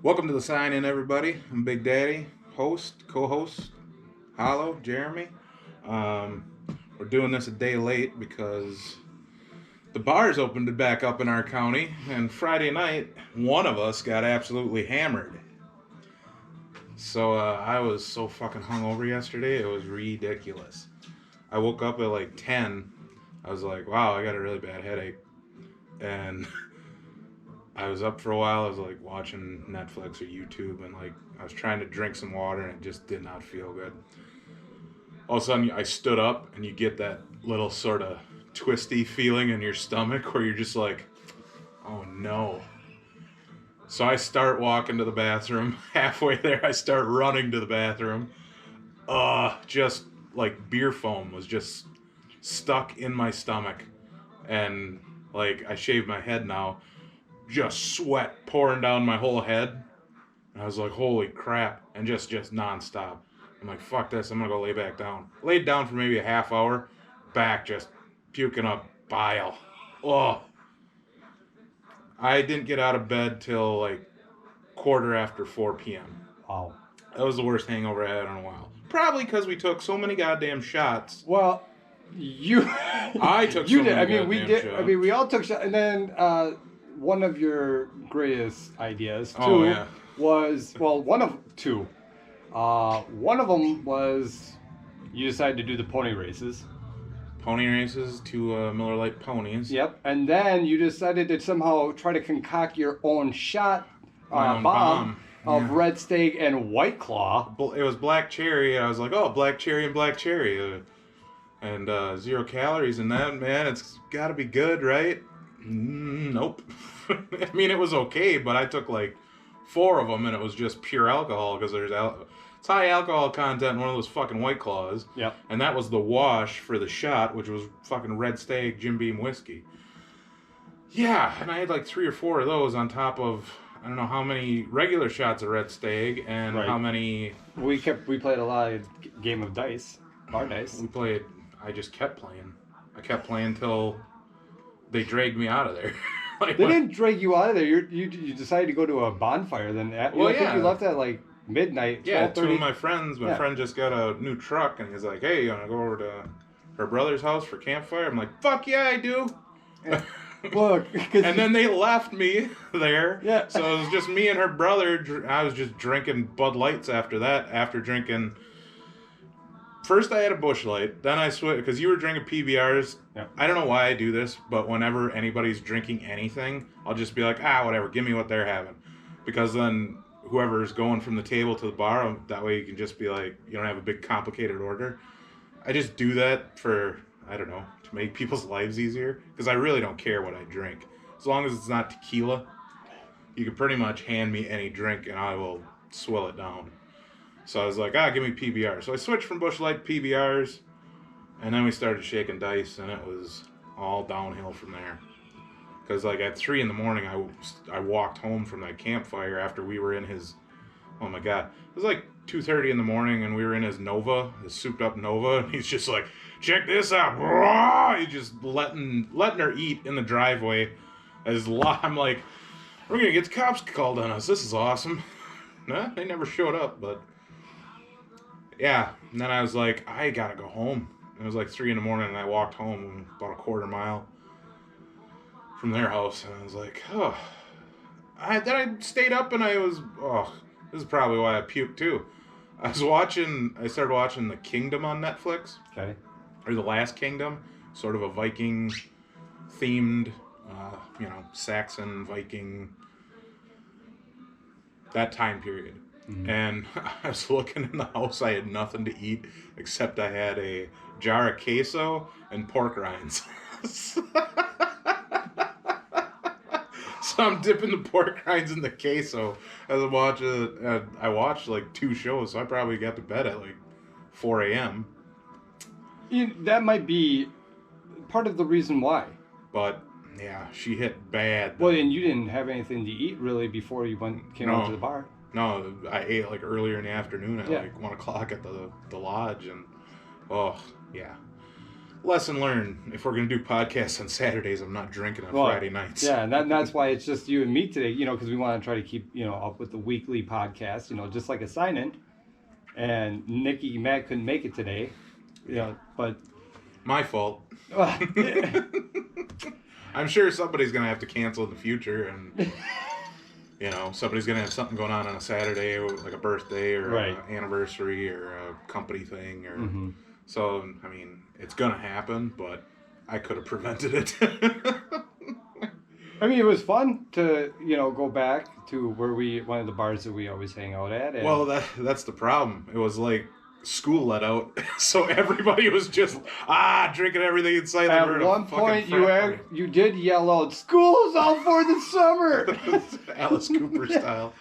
Welcome to the sign in, everybody. I'm Big Daddy, host, co host, Holo, Jeremy. Um, we're doing this a day late because the bars opened back up in our county, and Friday night, one of us got absolutely hammered. So I was so fucking hungover yesterday, it was ridiculous. I woke up at like 10. I was like, wow, I got a really bad headache. And I was up for a while. I was like watching Netflix or YouTube, and like I was trying to drink some water, and it just did not feel good. All of a sudden, I stood up, and you get that little sort of twisty feeling in your stomach where you're just like, oh no. So I start walking to the bathroom. Halfway there, I start running to the bathroom. Just like beer foam was just stuck in my stomach, and like I shaved my head now, just sweat pouring down my whole head. And I was like, holy crap. And just nonstop. I'm like, fuck this. I'm going to go lay back down. Laid down for maybe a half hour. Back just puking up bile. Oh. I didn't get out of bed till like quarter after 4 p.m. Wow. That was the worst hangover I had in a while. Probably because we took so many goddamn shots. Well, I took you so did. many I mean, we goddamn did. shots. I mean, we all took shots, and then one of your greatest ideas too Oh, yeah. was one of two. One of them was you decided to do the pony races. Pony races, 2 Miller Lite ponies. Yep, and then you decided to somehow try to concoct your own shot My own bomb of Yeah. Red Steak and White Claw. It was black cherry, and I was like, oh, black cherry and black cherry. And 0 calories in that, man. It's got to be good, right? Nope. I mean, it was okay, but I took like 4 of them, and it was just pure alcohol because it's high alcohol content in one of those fucking White Claws. Yep. And that was the wash for the shot, which was fucking Red Steak Jim Beam whiskey. Yeah, and I had like 3 or 4 of those on top of I don't know how many regular shots of Red Steak and Right. how many We played a lot of game of dice, bar dice. we played. I just kept playing. I kept playing till they dragged me out of there. Like, They didn't drag you out of there. You decided to go to a bonfire. Then I think you left at like midnight. Yeah, 12:30. 2 of my friends. My Yeah. friend just got a new truck, and he's like, "Hey, you wanna go over to her brother's house for campfire?" I'm like, "Fuck yeah, I do." Look, And then they left me there. Yeah. So it was just me and her brother. I was just drinking Bud Lights after that. After drinking, first I had a Busch Light. Then I switched because you were drinking PBRs. Yeah. I don't know why I do this, but whenever anybody's drinking anything, I'll just be like, whatever, give me what they're having, because then whoever's going from the table to the bar, that way you can just be like, you don't have a big complicated order. I just do that for, I don't know, to make people's lives easier, because I really don't care what I drink. As long as it's not tequila, you can pretty much hand me any drink and I will swill it down. So I was like, give me PBR. So I switched from Busch Light to PBRs, and then we started shaking dice, and it was all downhill from there. Because like at 3 in the morning, I walked home from that campfire after we were in his, oh my God, it was like 2:30 in the morning, and we were in his Nova, his souped up Nova, and he's just like, check this out. He's just letting her eat in the driveway. I'm like, we're gonna get the cops called on us. This is awesome. Nah, they never showed up, but yeah. And then I was like, I gotta go home. It was like 3 in the morning, and I walked home about a quarter mile from their house, and I was like, then I stayed up, and this is probably why I puked too. I started watching The Kingdom on Netflix. Okay. Or The Last Kingdom, sort of a Viking themed, Saxon, Viking, that time period. Mm-hmm. And I was looking in the house, I had nothing to eat except I had a jar of queso and pork rinds. So I'm dipping the pork rinds in the queso as I'm watching. I watched like 2 shows, so I probably got to bed at like 4 a.m. That might be part of the reason why. But yeah, she hit bad. Well, and you didn't have anything to eat really before you came out to the bar. No, I ate like earlier in the afternoon at like 1 o'clock at the lodge, and yeah, lesson learned. If we're going to do podcasts on Saturdays, I'm not drinking on Friday nights. Yeah, and that's why it's just you and me today, because we want to try to keep, up with the weekly podcast, just like a sign-in. And Nikki and Matt couldn't make it today, but... My fault. I'm sure somebody's going to have to cancel in the future, and... somebody's going to have something going on a Saturday, like a birthday or an anniversary or a company thing. Or So, I mean, it's going to happen, but I could have prevented it. I mean, it was fun to, go back to one of the bars that we always hang out at. And... Well, that's the problem. It was like school let out, so everybody was just drinking everything in sight. At one point, you did yell out, "School's out for the summer!" Alice Cooper style.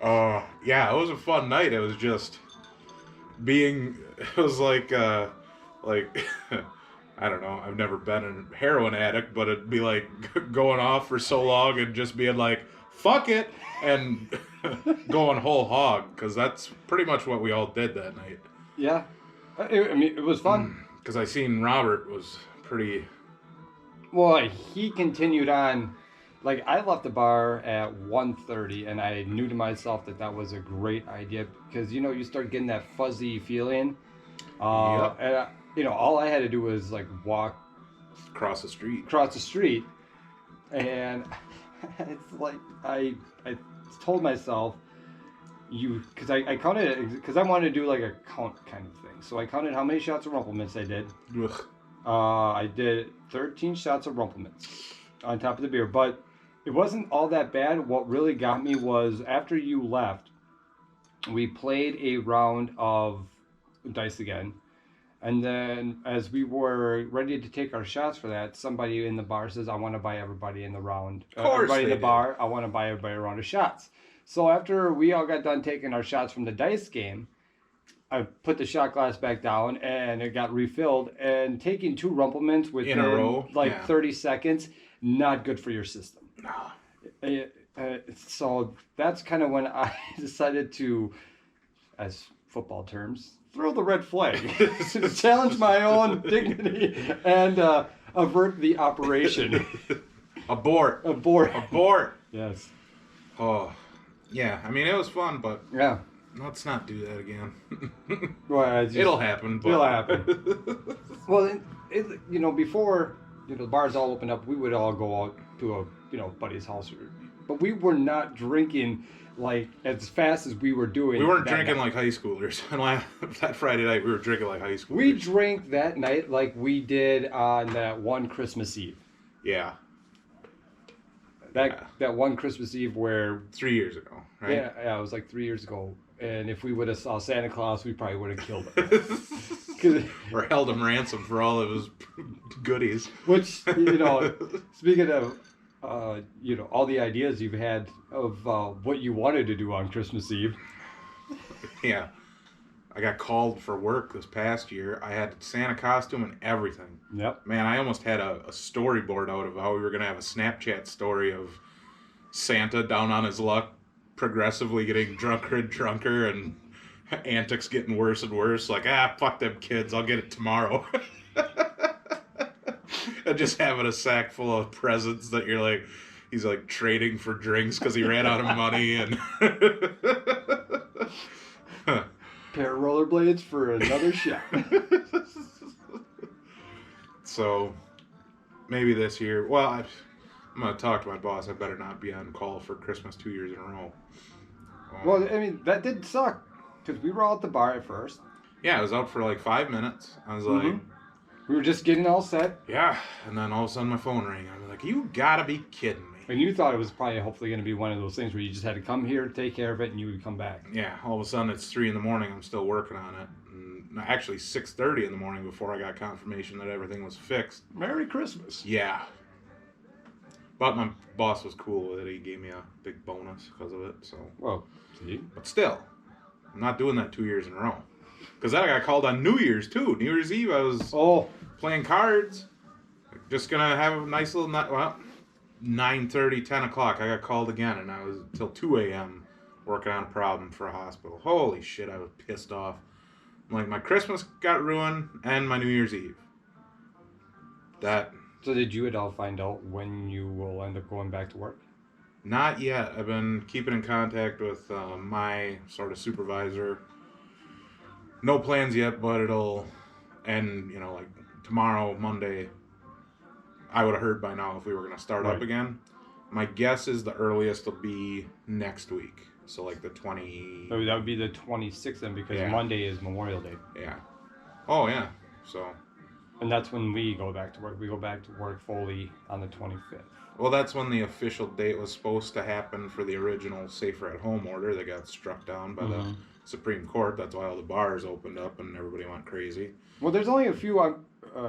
Yeah, it was a fun night. It was just it was like I don't know. I've never been a heroin addict, but it'd be like going off for so long and just being like, "Fuck it," and going whole hog, because that's pretty much what we all did that night. Yeah. I mean, it was fun. Because I seen Robert was pretty... Well, he continued on. Like, I left the bar at 1:30, and I knew to myself that was a great idea, because, you start getting that fuzzy feeling. Yep. And, all I had to do was, like, walk... Across the street. And it's like, I told myself, because I counted it, because I wanted to do like a count kind of thing. So I counted how many shots of Rumplemints I did. Ugh. I did 13 shots of Rumplemints on top of the beer, but it wasn't all that bad. What really got me was after you left, we played a round of dice again. And then as we were ready to take our shots for that, somebody in the bar says, "I want to buy everybody in the round. Everybody in the bar, I want to buy everybody a round of shots." So after we all got done taking our shots from the dice game, I put the shot glass back down and it got refilled. And taking 2 Rumplemints within in a row, 30 seconds, not good for your system. No. So that's kind of when I decided to, as football terms, throw the red flag, challenge my own dignity, and avert the operation. Abort. Yes. Oh, yeah. I mean, it was fun, but yeah, let's not do that again. Well, it'll happen. But... It'll happen. Well, before the bars all opened up, we would all go out to a buddy's house, but we were not drinking like as fast as we were doing. We weren't drinking like high schoolers. That Friday night, we were drinking like high schoolers. We drank that night like we did on that one Christmas Eve. Yeah. That one Christmas Eve where 3 years ago, right? Yeah, it was like 3 years ago. And if we would have saw Santa Claus, we probably would have killed him. Or held him ransom for all of his goodies. Which, speaking of, all the ideas you've had of what you wanted to do on Christmas Eve. Yeah. I got called for work this past year. I had Santa costume and everything. Yep. Man, I almost had a storyboard out of how we were going to have a Snapchat story of Santa down on his luck, progressively getting drunker and drunker, and antics getting worse and worse. Like, fuck them kids, I'll get it tomorrow. And just having a sack full of presents that you're like, he's like trading for drinks because he ran out of money. And pair of rollerblades for another shot. So, maybe this year, well, I'm going to talk to my boss. I better not be on call for Christmas 2 years in a row. Well, I mean, that did suck, because we were all at the bar at first. Yeah, I was out for like 5 minutes. I was like... We were just getting all set. Yeah, and then all of a sudden my phone rang. I was like, you gotta be kidding me. And you thought it was probably hopefully going to be one of those things where you just had to come here, take care of it, and you would come back. Yeah, all of a sudden it's 3 a.m. I'm still working on it. And actually 6:30 in the morning before I got confirmation that everything was fixed. Merry Christmas. Yeah. But my boss was cool with it. He gave me a big bonus because of it. So. Well, see? But still, I'm not doing that 2 years in a row. Because then I got called on New Year's too. New Year's Eve I was playing cards. Just going to have a nice little night. Well, 9:30, 10 o'clock, I got called again, and I was till 2 a.m. working on a problem for a hospital. Holy shit, I was pissed off. I'm like, my Christmas got ruined, and my New Year's Eve. that. So did you at all find out when you will end up going back to work? Not yet. I've been keeping in contact with my sort of supervisor. No plans yet, but it'll end, like tomorrow, Monday. I would have heard by now if we were going to start up Right. again. My guess is the earliest will be next week. So like the 20. So that would be the 26th then, because Yeah. Monday is Memorial Day. Yeah. Oh, yeah. So. And that's when we go back to work. We go back to work fully on the 25th. Well, that's when the official date was supposed to happen for the original Safer at Home order that got struck down by the Supreme Court. That's why all the bars opened up and everybody went crazy. Well, there's only a few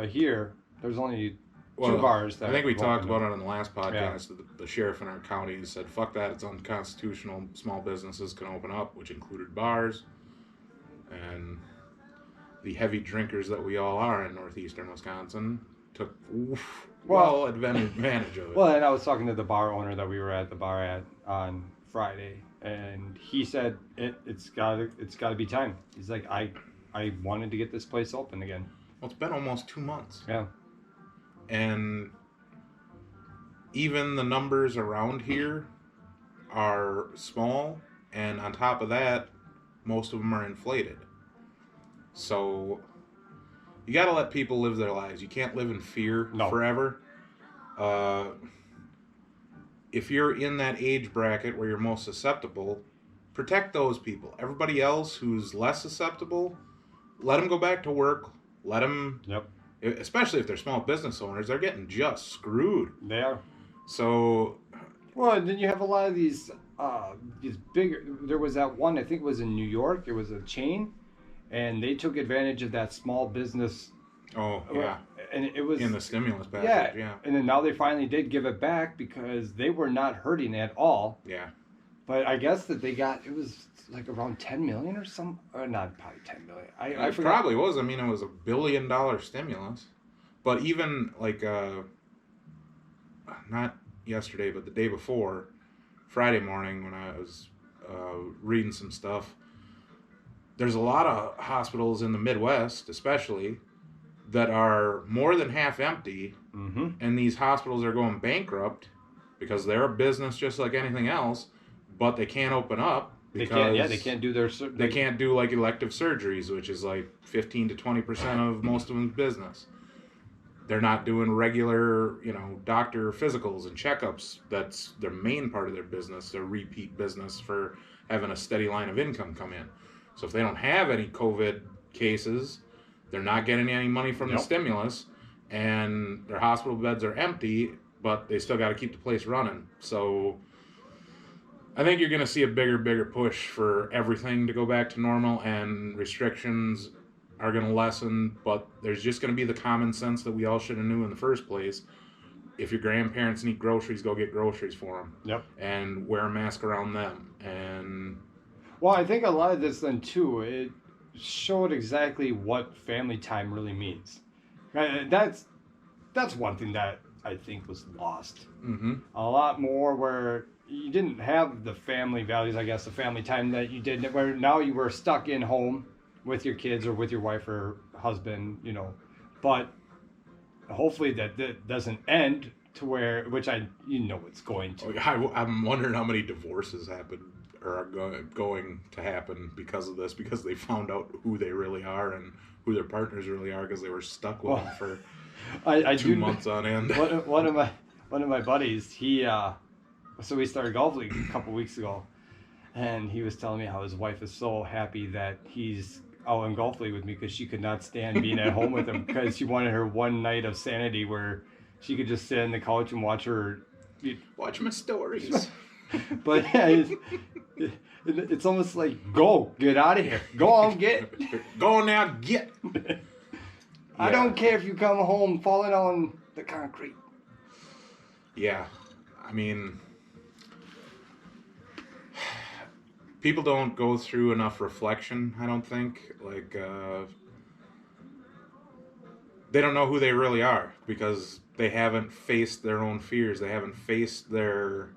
here. There's only two bars that I think we talked opened up. about it on the last podcast. Yeah. The sheriff in our county said, fuck that, it's unconstitutional. Small businesses can open up, which included bars. And the heavy drinkers that we all are in northeastern Wisconsin took advantage of it. Well, and I was talking to the bar owner that we were at the bar at on Friday, and he said it's got to be time. He's like, I wanted to get this place open again. Well, it's been almost 2 months. Yeah. And even the numbers around here are small, and on top of that, most of them are inflated. So you got to let people live their lives. You can't live in fear forever. If you're in that age bracket where you're most susceptible, protect those people. Everybody else who's less susceptible, let them go back to work. Let them, especially if they're small business owners, they're getting just screwed. They are. So, well, and then you have a lot of these bigger. There was that one, I think it was in New York. It was a chain, and they took advantage of that small business. Oh yeah. And it was in the stimulus package. Yeah. And then now they finally did give it back because they were not hurting at all. Yeah. But I guess that they got, it was like around 10 million or some, or not probably 10 million. I forgot. Probably was. I mean, it was $1 billion stimulus. But even like, not yesterday, but the day before, Friday morning when I was reading some stuff, there's a lot of hospitals in the Midwest, especially, that are more than half empty, and these hospitals are going bankrupt because they're a business just like anything else, but they can't open up because they can't do their they can't do like elective surgeries, which is like 15 to 20% of most of them's business. They're not doing regular, doctor physicals and checkups. That's their main part of their business, their repeat business for having a steady line of income come in. So if they don't have any COVID cases, they're not getting any money from the stimulus, and their hospital beds are empty, but they still got to keep the place running. So I think you're going to see a bigger push for everything to go back to normal, and restrictions are going to lessen, but there's just going to be the common sense that we all should have knew in the first place. If your grandparents need groceries, go get groceries for them. Yep. And wear a mask around them. And well, I think a lot of this then too, it showed exactly what family time really means. That's one thing that I think was lost. A lot more where you didn't have the family values, I guess, the family time that you did, where now you were stuck in home with your kids or with your wife or husband, but hopefully that doesn't end to where, which it's going to. I'm wondering how many divorces happen or are going to happen because of this, because they found out who they really are and who their partners really are because they were stuck with them for 2 months on end. One of my buddies, so we started golf league a couple weeks ago, and he was telling me how his wife is so happy that he's out in golf league with me because she could not stand being at home with him because she wanted her one night of sanity where she could just sit on the couch and watch my stories. But it's almost like, get out of here. Go on, get. Go on now, get. I don't care if you come home falling on the concrete. Yeah. I mean, people don't go through enough reflection, I don't think. Like, they don't know who they really are because they haven't faced their own fears. They haven't faced the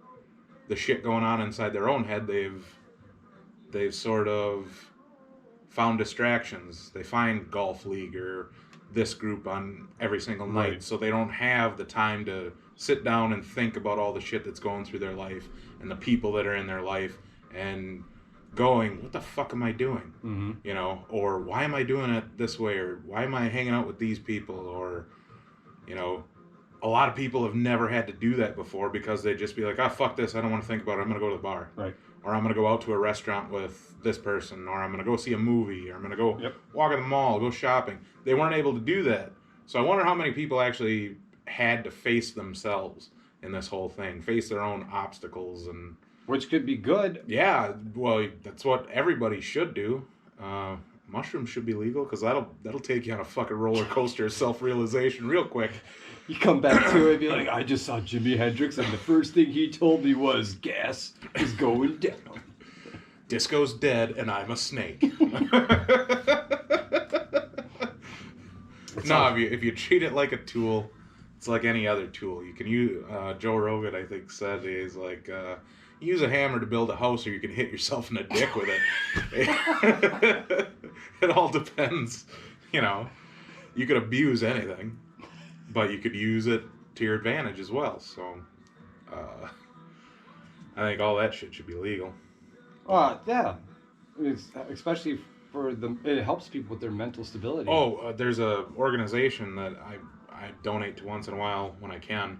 shit going on inside their own head. They've sort of found distractions. They find golf league or this group on every single night. Right. So they don't have the time to sit down and think about all the shit that's going through their life and the people that are in their life and going, what the fuck am I doing? Mm-hmm. You know, or why am I doing it this way? Or why am I hanging out with these people? Or, you know, a lot of people have never had to do that before because they just be like, fuck this. I don't want to think about it. I'm going to go to the bar. Right. Or I'm going to go out to a restaurant with this person. Or I'm going to go see a movie. Or I'm going to go walk at the mall, go shopping. They weren't able to do that. So I wonder how many people actually had to face themselves in this whole thing, face their own obstacles. And which could be good. yeah, well, that's what everybody should do. Mushrooms should be legal because that'll take you on a fucking roller coaster of self-realization real quick. You come back to it and be like, I just saw Jimi Hendrix and the first thing he told me was gas is going down. Disco's dead and I'm a snake. No, if you treat it like a tool, it's like any other tool. You can use, Joe Rogan, I think, said, he's like, use a hammer to build a house or you can hit yourself in the dick with it. It all depends. You know, you could abuse anything, but you could use it to your advantage as well. So, I think all that shit should be legal. Yeah. Especially for them, it helps people with their mental stability. There's a organization that I donate to once in a while when I can.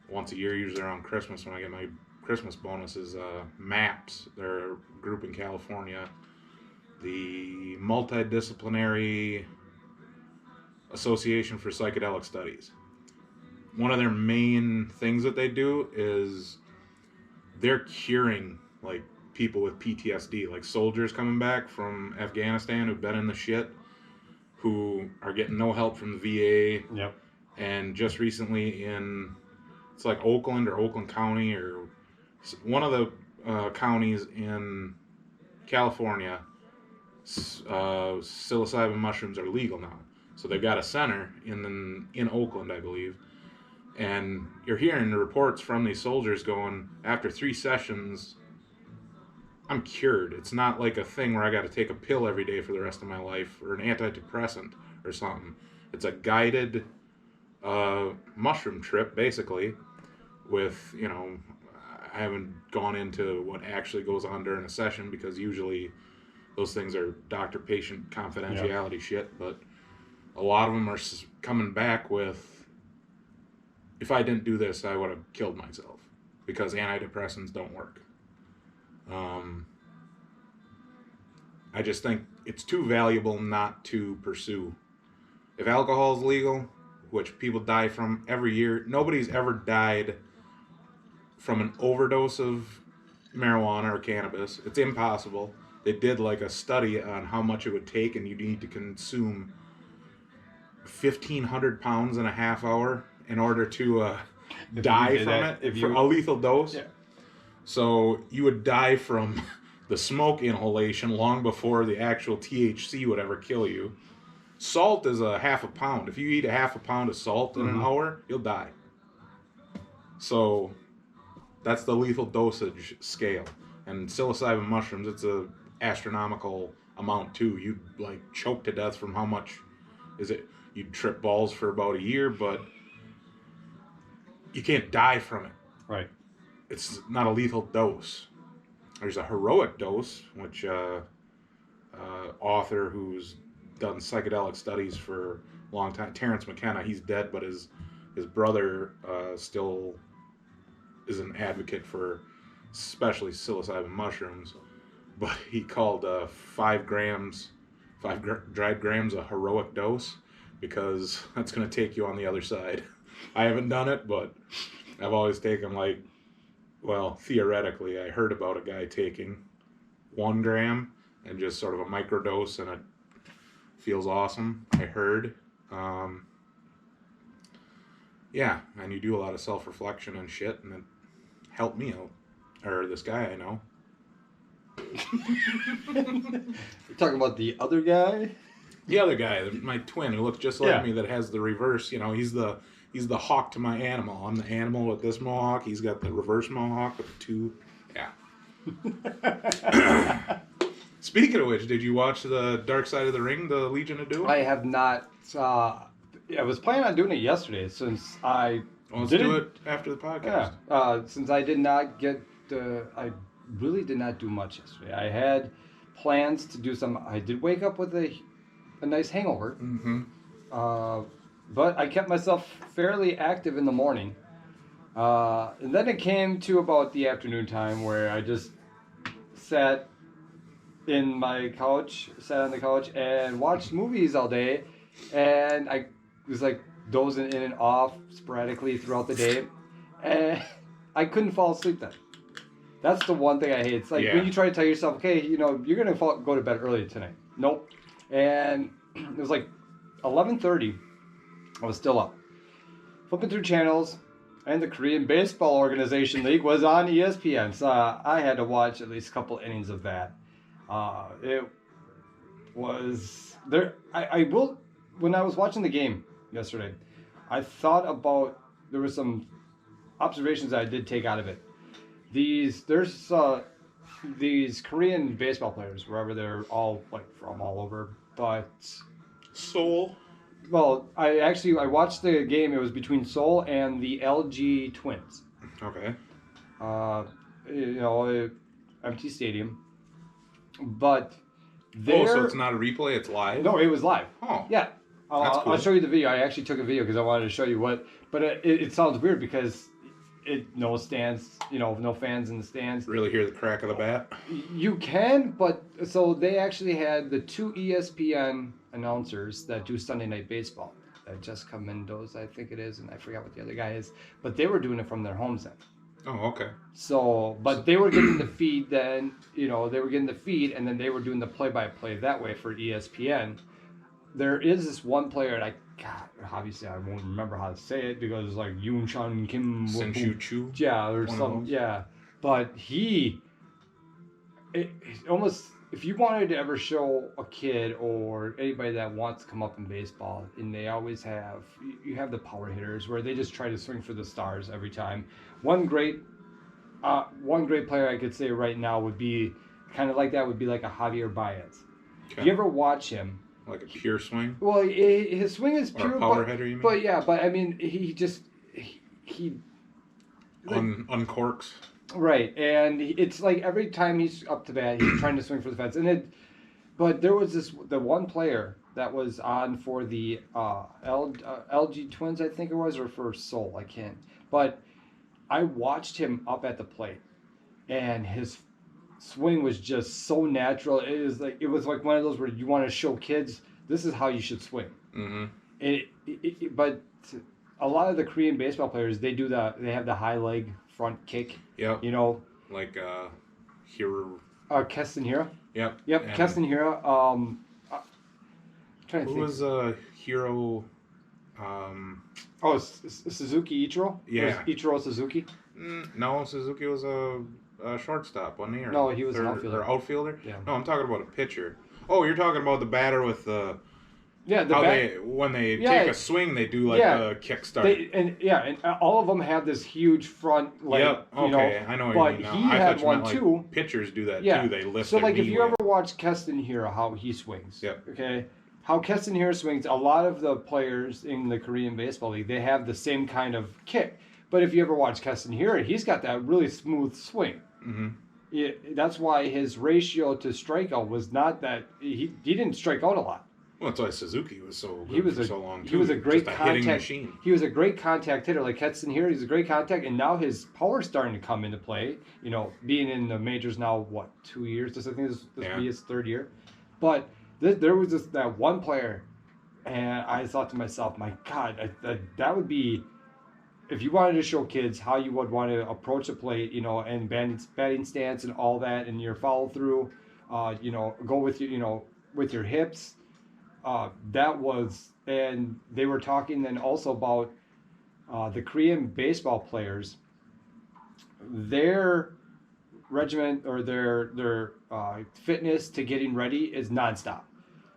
Once a year, usually around Christmas when I get my Christmas bonuses. MAPS, they're a group in California. The Multidisciplinary Association for Psychedelic Studies. One of their main things that they do is they're curing like people with PTSD, like soldiers coming back from Afghanistan who've been in the shit, who are getting no help from the VA. Yep. And just recently it's like Oakland or Oakland County or one of the counties in California, psilocybin mushrooms are legal now. So they've got a center in Oakland, I believe. And you're hearing the reports from these soldiers going, after 3 sessions, I'm cured. It's not like a thing where I got to take a pill every day for the rest of my life or an antidepressant or something. It's a guided mushroom trip, basically, with, you know, I haven't gone into what actually goes on during a session because usually those things are doctor-patient confidentiality shit, but a lot of them are coming back with, if I didn't do this, I would have killed myself because antidepressants don't work. I just think it's too valuable not to pursue. If alcohol is legal, which people die from every year, nobody's ever died from an overdose of marijuana or cannabis. It's impossible. They did like a study on how much it would take, and you need to consume 1,500 pounds in a half hour in order to die from it, for a lethal dose. Yeah. So you would die from the smoke inhalation long before the actual THC would ever kill you. Salt is a half a pound. If you eat a half a pound of salt in an hour, you'll die. So that's the lethal dosage scale. And psilocybin mushrooms, it's a astronomical amount too. You'd like choke to death from how much is it? You'd trip balls for about a year, but you can't die from it. Right. It's not a lethal dose. There's a heroic dose, which author who's done psychedelic studies for a long time, Terrence McKenna, he's dead, but his brother still is an advocate for especially psilocybin mushrooms. But he called 5 dried grams a heroic dose because that's going to take you on the other side. I haven't done it, but I've always taken theoretically, I heard about a guy taking 1 gram and just sort of a microdose, and it feels awesome. I heard. Yeah, and you do a lot of self-reflection and shit, and it helped me out. Or this guy I know. You're talking about the other guy? The other guy, my twin, who looks just like me, that has the reverse. You know, he's the hawk to my animal. I'm the animal with this mohawk. He's got the reverse mohawk with the 2. Yeah. Speaking of which, did you watch the Dark Side of the Ring, the Legion of Doom? I have not. I was planning on doing it yesterday since I Well, let's didn't. do it after the podcast. Yeah, since I did not get I really did not do much yesterday. I had plans to do some. I did wake up with a nice hangover, Mm-hmm. but I kept myself fairly active in the morning. And then it came to about the afternoon time where I just sat sat on the couch and watched movies all day, and I was like dozing in and off sporadically throughout the day, and I couldn't fall asleep then. That's the one thing I hate. It's like Yeah. when you try to tell yourself, okay, you're gonna go to bed early tonight. Nope. And it was like 11:30. I was still up, flipping through channels, and the Korean Baseball Organization League was on ESPN. So I had to watch at least a couple innings of that. It was there. I will. When I was watching the game yesterday, I thought about there were some observations that I did take out of it. These Korean baseball players, wherever they're all like from all over, but Soul. well, I watched the game. It was between Seoul and the LG Twins. Okay. Empty stadium, but Oh, so it's not a replay; it's live. no, it was live. Oh. Yeah, That's cool. I'll show you the video. I actually took a video because I wanted to show you what. But it sounds weird because no stands, no fans in the stands. Really hear the crack of the bat. You can, but so they actually had the two ESPN announcers that do Sunday Night Baseball. Jessica Mendoza, I think it is, and I forgot what the other guy is. But they were doing it from their homes then. Oh, okay. So, but they were getting the feed then, they were getting the feed, and then they were doing the play-by-play that way for ESPN. There is this one player, and obviously I won't remember how to say it because it's like Yoon Chun Kim. Senshu Chu. Yeah, or One of some, those. yeah. But it almost, if you wanted to ever show a kid or anybody that wants to come up in baseball, and they always you have the power hitters where they just try to swing for the stars every time. One great player I could say right now would be kind of like that would be like a Javier Baez. Okay. If you ever watch him, Like a pure swing. well, his swing is Or pure, a power hitter, you mean? but yeah, but I mean he Uncorks. right, and it's like every time he's up to bat, he's trying to swing for the fence, but there was the one player that was on for the LG Twins, I think it was, or for Seoul, I can't, but I watched him up at the plate, and his swing was just so natural. It was like one of those where you want to show kids this is how you should swing. Mm-hmm. But a lot of the Korean baseball players they have the high leg front kick. Yep. Like Hero. Keston Hira. Yep. Yep, And Keston Hira. Trying to who think. was Hero? Suzuki Ichiro. Yeah. Ichiro Suzuki. No, Suzuki was a shortstop, wasn't he? Or No, he was an third- outfielder. Or outfielder? Yeah. No, I'm talking about a pitcher. Oh, you're talking about the batter with the. Yeah, When they Yeah. take a swing, they do like Yeah. the kickstart. And all of them have this huge front leg. Yep. Okay, I know what but you mean now. he I had thought you one meant, like, too. pitchers do that Yeah. too. They lift So their like if knee you way ever watch Keston Hira, how he swings. Yep. Okay. How Keston Hira swings, a lot of the players in the Korean Baseball League, they have the same kind of kick. But if you ever watch Keston Hira, he's got that really smooth swing. Mm-hmm. That's why his ratio to strikeout was not that he didn't strike out a lot. Well, that's why Suzuki was so He good was for a so long too. he was a great Just a hitting contact machine. He was a great contact hitter. Like Keston here, he's a great contact, and now his power's starting to come into play. Being in the majors now, 2 years? I think this will be his third year. But there was that one player, and I thought to myself, my God, that would be. If you wanted to show kids how you would want to approach a plate, and batting stance and all that, and your follow through, go with with your hips. That was, and they were talking then also about the Korean baseball players. Their regiment or their fitness to getting ready is nonstop.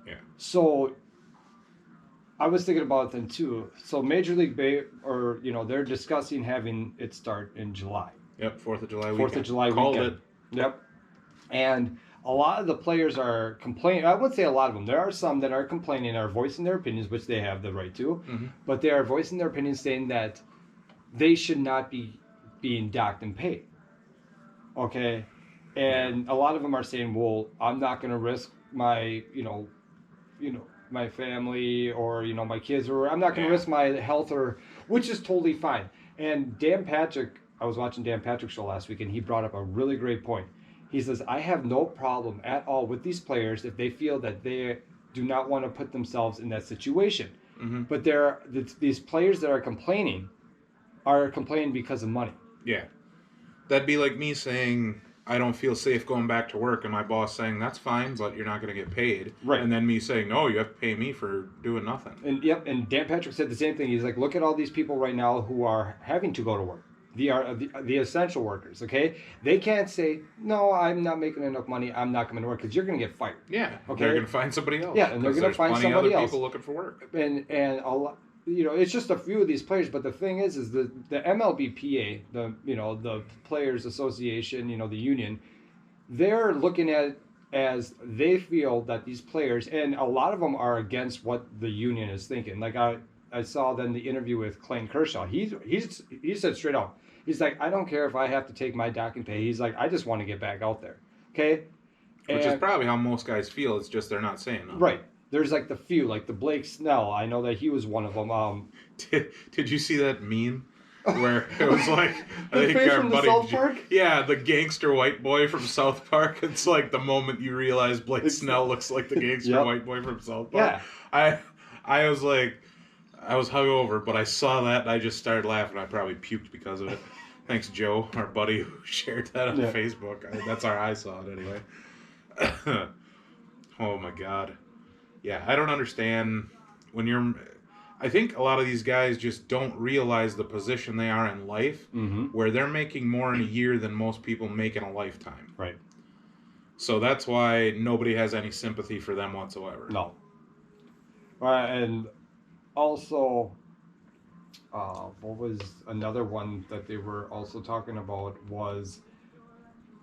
Yeah. So I was thinking about it then too. So Major League they're discussing having it start in July. Yep, 4th of July weekend. 4th of July Called weekend. it. Yep. And a lot of the players are complaining. I wouldn't say a lot of them. There are some that are complaining, are voicing their opinions, which they have the right to, but they are voicing their opinions saying that they should not be being docked and paid. Okay, and a lot of them are saying, "Well, I'm not going to risk my, my family or my kids, or I'm not going to risk my health, or which is totally fine." And Dan Patrick, I was watching Dan Patrick's show last week, and he brought up a really great point. He says, "I have no problem at all with these players if they feel that they do not want to put themselves in that situation." But these players that are complaining because of money. Yeah. That'd be like me saying, I don't feel safe going back to work, and my boss saying, that's fine, but you're not going to get paid. Right. And then me saying, no, you have to pay me for doing nothing. And Dan Patrick said the same thing. He's like, look at all these people right now who are having to go to work. The essential workers, okay? They can't say, no, I'm not making enough money, I'm not coming to work, because you're going to get fired. Yeah, okay? They're going to find somebody else. Yeah, and they're going to find somebody else. There's plenty other people looking for work. And a lot, it's just a few of these players, but the thing is the MLBPA, the Players Association, the union, they're looking at as they feel that these players, and a lot of them are against what the union is thinking. Like I saw then the interview with Clayton Kershaw. He said straight out, he's like, I don't care if I have to take my dock and pay. He's like, I just want to get back out there. Okay? Which is probably how most guys feel. It's just they're not saying nothing. Right. There's like the few, like the Blake Snell. I know that he was one of them. Did you see that meme where it was like the fish from the South Park? Yeah, the gangster white boy from South Park. It's like the moment you realize Blake Snell looks like the gangster white boy from South Park. Yeah. I was like, I was hungover, but I saw that and I just started laughing. I probably puked because of it. Thanks, Joe, our buddy who shared that on Facebook. That's how I saw it anyway. Oh my God. Yeah, I don't understand I think a lot of these guys just don't realize the position they are in life, where they're making more in a year than most people make in a lifetime. Right. So that's why nobody has any sympathy for them whatsoever. No. And also, what was another one that they were also talking about was,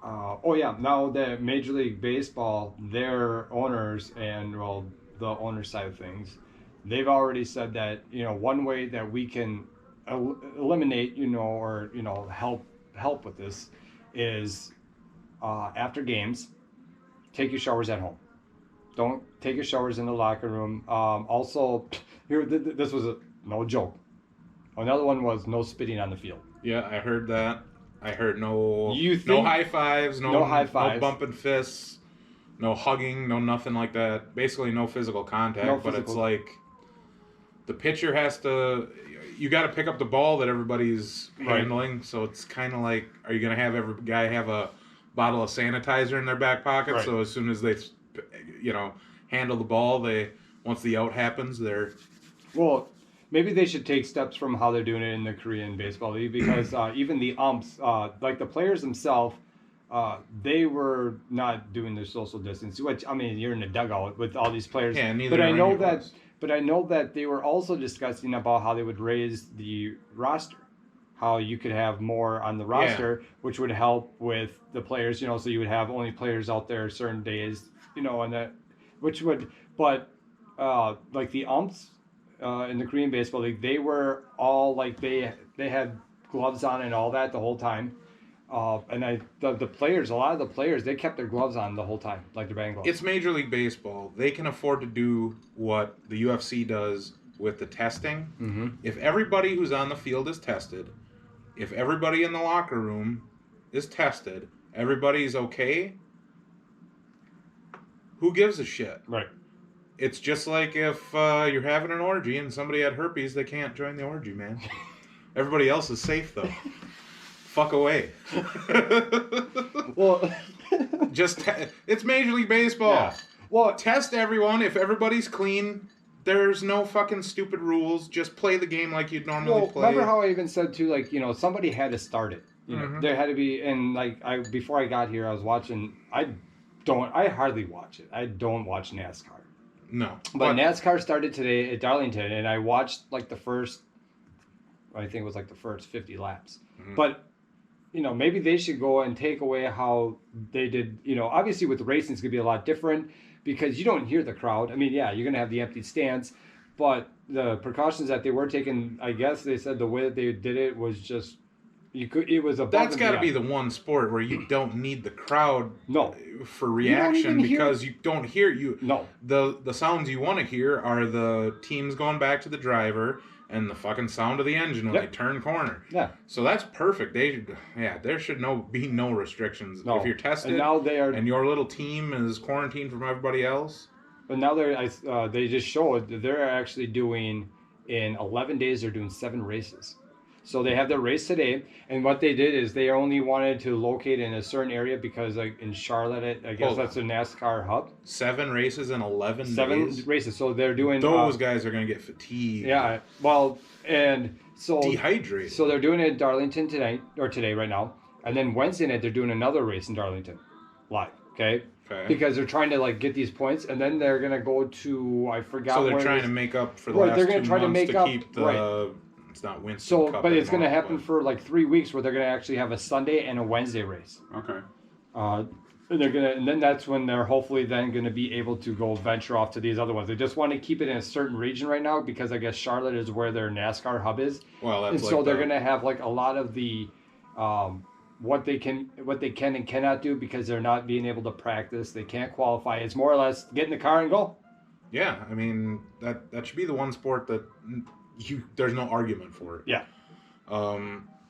now the Major League Baseball, their owners and, the owner side of things, they've already said that one way that we can eliminate or help with this is after games, take your showers at home. Don't take your showers in the locker room. Also, here this was no joke. Another one was no spitting on the field. Yeah, I heard that. I heard no high fives, no bumping fists. No hugging, no nothing like that. Basically, no physical contact. But it's like the pitcher has to. You got to pick up the ball that everybody's handling. So it's kind of like, are you going to have every guy have a bottle of sanitizer in their back pocket? Right. So as soon as they, handle the ball, once the out happens, they're. Well, maybe they should take steps from how they're doing it in the Korean Baseball League, because even the umps, like the players themselves. They were not doing their social distance, which, I mean, you're in a dugout with all these players. Yeah, neither but I know that they were also discussing about how they would raise the roster, how you could have more on the roster, which would help with the players, so you would have only players out there certain days, and that, which would, but like the umps in the Korean Baseball League, they were all like, they had gloves on and all that the whole time. And the players, a lot of the players, they kept their gloves on the whole time, like their batting gloves. It's Major League Baseball. They can afford to do what the UFC does with the testing. Mm-hmm. If everybody who's on the field is tested, if everybody in the locker room is tested, everybody's okay, who gives a shit? Right. It's just like if you're having an orgy and somebody had herpes, they can't join the orgy, man. Everybody else is safe, though. Fuck away. Well, it's Major League Baseball. Yeah. Well, test everyone. If everybody's clean, there's no fucking stupid rules. Just play the game like you'd normally play. Remember how I even said too, like, somebody had to start it. There had to be, and like before I got here, I was watching. I hardly watch it. I don't watch NASCAR. No. But NASCAR started today at Darlington, and I watched like the first. I think it was like the first 50 laps. Mm-hmm. But maybe they should go and take away how they did. Obviously with racing, it's gonna be a lot different because you don't hear the crowd. I mean, yeah, you're gonna have the empty stands, but the precautions that they were taking, I guess they said the way that they did it was just it was above That's and got to be beyond. the one sport where you don't need the crowd No, for you don't reaction even hear. because you don't hear you. No, The sounds you want to hear are the teams going back to the driver and the fucking sound of the engine when Yep. they turn corner. yeah, So that's perfect. There should be no restrictions. no. If you're tested And now they are. and your little team is quarantined from everybody else, But now they just showed that they're actually doing in 11 days. They're doing 7 races. So they have their race today, and what they did is they only wanted to locate in a certain area because, like in Charlotte, I guess Hold that's a NASCAR hub. 7 races in 11 7 days. races. So they're doing Those guys are going to get fatigued. Yeah. Well, and so Dehydrated. So they're doing it in Darlington today right now, and then Wednesday night they're doing another race in Darlington, live. Okay. Okay. Because they're trying to like get these points, and then they're gonna go to I forgot. So they're where trying it to is. make up for the Right, last they're gonna 2 try to months make to up- keep the. right. It's not Winston So, Cup but it's gonna anymore, happen for like 3 weeks where they're gonna actually have a Sunday and a Wednesday race. Okay. And then that's when they're hopefully then gonna be able to go venture off to these other ones. They just want to keep it in a certain region right now because I guess Charlotte is where their NASCAR hub is. Well, that's And like so they're gonna have like a lot of the what they can and cannot do because they're not being able to practice. They can't qualify. It's more or less get in the car and go. Yeah, I mean that should be the one sport that there's no argument for it. Yeah.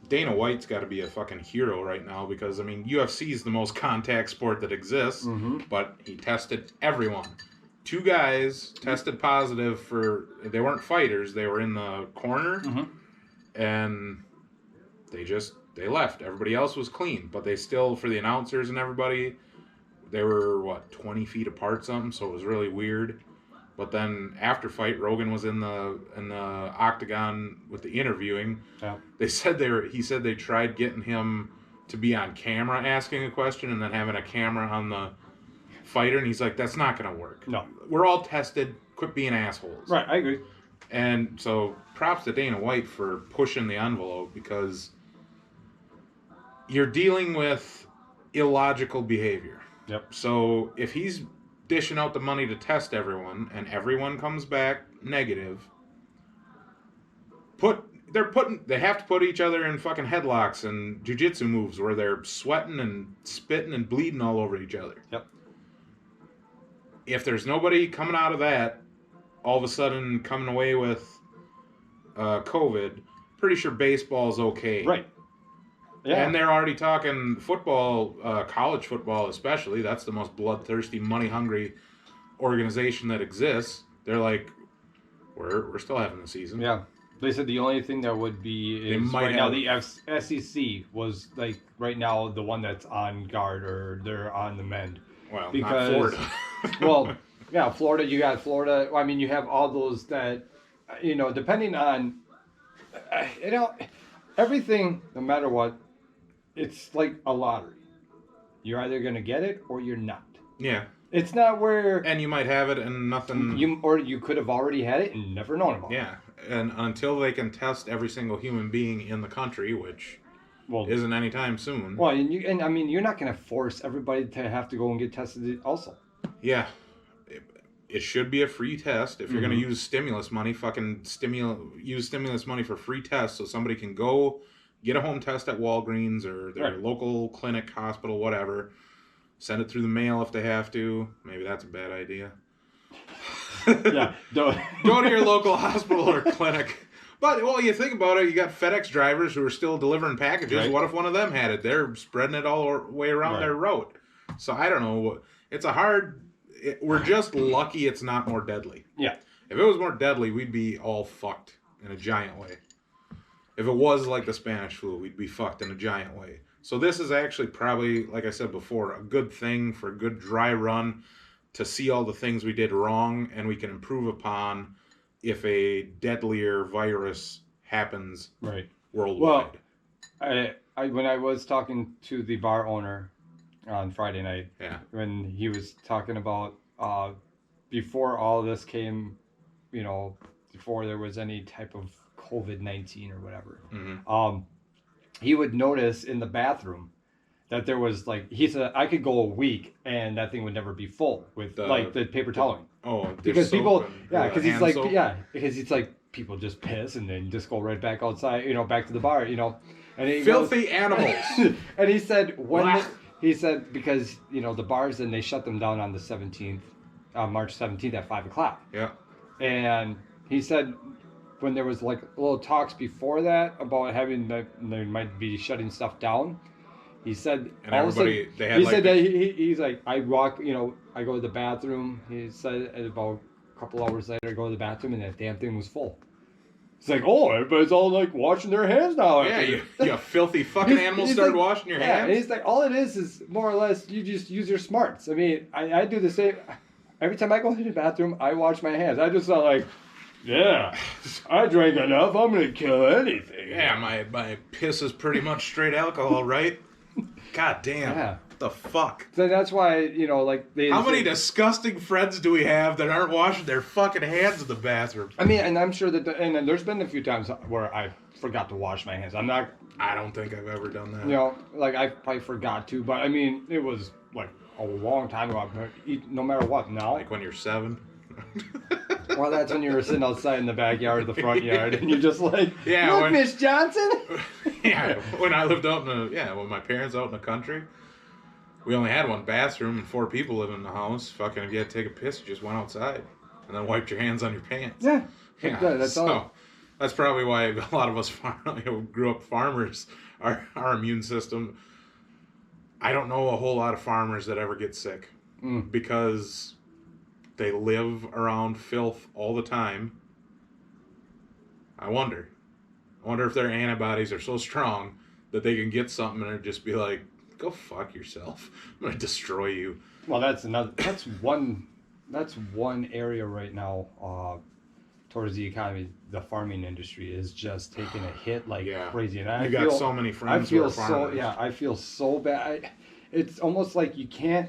Dana White's got to be a fucking hero right now because I mean UFC is the most contact sport that exists, but he tested everyone. 2 guys tested positive they weren't fighters, they were in the corner, and they left. Everybody else was clean, but they still, for the announcers and everybody, they were 20 feet apart something, so it was really weird. But then after fight, Rogan was in the octagon with the interviewing. Yeah. He said they tried getting him to be on camera asking a question and then having a camera on the fighter, and he's like, that's not going to work. No. We're all tested. Quit being assholes. Right, I agree. And so props to Dana White for pushing the envelope because you're dealing with illogical behavior. Yep. So if he's dishing out the money to test everyone and everyone comes back negative, they have to put each other in fucking headlocks and jiu-jitsu moves where they're sweating and spitting and bleeding all over each other. Yep. If there's nobody coming out of that, all of a sudden coming away with COVID, pretty sure baseball's okay. Right. Yeah. And they're already talking football, college football especially. That's the most bloodthirsty, money-hungry organization that exists. They're like, we're still having the season. Yeah. They said the only thing that would be is right now the SEC was like right now the one that's on guard or they're on the mend. Well, because, not Florida. Well, yeah, Florida. You got Florida. I mean, you have all those that depending on everything. No matter what, it's like a lottery. You're either gonna get it or you're not. Yeah. It's not where And you might have it and nothing. you could have already had it and never known about it. Yeah. And until they can test every single human being in the country, which isn't anytime soon. Well, and I mean, you're not going to force everybody to have to go and get tested also. Yeah. It should be a free test. If you're going to use stimulus money, use stimulus money for free tests so somebody can go get a home test at Walgreens or their local clinic, hospital, whatever. Send it through the mail if they have to. Maybe that's a bad idea. Yeah. Go to your local hospital or clinic. But, well, you think about it, you got FedEx drivers who are still delivering packages. Right. What if one of them had it? They're spreading it all the way around their route. So, I don't know. It's we're just lucky it's not more deadly. Yeah. If it was more deadly, we'd be all fucked in a giant way. If it was like the Spanish flu, we'd be fucked in a giant way. So this is actually probably, like I said before, a good thing for a good dry run to see all the things we did wrong and we can improve upon if a deadlier virus happens worldwide. Well, when I was talking to the bar owner on Friday night, when he was talking about before all this came, before there was any type of COVID-19 or whatever, he would notice in the bathroom that there was like he said I could go a week and that thing would never be full with like the paper toweling. Because people, because he's like, because it's like people just piss and then just go right back outside, back to the bar, and filthy animals. And he said he said because the bars and they shut them down on the 17th, March 17th at 5:00. Yeah. And he said when there was like little talks before that about having they might be shutting stuff down. He said, and everybody, they had he said that he's like, I walk, I go to the bathroom. He said about a couple hours later, I go to the bathroom and that damn thing was full. It's like, oh, everybody's all like washing their hands now. Yeah, you filthy fucking animals started washing your hands. And he's like, all it is more or less, you just use your smarts. I mean, I do the same. Every time I go to the bathroom, I wash my hands. I just not like, yeah, I drank enough. I'm going to kill anything. Yeah, my piss is pretty much straight alcohol, right? God damn. Yeah. What the fuck? So that's why, like... How many disgusting friends do we have that aren't washing their fucking hands in the bathroom? I mean, and I'm sure that... And there's been a few times where I forgot to wash my hands. I don't think I've ever done that. Like I probably forgot to, but I mean, it was like a long time ago. No matter what, now... Like when you're 7? Well, that's when you were sitting outside in the backyard or the front yard, and you're just like, look, Miss Johnson. Yeah, when I lived out when my parents out in the country, we only had one bathroom and 4 people living in the house. Fucking, if you had to take a piss, you just went outside and then wiped your hands on your pants. Yeah, that's all. That's probably why a lot of us grew up farmers. Our immune system. I don't know a whole lot of farmers that ever get sick because they live around filth all the time. I wonder if their antibodies are so strong that they can get something and just be like, go fuck yourself. I'm gonna destroy you. Well, that's one area right now towards the economy. The farming industry is just taking a hit like crazy. And I got so many friends who are farmers. I feel so bad. It's almost like you can't,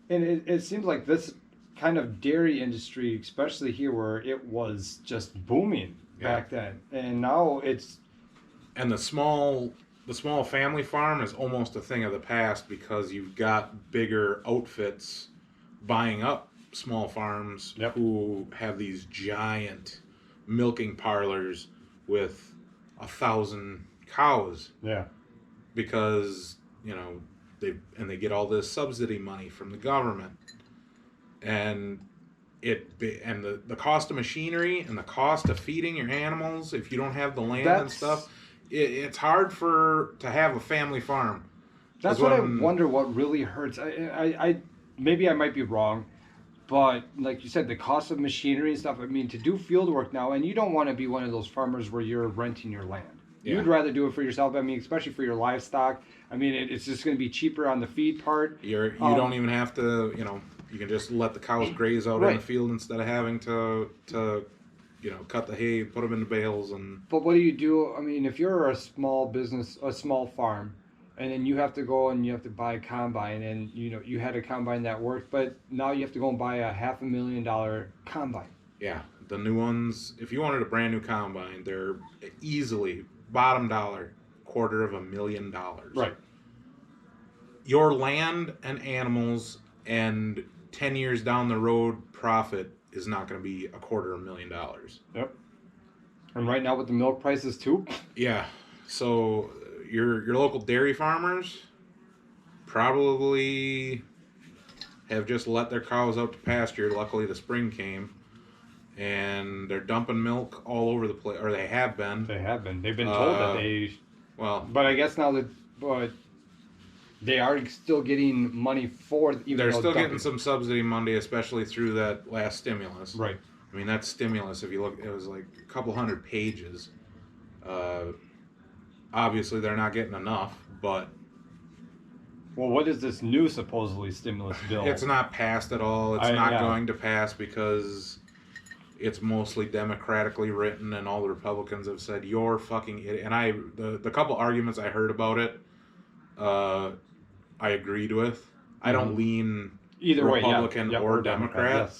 and it seems like this kind of dairy industry, especially here where it was just booming back then, and now it's... And the small family farm is almost a thing of the past because you've got bigger outfits buying up small farms who have these giant milking parlors with 1,000 cows. Yeah. Because, they get all this subsidy money from the government. And the cost of machinery and the cost of feeding your animals, if you don't have the land and stuff, it's hard to have a family farm. That's what I wonder what really hurts. I maybe I might be wrong, but like you said, the cost of machinery and stuff, I mean, to do field work now, and you don't want to be one of those farmers where you're renting your land. Yeah. You'd rather do it for yourself. I mean, especially for your livestock. I mean, it's just going to be cheaper on the feed part. You don't even have to, you can just let the cows graze out in the field instead of having to cut the hay, put them in the bales. But what do you do? I mean, if you're a small business, a small farm, and then you have to go and you have to buy a combine, and you had a combine that worked, but now you have to go and buy a $500,000 combine. Yeah, the new ones. If you wanted a brand new combine, they're easily bottom dollar, $250,000. Right. Your land and animals and 10 years down the road profit is not going to be $250,000. Yep. And right now with the milk prices too. Yeah. So your local dairy farmers probably have just let their cows out to pasture. Luckily the spring came. And they're dumping milk all over the place, or they have been. They have been. They've been told that they... Well... But I guess now that... But they are still getting money for... They're still getting some subsidy money, especially through that last stimulus. Right. I mean, that stimulus, if you look, it was like a couple hundred pages. Obviously, they're not getting enough, but... Well, what is this new supposedly stimulus bill? It's not passed at all. It's not going to pass because... It's mostly democratically written, and all the Republicans have said, you're fucking idiot. And the couple arguments I heard about it, I agreed with. I don't lean either Republican way, or Democrat.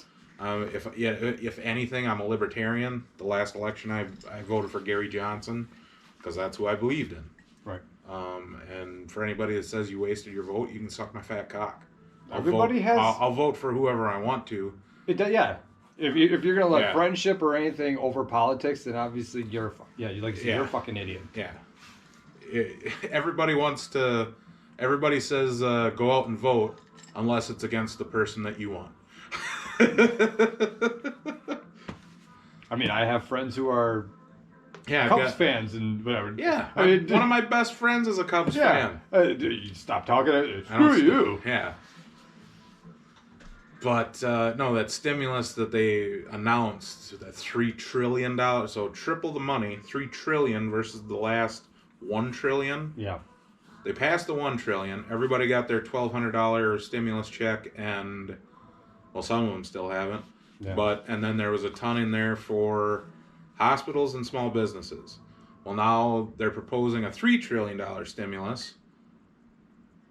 Yes. If anything, I'm a libertarian. The last election, I voted for Gary Johnson because that's who I believed in. Right. And for anybody that says you wasted your vote, you can suck my fat cock. Everybody has. I'll vote for whoever I want to. Yeah. If you're gonna let Yeah. friendship or anything over politics, then obviously you're you like to say Yeah. you're a fucking idiot. Yeah. Everybody wants to. Everybody says go out and vote unless it's against the person that you want. I mean, I have friends who are Yeah, Cubs fans and whatever. Yeah, I mean, one of my best friends is a Cubs yeah. fan. You stop talking. I don't Screw you. Yeah. But no, that stimulus that they announced, that $3 trillion, so triple the money, $3 trillion versus the last $1 trillion. Yeah. They passed the $1 trillion. Everybody got their $1,200 stimulus check, and well, some of them still haven't. Yeah. And then there was a ton in there for hospitals and small businesses. Well, now they're proposing a $3 trillion stimulus,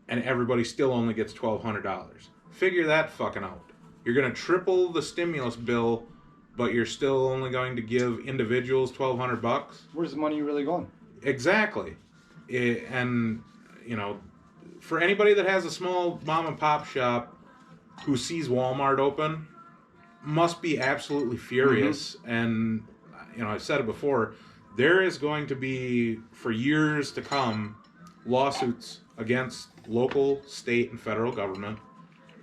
and everybody still only gets $1,200. Figure that fucking out. You're going to triple the stimulus bill, but you're still only going to give individuals $1,200. Where's the money really going? Exactly. And, you know, for anybody that has a small mom and pop shop who sees Walmart open, must be absolutely furious. Mm-hmm. And, you know, I've said it before, there is going to be, for years to come, lawsuits against local, state, and federal government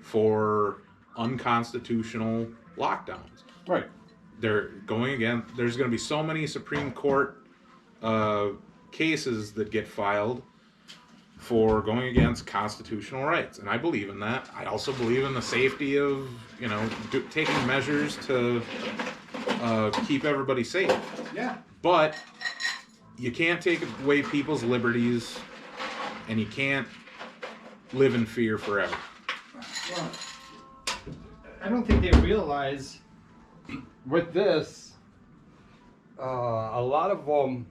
for unconstitutional lockdowns. Right. They're going again. There's going to be so many Supreme Court cases that get filed for going against constitutional rights, and I believe in that. I also believe in the safety of, you know, taking measures to keep everybody safe. Yeah. But you can't take away people's liberties, and you can't live in fear forever. Well, I don't think they realize with this, a lot of them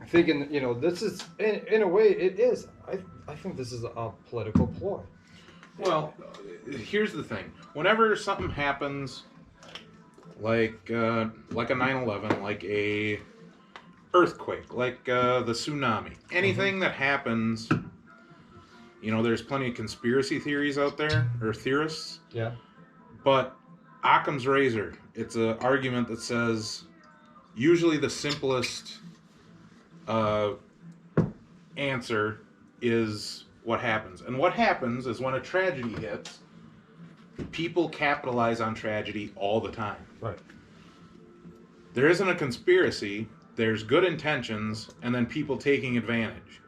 thinking, you know, this is, in a way, it is. I think this is a political ploy. Well, here's the thing. Whenever something happens, like a 9/11, like a earthquake, like the tsunami, anything that happens, you know, there's plenty of conspiracy theories out there, or theorists. Yeah. But Occam's razor, it's an argument that says usually the simplest answer is what happens. And what happens is when a tragedy hits, people capitalize on tragedy all the time. Right. There isn't a conspiracy, there's good intentions, and then people taking advantage.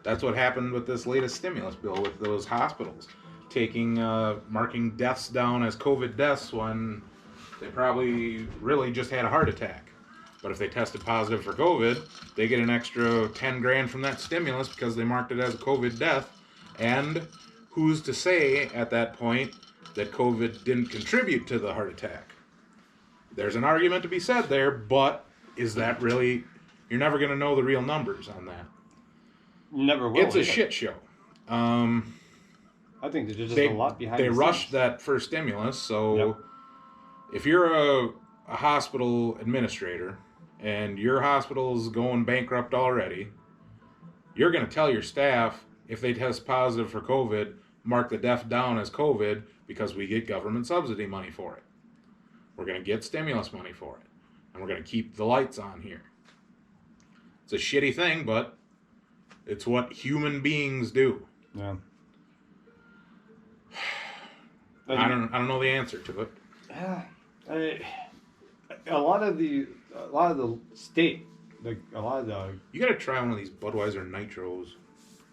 That's what happened with this latest stimulus bill with those hospitals marking deaths down as COVID deaths when they probably really just had a heart attack. But if they tested positive for COVID, they get an extra 10 grand from that stimulus because they marked it as a COVID death. And who's to say at that point that COVID didn't contribute to the heart attack? There's an argument to be said there, but is that really... You're never going to know the real numbers on that. Never will. It's a shit show. I think there's just a lot behind They the rushed scenes. that first stimulus, so Yep. if you're a hospital administrator and your hospital's going bankrupt already, you're going to tell your staff, if they test positive for COVID, mark the death down as COVID because we get government subsidy money for it. We're going to get stimulus money for it. And we're going to keep the lights on here. It's a shitty thing, but it's what human beings do. Yeah. I don't know the answer to it. Yeah. A lot of the state, you You gotta try one of these Budweiser Nitros.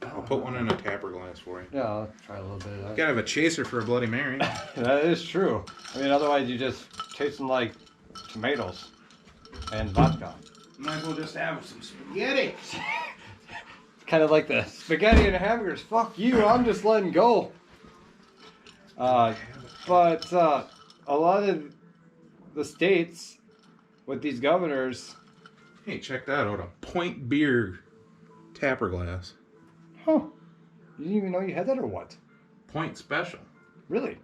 I'll put one in a tapper glass for you. Yeah, I'll try a little bit of that. You gotta have a chaser for a Bloody Mary. That is true. I mean, otherwise you just taste them like tomatoes and vodka. Might as well just have some spaghetti. Kind of like the spaghetti and hamburgers. Fuck you, I'm just letting go. But a lot of the states with these governors. Hey, check that out. A Point Beer tapper glass. Huh. You didn't even know you had that or what? Point Special. Really?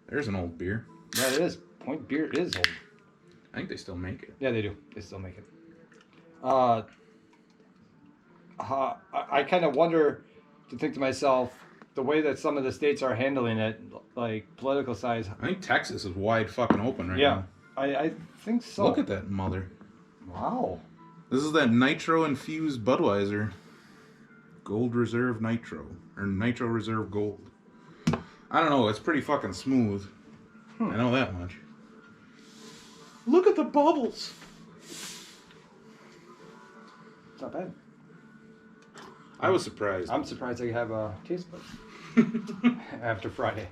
There's an old beer. Yeah, it is. Point Beer is old. I think they still make it. Yeah, they do. They still make it. I kind of wonder to think to myself the way that some of the states are handling it, like political size. I think Texas is wide fucking open right Yeah, now. I think so. Look at that mother. Wow. This is that nitro-infused Budweiser. Gold Reserve Nitro. Or Nitro Reserve Gold. I don't know, it's pretty fucking smooth. I know that much. Look at the bubbles. It's not bad. I was surprised. I'm surprised I have a taste buds after Friday.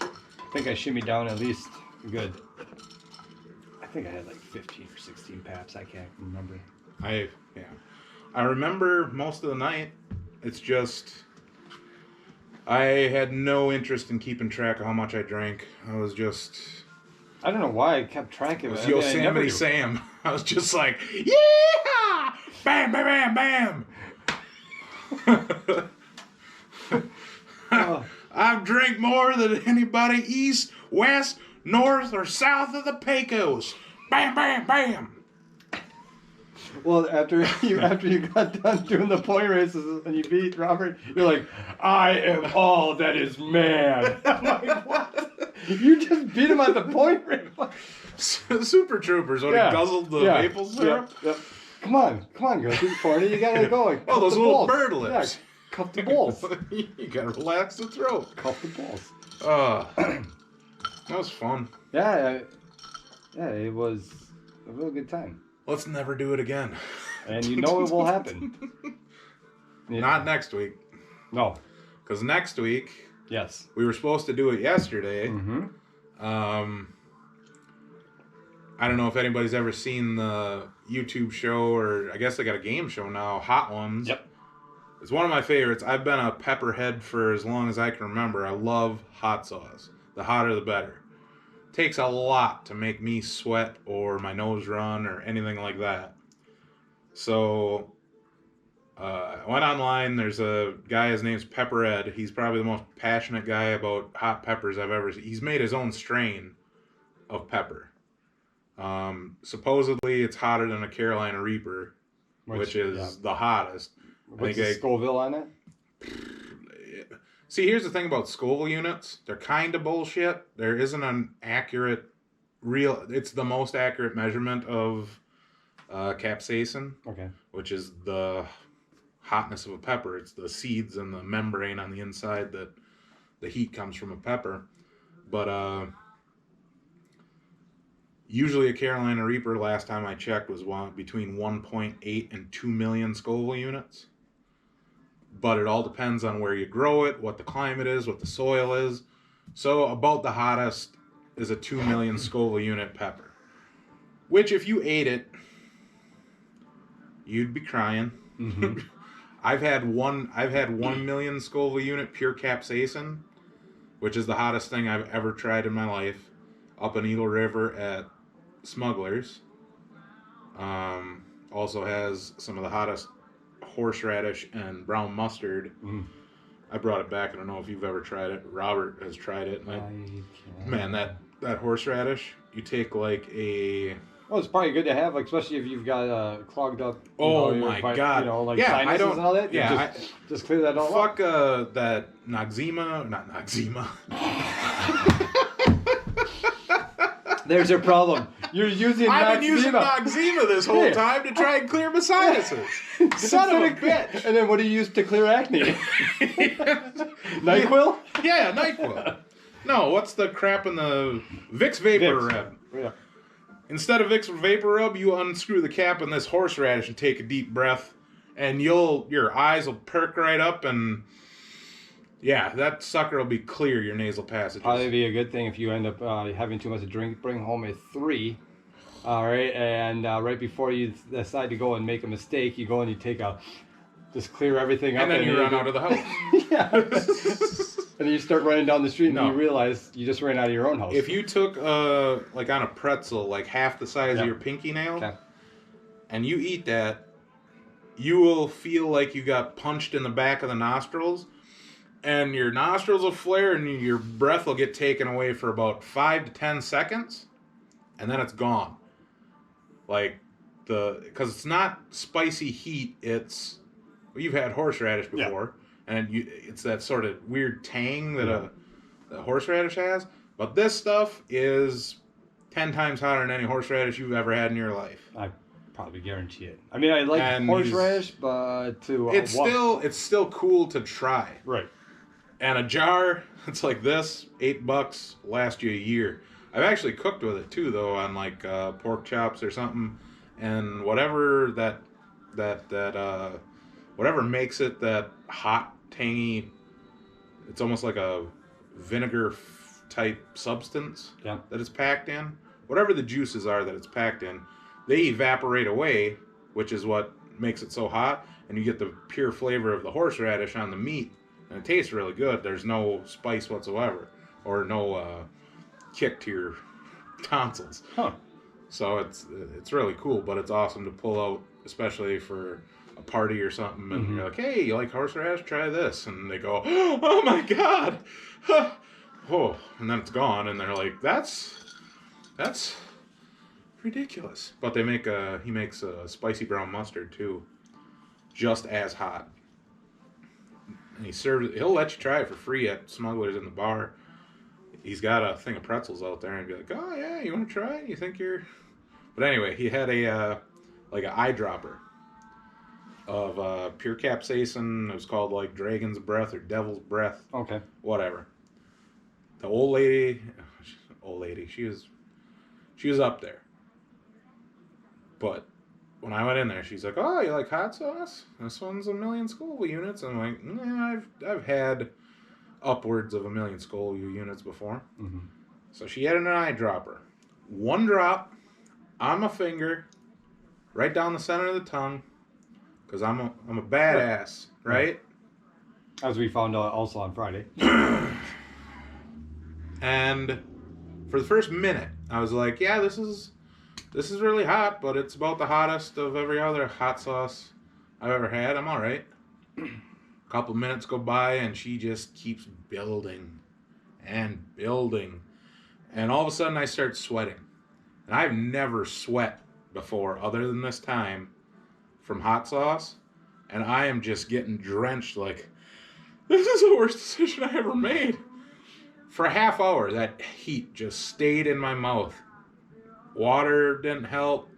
I think I shimmied down at least good. I think I had like 15 or 16 paps. I can't remember. I remember most of the night. It's just I had no interest in keeping track of how much I drank. I was just I don't know why I kept track of it. was I mean, I never Yosemite do. Sam. I was just like, yeah, bam, bam, bam, bam. I've drank more than anybody east, west, north, or south of the Pecos. Bam, bam, bam. Well, after you got done doing the point races and you beat Robert, you're like, I am all that is man. I'm like, what? You just beat him at the point race. Super Troopers when he guzzled the maple syrup. Yep. Come on, girl. Keep pouring it. You gotta go. Oh, those little bird lips. Yeah, cup the balls. You gotta relax the throat. Cup the balls. That was fun. Yeah, it was a real good time. Let's never do it again. And you know it will happen. Not next week. No. Because next week, yes, we were supposed to do it yesterday. Mm-hmm. I don't know if anybody's ever seen the YouTube show, or I guess they got a game show now, Hot Ones. Yep. It's one of my favorites. I've been a pepperhead for as long as I can remember. I love hot sauce. The hotter the better. Takes a lot to make me sweat or my nose run or anything like that. So I went online. There's a guy, his name's Pepper Ed. He's probably the most passionate guy about hot peppers I've ever seen. He's made his own strain of pepper. Supposedly it's hotter than a Carolina Reaper, which is the hottest. What's the Scoville on it? See, here's the thing about Scoville units. They're kind of bullshit. There isn't an accurate, it's the most accurate measurement of capsaicin, which is the hotness of a pepper. It's the seeds and the membrane on the inside that the heat comes from a pepper. But usually a Carolina Reaper, last time I checked, was between 1.8 and 2 million Scoville units. But it all depends on where you grow it, what the climate is, what the soil is. So about the hottest is a 2 million Scoville unit pepper. Which if you ate it, you'd be crying. Mm-hmm. I've had 1 million Scoville unit pure capsaicin, which is the hottest thing I've ever tried in my life, up in Eagle River at Smugglers. Also has some of the hottest horseradish and brown mustard. I brought it back. I don't know if you've ever tried it. Robert has tried it. Man, that horseradish, you take like a... Well, it's probably good to have, like, especially if you've got clogged up. God! Sinuses and all that. Yeah, just clear that all up. Fuck that Noxzema, not Noxzema. There's your problem. You're using Noxzema. I've been using Noxzema this whole time to try and clear my sinuses. Son of a bitch. And then what do you use to clear acne? NyQuil? Yeah, NyQuil. No, what's the crap in the Vicks Vapor Rub? Yeah. Instead of Vicks Vapor Rub, you unscrew the cap on this horseradish and take a deep breath, and your eyes will perk right up, and yeah, that sucker will be clear, your nasal passages. Probably be a good thing if you end up having too much to drink. Bring home a 3. All right, and right before you decide to go and make a mistake, you go and you just clear everything up. And then you run out of the house. Yeah. And then you start running down the street and you realize you just ran out of your own house. If you took, like on a pretzel, like half the size of your pinky nail, and you eat that, you will feel like you got punched in the back of the nostrils, and your nostrils will flare and your breath will get taken away for about 5 to 10 seconds, and then it's gone. Like, because it's not spicy heat, it's Well, you've had horseradish Yeah. before, and it's that sort of weird tang that a horseradish has. But this stuff is 10 times hotter than any horseradish you've ever had in your life. I probably guarantee it. I mean, I like And horseradish, but it's still cool to try. Right. And a jar, it's like this, $8, lasts you a year. I've actually cooked with it too, though, on like pork chops or something, and whatever whatever makes it that hot, tangy. It's almost like a vinegar type substance Yeah. that it's packed in. Whatever the juices are that it's packed in, they evaporate away, which is what makes it so hot, and you get the pure flavor of the horseradish on the meat, and it tastes really good. There's no spice whatsoever, or no kick to your tonsils. Huh. So it's really cool, but it's awesome to pull out, especially for a party or something, and you're like, hey, you like horseradish? Try this. And they go, oh my God. Oh, and then it's gone, and they're like, that's ridiculous. But he makes a spicy brown mustard too, just as hot. And he'll let you try it for free at Smugglers in the bar. He's got a thing of pretzels out there, and be like, oh yeah, you want to try it? You think you're... But anyway, he had like an eyedropper of pure capsaicin. It was called like Dragon's Breath or Devil's Breath. Okay. Whatever. The old lady, she was up there. But when I went in there, she's like, oh, you like hot sauce? This one's 1,000,000 Scoville units. I'm like, nah, I've had upwards of 1,000,000 Scoville units before. Mm-hmm. So she had an eyedropper. One drop on my finger, right down the center of the tongue, because I'm a badass, right? As we found out also on Friday. And for the first minute, I was like, yeah, this is really hot, but it's about the hottest of every other hot sauce I've ever had. I'm all right. A couple minutes go by, and she just keeps building and building. And all of a sudden, I start sweating. And I've never sweat before, other than this time, from hot sauce. And I am just getting drenched like, this is the worst decision I ever made. For a half hour, that heat just stayed in my mouth. Water didn't help.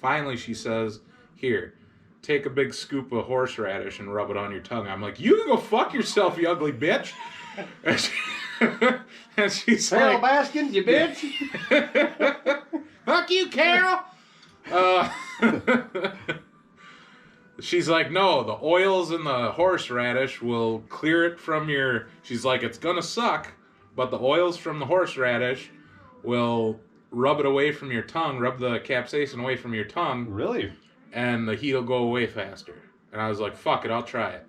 Finally, she says, here, take a big scoop of horseradish and rub it on your tongue. I'm like, you can go fuck yourself, you ugly bitch. And she's Carol like, Baskin, you bitch. fuck you, Carol. She's like, no, the oils in the horseradish will clear it from your... She's like, it's going to suck, but the oils from the horseradish will rub it away from your tongue, rub the capsaicin away from your tongue. Really? And the heat will go away faster. And I was like, fuck it, I'll try it.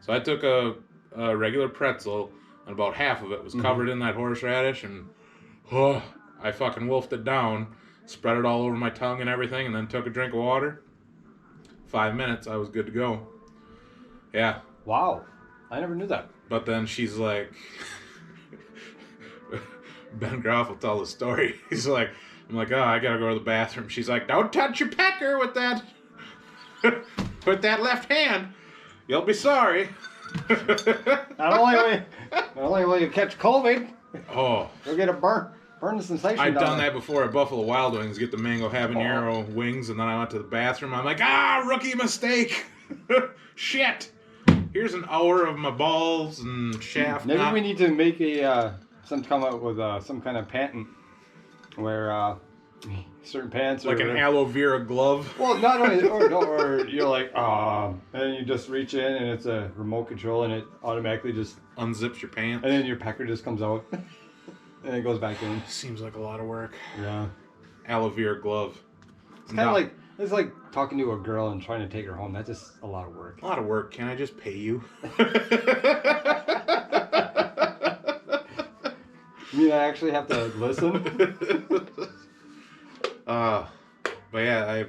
So I took a regular pretzel, and about half of it was covered in that horseradish, and I fucking wolfed it down, spread it all over my tongue and everything, and then took a drink of water. 5 minutes, I was good to go. Yeah. Wow. I never knew that. But then she's like... Ben Groff will tell the story. He's like, I'm like, oh, I gotta go to the bathroom. She's like, don't touch your pecker with that... with that left hand. You'll be sorry. Not only will you catch COVID, Oh. you'll get a burn the sensation. I've done that before at Buffalo Wild Wings, get the mango habanero wings, and then I went to the bathroom. I'm like, rookie mistake. Shit. Here's an hour of my balls and shaft. Maybe we need to make come up with some kind of patent where certain pants like an aloe vera glove. Well, not only, or you're like, and then you just reach in and it's a remote control and it automatically just unzips your pants. And then your pecker just comes out and it goes back in. Seems like a lot of work. Yeah. Aloe vera glove. It's kind of like, it's like talking to a girl and trying to take her home. That's just a lot of work. A lot of work. Can I just pay you? You mean I actually have to listen? But yeah,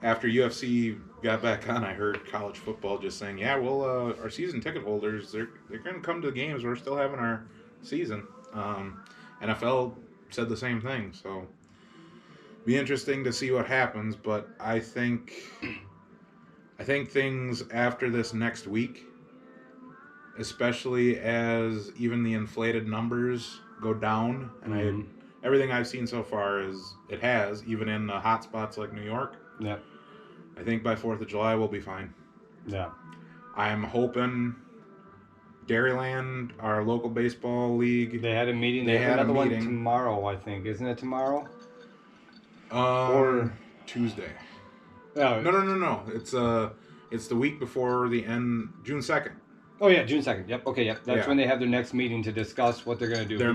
after UFC got back on, I heard college football just saying, yeah, well, our season ticket holders, they're going to come to the games. We're still having our season. NFL said the same thing, so be interesting to see what happens. But I think I think things after this next week, especially as even the inflated numbers go down, and everything I've seen so far is it has, even in the hot spots like New York. Yeah. I think by 4th of July we'll be fine. Yeah. I'm hoping Dairyland, our local baseball league. They had a meeting. They have another one tomorrow, I think. Isn't it tomorrow? Or Tuesday. Oh. No. It's the week before the end, June 2nd. Oh yeah, June 2nd. Yep. Okay. Yep. That's when they have their next meeting to discuss what they're going to do. They're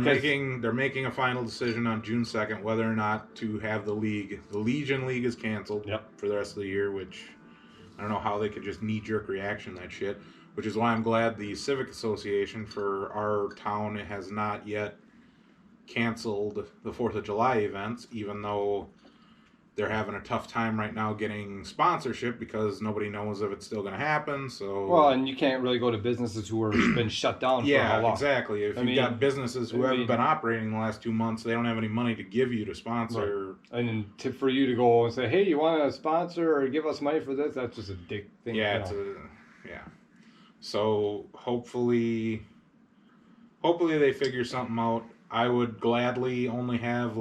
making a final decision on June 2nd whether or not to have the league. The Legion League is canceled for the rest of the year, which I don't know how they could just knee-jerk reaction that shit. Which is why I'm glad the Civic Association for our town has not yet canceled the 4th of July events, even though they're having a tough time right now getting sponsorship because nobody knows if it's still going to happen. So well, and you can't really go to businesses who have been shut down for how long. Yeah, exactly. If you've got businesses who haven't been operating in the last 2 months, they don't have any money to give you to sponsor. Right. And for you to go and say, hey, you want to sponsor or give us money for this, that's just a dick thing. Yeah, So hopefully they figure something out. I would gladly only have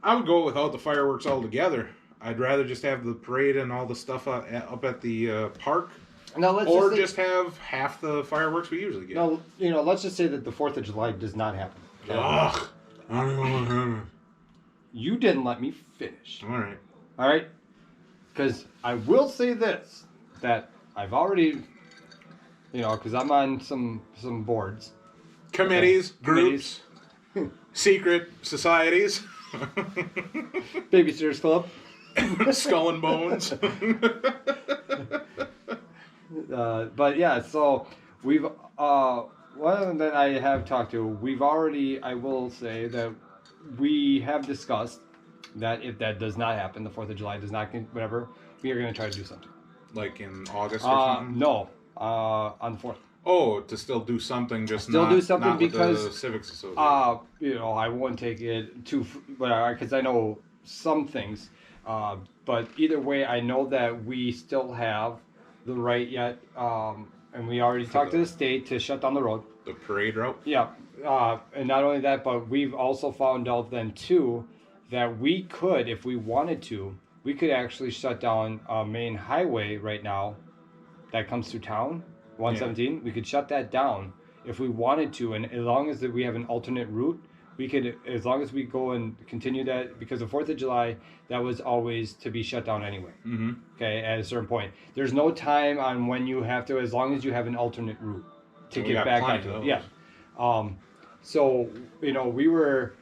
I would go without the fireworks altogether. I'd rather just have the parade and all the stuff up at the park. Now just have half the fireworks we usually get. No, let's just say that the 4th of July does not happen. Ugh. I don't know. You didn't let me finish. All right? Because I will say this, that I've already, because I'm on some boards. Committees, groups, secret societies. Babysitters Club. Skull and Bones. But yeah, so we've, one that I have talked to, I will say that we have discussed that if that does not happen, the 4th of July does not, whatever, we are going to try to do something. Like in August or something? No, on the 4th. Oh, to still do something, just still not, do something not because with the Civics Association. I won't take it too, because I know some things. But either way, I know that we still have the right yet, and we already talked to the state to shut down the road. The parade route? Yeah, and not only that, but we've also found out then too that we could, if we wanted to, we could actually shut down a main highway right now that comes through town. 117, we could shut that down if we wanted to, and as long as we have an alternate route, we could, as long as we go and continue that, because the 4th of July, that was always to be shut down anyway. Mm-hmm. Okay, at a certain point. There's no time on when you have to, as long as you have an alternate route to get back onto it. Yeah. So, we were,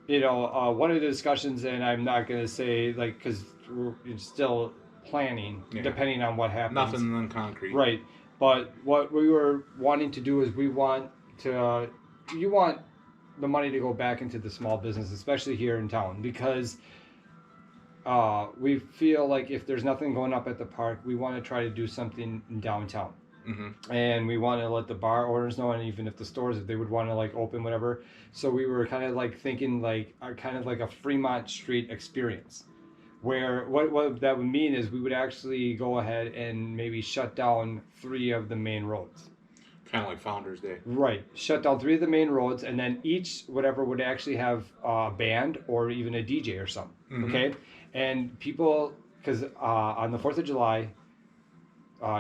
one of the discussions, and I'm not going to say, because we're still planning, depending on what happens. Nothing in concrete. Right. But what we were wanting to do is you want the money to go back into the small business, especially here in town, because we feel like if there's nothing going up at the park, we want to try to do something in downtown. Mm-hmm. And we want to let the bar owners know, and even if the stores, if they would want to open whatever. So we were kind of thinking kind of like a Fremont Street experience, where what that would mean is we would actually go ahead and maybe shut down 3 of the main roads. Kind of like Founders Day. Right. Shut down 3 of the main roads, and then each whatever would actually have a band or even a DJ or something. Mm-hmm. Okay? And people, because on the 4th of July,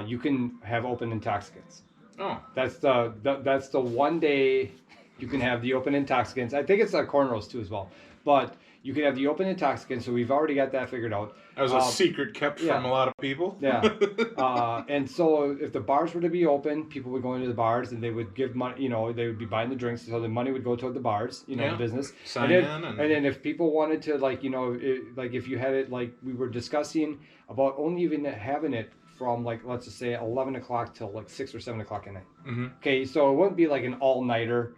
you can have open intoxicants. Oh. That's the one day you can have the open intoxicants. I think it's cornrows too as well. But you can have the open intoxicants, so we've already got that figured out. That was a secret kept from a lot of people. Yeah. And so if the bars were to be open, people would go into the bars and they would give money, they would be buying the drinks, so the money would go toward the bars, the business. Sign and then if people wanted to, if you had it, we were discussing about only even having it from, let's just say 11 o'clock till 6 or 7 o'clock at night. Mm-hmm. Okay, so it wouldn't be an all-nighter,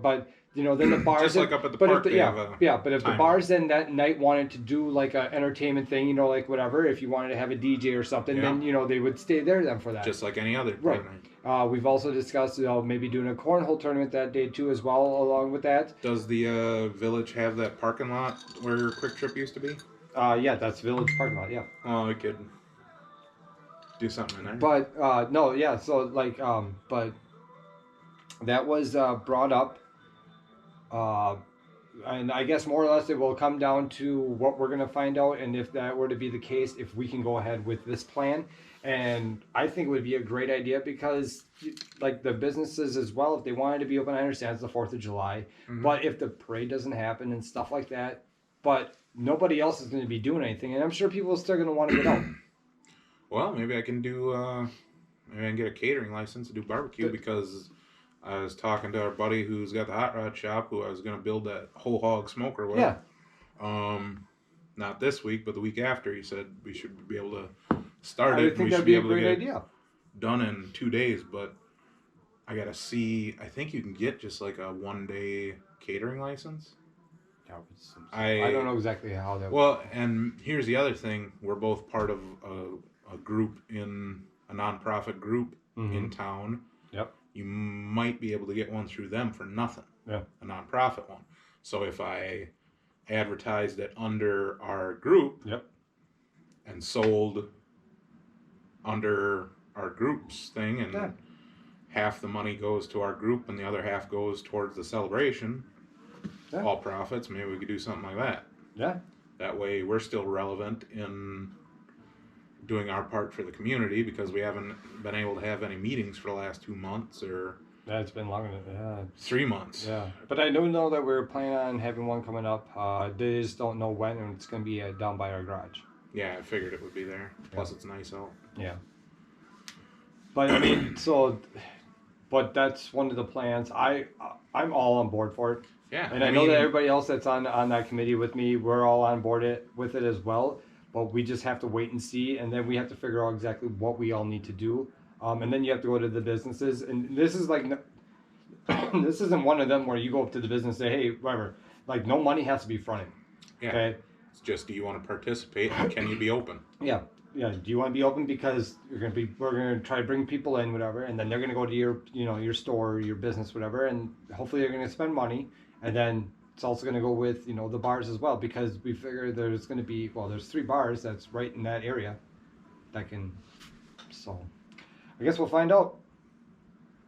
but... then the bars... Just up at the park, but if the bars then that night wanted to do an entertainment thing, whatever, if you wanted to have a DJ or something, then, they would stay there then for that. Just like any other night. We've also discussed, maybe doing a cornhole tournament that day too as well, along with that. Does the village have that parking lot where Quick Trip used to be? Yeah, that's village parking lot, yeah. Oh, we could Do something in there. But no, yeah. So like, but that was brought up, uh, and I guess more or less it will come down to what we're gonna find out, and if that were to be the case, if we can go ahead with this plan. And I think it would be a great idea because, like the businesses as well, if they wanted to be open, I understand it's the 4th of July, but if the parade doesn't happen and stuff like that, but nobody else is going to be doing anything, and I'm sure people are still going to want to get out. Well, maybe I can do. Maybe I can get a catering license to do barbecue because I was talking to our buddy who's got the hot rod shop who I was going to build that whole hog smoker with. Yeah. Not this week, but the week after. He said we should be able to start I it. think We that'd should be a able to great get idea. done in 2 days, but I gotta see. I think you can get just like a 1-day catering license. I don't know exactly how that. Well, and here's the other thing: we're both part of a group in a nonprofit group in town. Yep. You might be able to get one through them for nothing. Yeah. A nonprofit one. So if I advertised it under our group. Yep. And sold under our group's thing, and half the money goes to our group and the other half goes towards the celebration. Yeah. All profits. Maybe we could do something like that. Yeah. That way we're still relevant in doing our part for the community because we haven't been able to have any meetings for the last 2 months or. Yeah, it's been longer than 3 months. Yeah, but I do know that we're planning on having one coming up. They just don't know when, and it's going to be down by our garage. Yeah, I figured it would be there. Plus, it's nice out. Yeah. But I mean, but that's one of the plans. I'm all on board for it. Yeah. And I know that everybody else that's on that committee with me, we're all on board with it as well. But we just have to wait and see, and then we have to figure out exactly what we all need to do. And then you have to go to the businesses, and this is like, this isn't one of them where you go up to the business and say, hey, whatever. Like, no money has to be fronted. Yeah. Okay. It's just, do you want to participate and can you be open? Yeah. Yeah. Do you want to be open because we're going to try to bring people in, whatever, and then they're going to go to your store, your business, whatever, and hopefully they're going to spend money, and then it's also going to go with, the bars as well, because we figure there's going to be, there's 3 bars that's right in that area that can, so I guess we'll find out.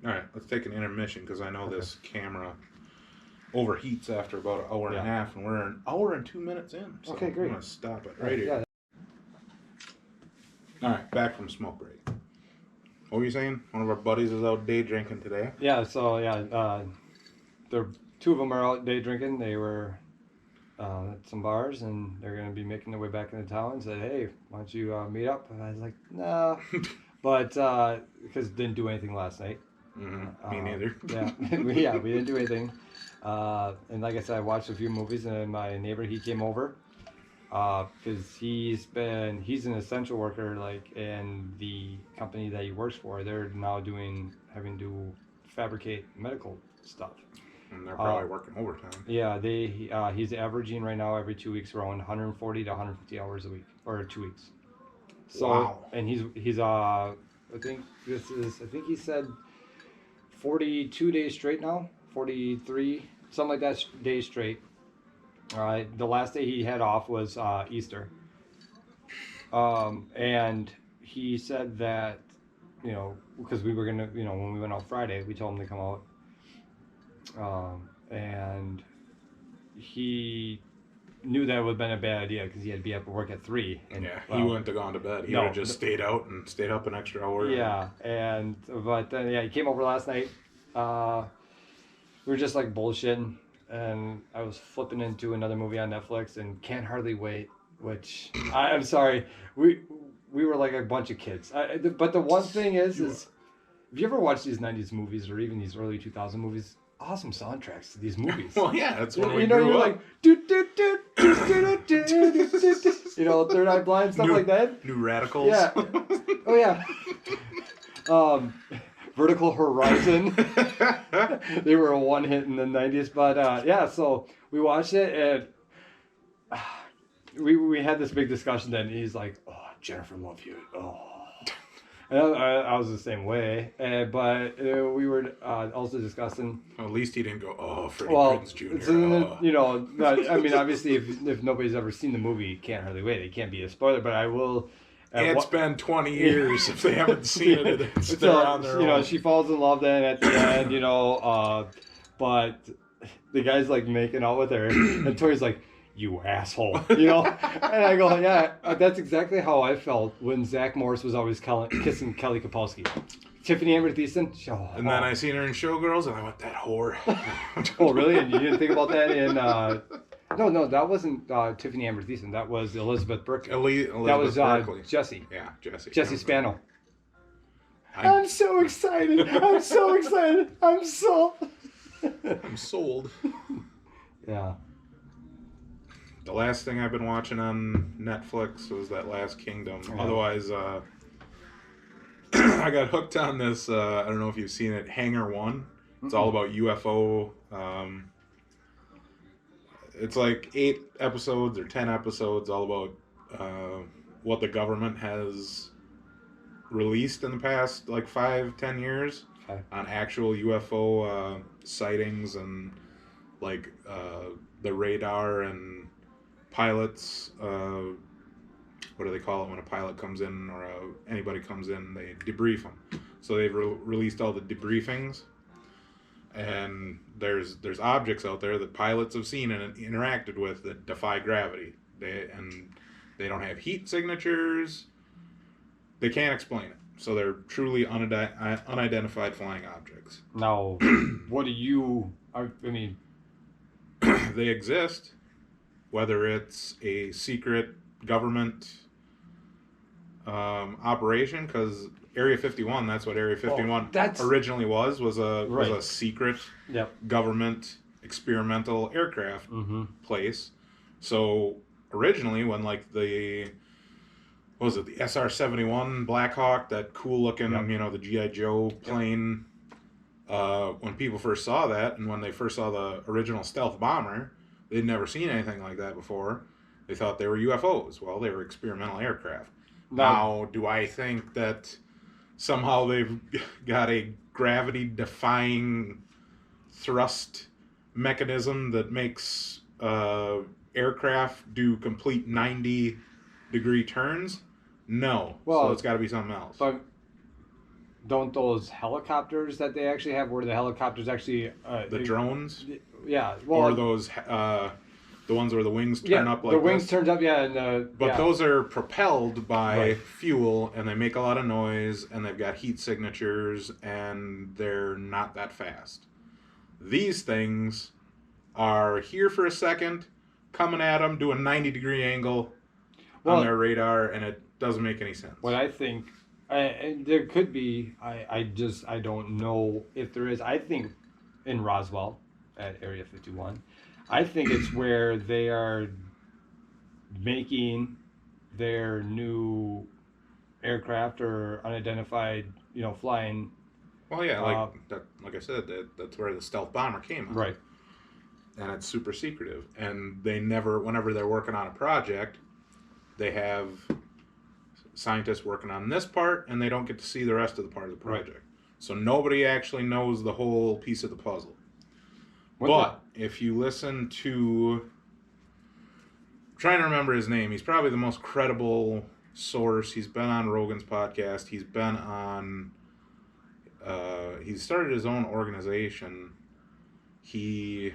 All right, let's take an intermission because I know this camera overheats after about an hour and a half, and we're an hour and 2 minutes in. So okay, great. I'm going to stop it right here. All right, back from smoke break. What were you saying? One of our buddies is out day drinking today. Yeah, so they're 2 of them are out day drinking. They were at some bars, and they're going to be making their way back into town. And said, "Hey, why don't you meet up?" And I was like, "No," but because didn't do anything last night. Mm-hmm. Me neither. Yeah, we didn't do anything. And like I said, I watched a few movies, and my neighbor, he came over because he's an essential worker, like, and the company that he works for, they're now having to fabricate medical stuff. And they're probably working overtime. Yeah, he's averaging right now every 2 weeks around 140 to 150 hours a week, or 2 weeks. So, wow. And he's I think he said 42 days straight now, 43, something like that days straight. The last day he had off was Easter. And he said that, because we were going to, when we went out Friday, we told him to come out. And he knew that it would have been a bad idea because he had to be up at work at 3. And, he wouldn't have gone to bed. He would have just stayed out and stayed up an extra hour. Yeah, but then he came over last night. We were just like bullshitting, and I was flipping into another movie on Netflix and Can't Hardly Wait, which I'm sorry, we were like a bunch of kids. But the one thing is if you ever watch these 90s movies or even these early 2000 movies, awesome soundtracks to these movies. Well, yeah, that's when we grew you're up. like, do, do, do, do, do, do, do, do, do. Third Eye Blind, stuff like that. New Radicals. Yeah. Oh, yeah. Vertical Horizon. They were a one hit in the 90s. But, so we watched it, and we had this big discussion then. He's like, oh, Jennifer Love Hewitt. Oh. And I was the same way, but we were also discussing. Well, at least he didn't go, oh, Freddie Prinze Jr. I mean, obviously, if nobody's ever seen the movie, Can't Hardly Wait, it can't be a spoiler. But I will, It's been 20 years if they haven't seen it. They're on their own. She falls in love then at the end, but the guy's like making out with her, and Tori's like, "You asshole," And I go, "Yeah, that's exactly how I felt when Zach Morris was always kissing Kelly Kapowski." Tiffany Amber Thiessen. And then I seen her in Showgirls, and I went, "That whore." Oh, really? And you didn't think about that in? No, that wasn't Tiffany Amber Thiessen. That was Elizabeth Berkley. That was Berkley. Jessie. Yeah, Jessie. Jessie Spano. I'm so excited. I'm so excited. I'm sold. Yeah. The last thing I've been watching on Netflix was that Last Kingdom. Yeah. Otherwise, I got hooked on this. I don't know if you've seen it, Hangar 1. It's all about UFO. It's like 8 episodes or 10 episodes, all about what the government has released in the past like 5-10 years on actual UFO sightings and like the radar and pilots. What do they call it when a pilot comes in or anybody comes in? They debrief them. So they've released all the debriefings, and there's objects out there that pilots have seen and interacted with that defy gravity. They don't have heat signatures. They can't explain it. So they're truly unidentified flying objects. Now, what do you? I mean, they exist. Whether it's a secret government operation, because Area 51, that's what Area 51 originally was a secret government experimental aircraft place. So originally, when like the SR-71 Black Hawk, that cool looking, the G.I. Joe plane, when people first saw that, and when they first saw the original stealth bomber, they'd never seen anything like that before. They thought they were UFOs. Well, they were experimental aircraft. Now, do I think that somehow they've got a gravity-defying thrust mechanism that makes aircraft do complete 90-degree turns? No. Well, so it's got to be something else. But don't those helicopters that they actually have, where the helicopters actually... the drones? Yeah. Well, or those... the ones where the wings turn up like the wings turned up, and but those are propelled by fuel, and they make a lot of noise, and they've got heat signatures, and they're not that fast. These things are here for a second, coming at them, do a 90-degree angle on their radar, and it doesn't make any sense. What I think, and there could be, I don't know if there is. I think in Roswell at Area 51. I think it's where they are making their new aircraft or unidentified, flying. Well, yeah, like I said, that's where the stealth bomber came out. Right. And it's super secretive. And they never, whenever they're working on a project, they have scientists working on this part, and they don't get to see the rest of the part of the project. Right. So nobody actually knows the whole piece of the puzzle. But if you listen to, I'm trying to remember his name, he's probably the most credible source. He's been on Rogan's podcast. He's been on, he started his own organization. He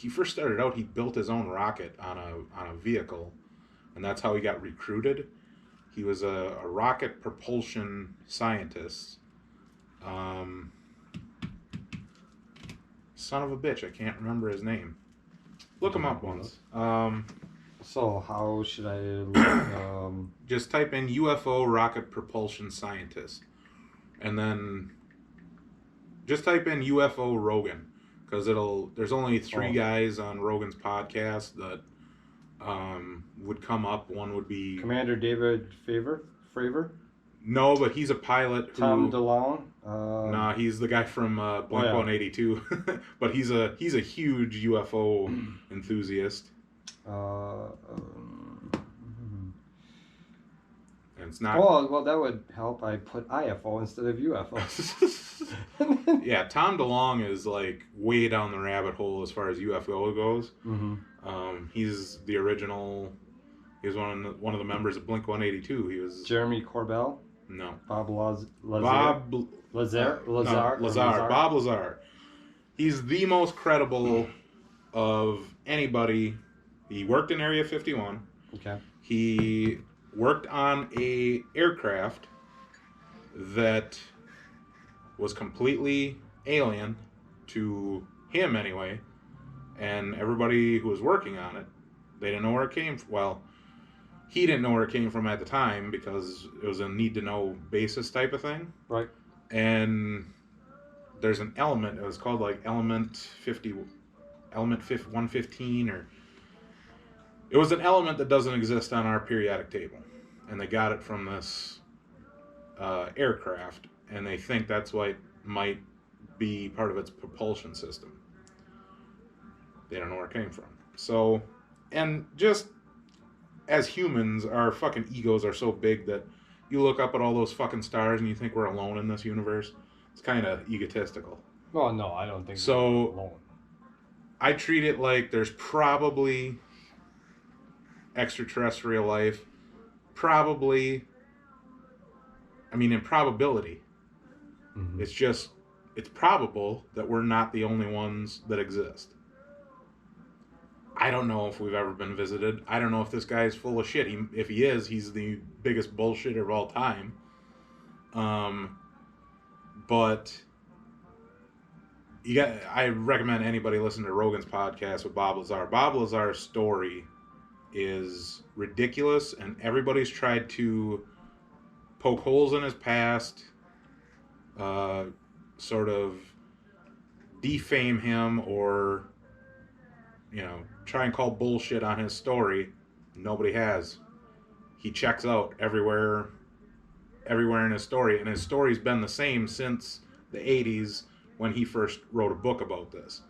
first started out, he built his own rocket on a vehicle, and that's how he got recruited. He was a rocket propulsion scientist. Son of a bitch, I can't remember his name. Look him up once. So how should I look? Just type in UFO rocket propulsion scientist, and then just type in UFO Rogan, because there's only 3 guys on Rogan's podcast that would come up. One would be Commander David Fravor. No, but he's a pilot. Tom DeLonge? Nah, he's the guy from Blink-182. But he's a huge UFO enthusiast. And it's not. Well, that would help. I put IFO instead of UFO. Yeah, Tom DeLonge is like way down the rabbit hole as far as UFO goes. Mm-hmm. He's the original He was one of the members of Blink 182. He was Jeremy Corbell, no Bob Bob Lazar. Bob Lazar. He's the most credible of anybody. He worked in Area 51. Okay. He worked on a aircraft that was completely alien to him anyway, and everybody who was working on it, they didn't know where it came from. Well, he didn't know where it came from at the time because it was a need-to-know basis type of thing. Right. And there's an element, it was called like element 115, or it was an element that doesn't exist on our periodic table, and they got it from this aircraft, and they think that's what might be part of its propulsion system. They don't know where it came from. So, and just as humans, our fucking egos are so big that you look up at all those fucking stars and you think we're alone in this universe. It's kind of egotistical. Oh, no, I don't think so. We're alone. I treat it like there's probably extraterrestrial life. Probably. I mean, in probability. Mm-hmm. It's probable that we're not the only ones that exist. I don't know if we've ever been visited. I don't know if this guy's full of shit. If he is, he's the biggest bullshitter of all time. But I recommend anybody listen to Rogan's podcast with Bob Lazar. Bob Lazar's story is ridiculous, and everybody's tried to poke holes in his past, sort of defame him, or try and call bullshit on his story. Nobody has. He checks out everywhere in his story, and his story's been the same since the 80s when he first wrote a book about this.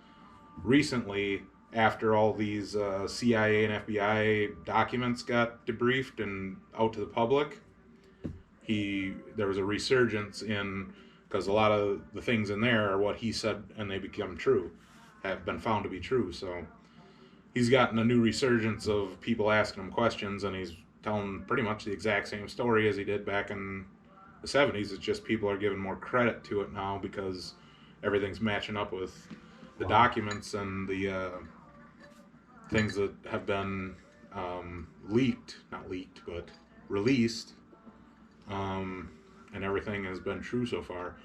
Recently, after all these CIA and FBI documents got debriefed and out to the public, there was a resurgence because a lot of the things in there are what he said, and they become true, have been found to be true. So he's gotten a new resurgence of people asking him questions, and he's telling pretty much the exact same story as he did back in the 70s. It's just people are giving more credit to it now because everything's matching up with the documents and the things that have been released, and everything has been true so far.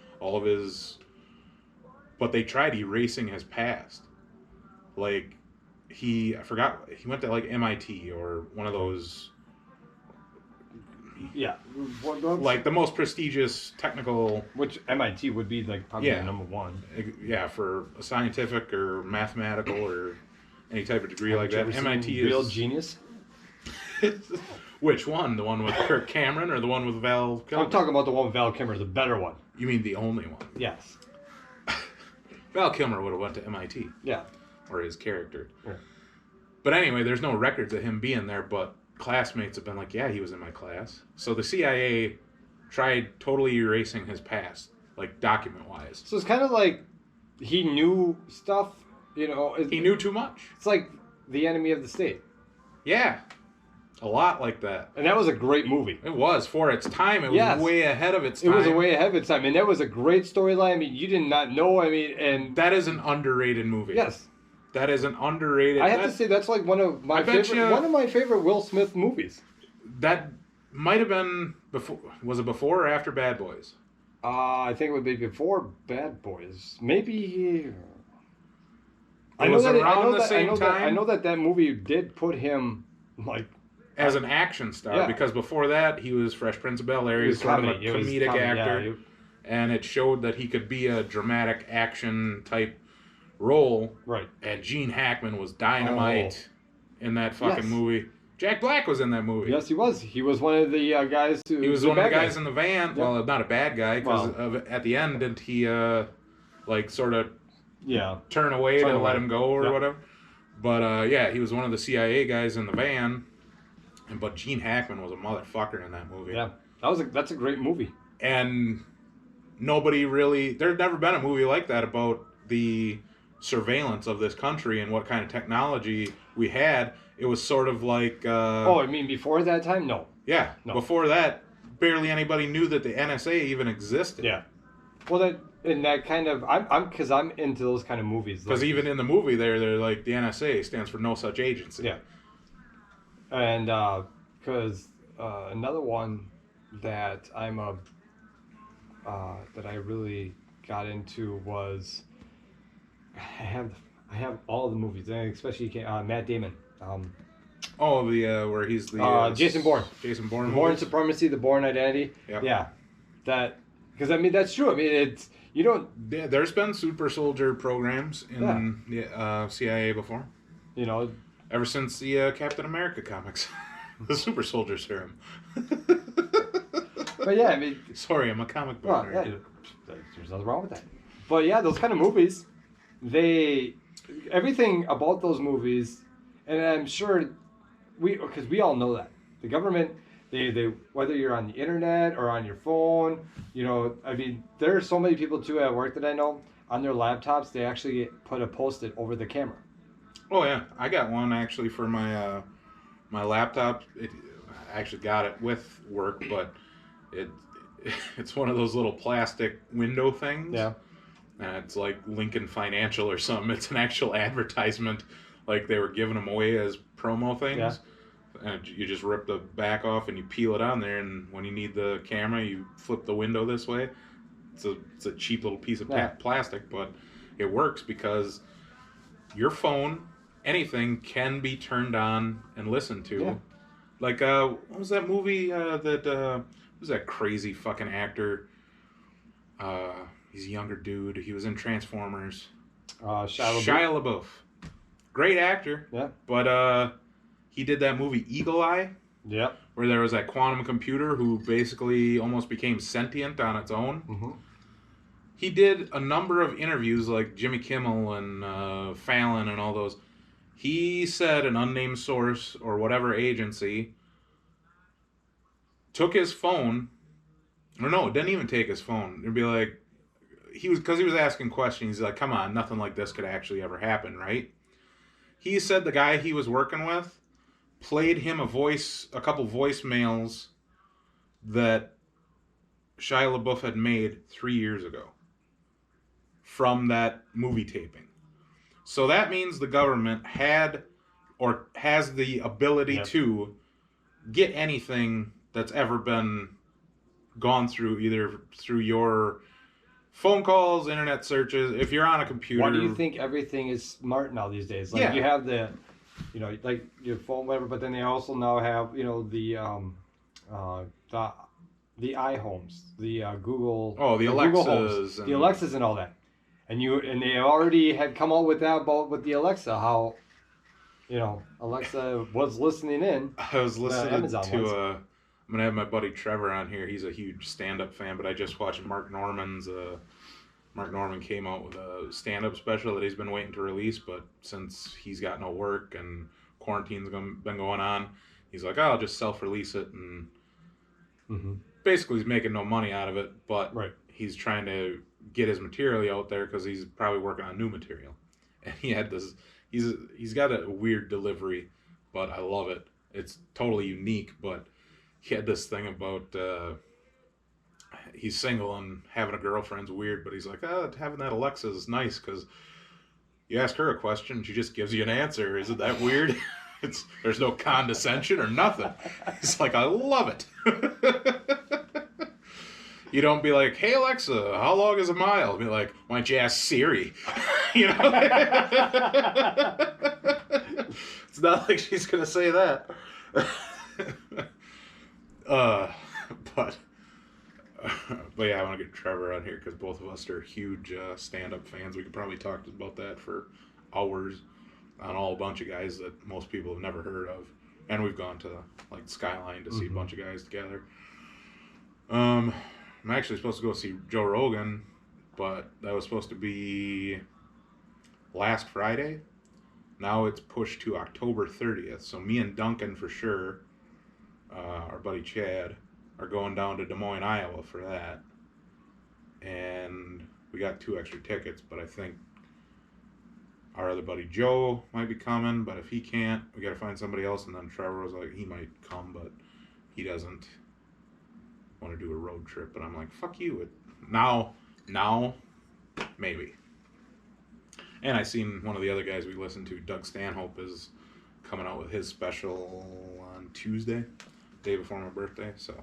But they tried erasing his past. Like, I forgot, he went to like MIT or one of those. Yeah. Like the most prestigious technical. Which MIT would be like probably the number one. Yeah, for a scientific or mathematical or any type of degree like that. MIT Real Genius? Which one? The one with Kirk Cameron or the one with Val Kilmer? I'm talking about the one with Val Kilmer, the better one. You mean the only one? Yes. Val Kilmer would have went to MIT. Yeah. Or his character. Yeah. But anyway, there's no records of him being there, but classmates have been like, yeah, he was in my class. So the CIA tried totally erasing his past, like document-wise. So it's kind of like he knew stuff, He knew too much. It's like The Enemy of the State. Yeah. A lot like that. And that was a great movie. It was. For its time, it was way ahead of its time. It was way ahead of its time. And that was a great storyline. I mean, you did not know. And that is an underrated movie. Yes. That is an underrated. I have to say that's like one of my favorite Will Smith movies. That might have been before. Was it before or after Bad Boys? I think it would be before Bad Boys. Maybe. I know that around the same time. I know that movie did put him like as an action star, because before that he was Fresh Prince of Bel-Air. He was sort of a comedic actor, and it showed that he could be a dramatic action type role. Right. And Gene Hackman was dynamite in that fucking movie. Jack Black was in that movie. Yes, he was. He was one of the guys who. He was one of the guys in the van. Yep. Well, not a bad guy, because at the end, didn't he sort of turn away to let him go or whatever? But he was one of the CIA guys in the van. But Gene Hackman was a motherfucker in that movie. Yeah, that's a great movie. And nobody really, there's never been a movie like that about the surveillance of this country and what kind of technology we had, it was sort of like Oh, I mean, before that time, no. yeah. No. Before that, barely anybody knew that the NSA even existed. Yeah. Well, that kind of because I'm into those kind of movies. Because like, even in the movie, they're like the NSA stands for no such agency. Yeah. And because another one that that I really got into was I have all the movies, and especially Matt Damon. Oh, the where he's the Jason Bourne. Jason Bourne. The Bourne movies? Supremacy, the Bourne Identity. Yep. Yeah. That because I mean that's true. I mean it's you don't. Yeah, there's been super soldier programs in the CIA before. You know. Ever since the Captain America comics, the super soldier serum. But yeah, I mean. Sorry, I'm a comic book Well, nerd. yeah, there's nothing wrong with that. But yeah, those kind of movies, everything about those movies, and I'm sure because we all know that the government, they whether you're on the internet or on your phone, you know, I mean, there are so many people too at work that I know on their laptops they actually put a post-it over the camera. Oh yeah, I got one actually for my my laptop. I actually got it with work, but it's one of those little plastic window things. Yeah. And it's like Lincoln Financial or something. It's an actual advertisement, like they were giving them away as promo things. Yeah. And you just rip the back off and you peel it on there, and when you need the camera, you flip the window this way. It's a cheap little piece of plastic, but it works because your phone, anything can be turned on and listened to. Yeah. Like what was that movie that who's that crazy fucking actor? He's a younger dude. He was in Transformers. Shia LaBeouf. Great actor. Yeah. But he did that movie Eagle Eye. Yeah. Where there was that quantum computer who basically almost became sentient on its own. Mm-hmm. He did a number of interviews like Jimmy Kimmel and Fallon and all those. He said an unnamed source or whatever agency took his phone, or no, didn't even take his phone. It'd be like, because he was asking questions. He's like, come on, nothing like this could actually ever happen, right? He said the guy he was working with played him a couple voicemails that Shia LaBeouf had made 3 years ago from that movie taping. So that means the government had or has the ability to get anything that's ever been gone through, either through your phone calls, internet searches. If you're on a computer, why do you think everything is smart now these days? Like you have the, you know, like your phone, whatever. But then they also now have, you know, the iHomes, the Google. Oh, the Alexas, Google Homes, the Alexas, and all that. And they already had come out with that with the Alexa, how, you know, Alexa was listening in. I was listening Amazon to ones. I'm gonna have my buddy Trevor on here. He's a huge stand-up fan, but I just watched Mark Norman's. Mark Norman came out with a stand-up special that he's been waiting to release, but since he's got no work and quarantine's been going on, he's like, oh, I'll just self-release it, and basically he's making no money out of it, but he's trying to get his material out there because he's probably working on new material. And he had this. He's got a weird delivery, but I love it. It's totally unique, but he had this thing about he's single and having a girlfriend's weird, but he's like, having that Alexa is nice because you ask her a question, she just gives you an answer. Isn't that weird? There's no condescension or nothing. He's like, I love it. You don't be like, hey Alexa, how long is a mile? Be like, why don't you ask Siri? You know? It's not like she's gonna say that. But yeah, I want to get Trevor on here because both of us are huge stand-up fans. We could probably talk about that for hours on a bunch of guys that most people have never heard of, and we've gone to like Skyline to see a bunch of guys together. I'm actually supposed to go see Joe Rogan, but that was supposed to be last Friday. Now it's pushed to October 30th. So me and Duncan for sure, our buddy Chad, are going down to Des Moines, Iowa for that. And we got 2 extra tickets, but I think Our other buddy Joe might be coming, but if he can't, we got to find somebody else. And then Trevor was like, he might come, but he doesn't want to do a road trip. And I'm like, fuck you. Now, maybe. And I seen one of the other guys we listened to, Doug Stanhope, is coming out with his special on Tuesday, day before my birthday. So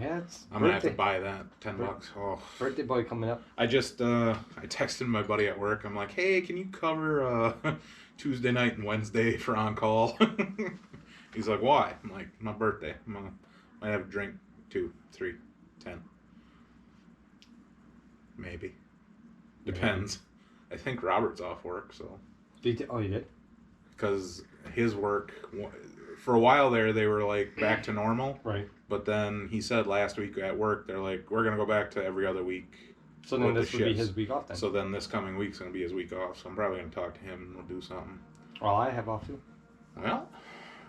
yeah, it's I'm gonna have to buy that. $10. Oh, birthday boy coming up. I just I texted my buddy at work. I'm like, hey, can you cover Tuesday night and Wednesday for on call? He's like, why? I'm like, my birthday. Might have a drink, 2, 3, 10, maybe. Depends. I think Robert's off work, so. Oh, you did? Because his work, for a while there, they were like back to normal. Right. But then he said last week at work, they're like, we're going to go back to every other week. So then this would be his week off then. So then this coming week's going to be his week off. So I'm probably going to talk to him and we'll do something. Well, I have off too. Well,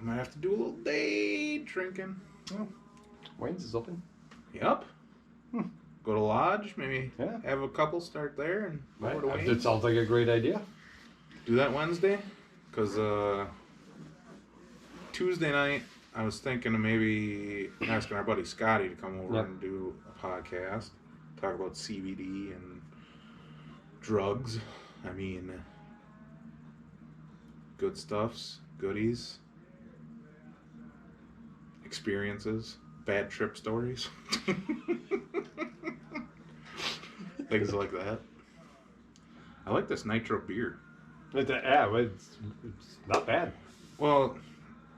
I might have to do a little day drinking. Well, Wayne's is open. Yep. Go to Lodge, maybe Yeah. have a couple start there and over to Wayne's. It sounds like a great idea. Do that Wednesday, because Tuesday night I was thinking of maybe asking our buddy Scotty to come over and do a podcast, talk about CBD and drugs. I mean, good stuffs, goodies, experiences, bad trip stories, things like that. I like this nitro beer. It's not bad. Well,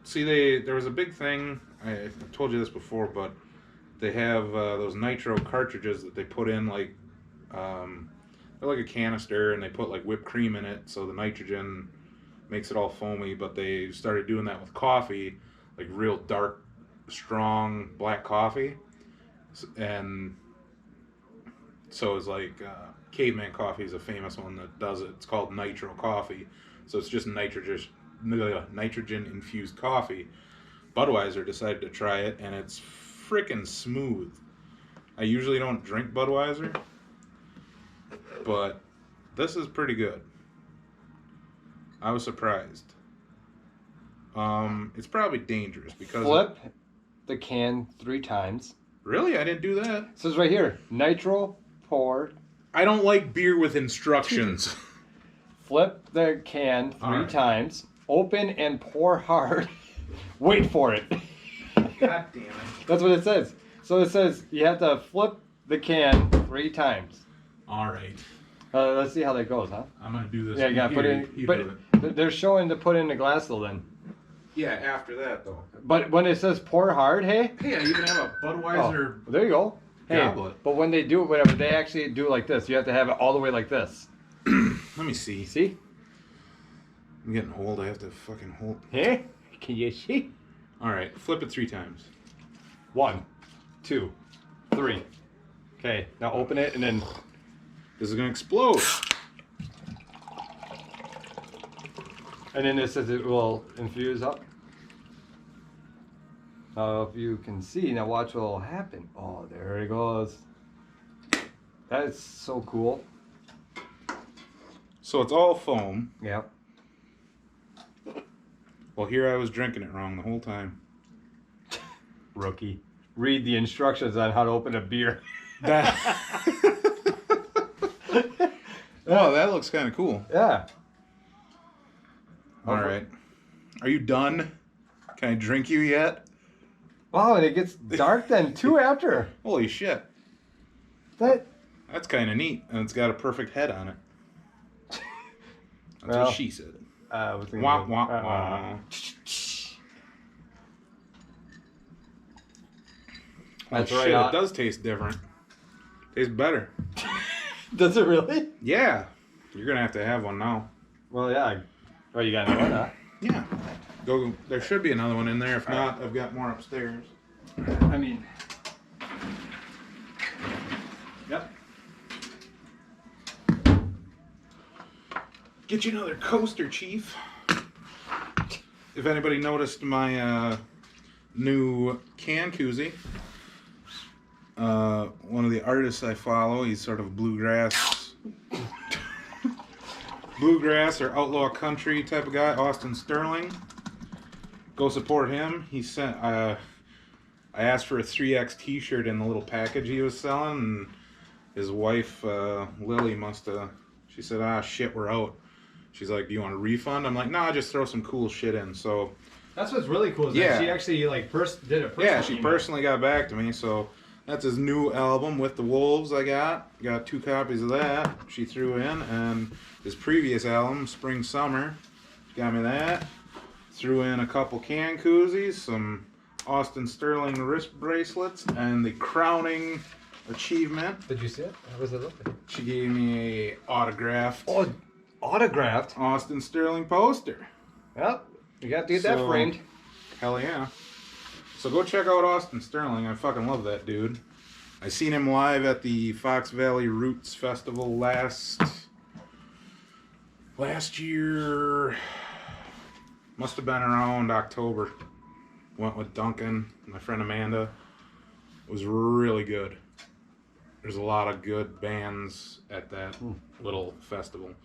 see, there was a big thing. I told you this before, but they have those nitro cartridges that they put in like they're like a canister, and they put like whipped cream in it, so the nitrogen makes it all foamy. But they started doing that with coffee, like real dark, strong black coffee, and so it's like Caveman Coffee is a famous one that does it. It's called nitro coffee, so it's just nitrogen infused coffee. Budweiser decided to try it, and it's freaking smooth. I usually don't drink Budweiser, but this is pretty good. I was surprised. It's probably dangerous because flip the can 3 times. Really? I didn't do that. It says right here, nitro, pour. I don't like beer with instructions. Flip the can 3 times. Open and pour hard. Wait for it. God damn it. That's what it says. So it says you have to flip the can 3 times. All right. Let's see how that goes, huh? I'm gonna do this. Yeah, you gotta put in. But they're showing to put in the glass though. Then. Yeah, after that though. But when it says pour hard, hey. Hey, I even have a Budweiser. Oh, there you go. Hey, goblet. but when they do it, whatever, they actually do like this. You have to have it all the way like this. Let me see. See? I'm getting old. I have to fucking hold. Hey, can you see? All right, flip it 3 times. 1, 2, 3. Okay, now open it and then. This is gonna explode. And then it says it will infuse up. Now, if you can see, now watch what will happen. Oh, there it goes. That is so cool. So it's all foam. Yep. Well, here I was drinking it wrong the whole time. Rookie. Read the instructions on how to open a beer. Oh, that looks kind of cool. Yeah. All right. Are you done? Can I drink you yet? Wow, and it gets dark then too after. Holy shit. That's kind of neat, and it's got a perfect head on it. That's what she said. Wah, wah, wah. Oh, That's shit, right. it does taste different. Tastes better. Does it really? Yeah. You're going to have one now. Well, yeah. Oh, you got another one, huh? Yeah. Go. There should be another one in there. If not, I've got more upstairs. I mean... Yep. Get you another coaster, Chief. If anybody noticed my new can koozie, one of the artists I follow, he's sort of bluegrass. bluegrass or outlaw country type of guy, Austin Sterling. Go support him. He sent. I asked for a 3X T-shirt in the little package he was selling, and his wife Lily must have. She said, "Ah, shit, we're out." She's like, "Do you want a refund?" I'm like, "Nah, just throw some cool shit in." So that's what's really cool. Is that she actually like did a personal yeah, she email. personally got back to me. So that's his new album with the Wolves. I got 2 copies of that. She threw in, and his previous album, Spring Summer, got me that. Threw in a couple can koozies, some Austin Sterling wrist bracelets, and the crowning achievement. Did you see it? How was it looking? She gave me a autographed. Oh, autographed Austin Sterling poster. Yep, you got to get that framed. Hell yeah. So go check out Austin Sterling. I fucking love that dude. I seen him live at the Fox Valley Roots Festival last year. Must have been around October. Went with Duncan, my friend Amanda. It was really good. There's a lot of good bands at that little festival.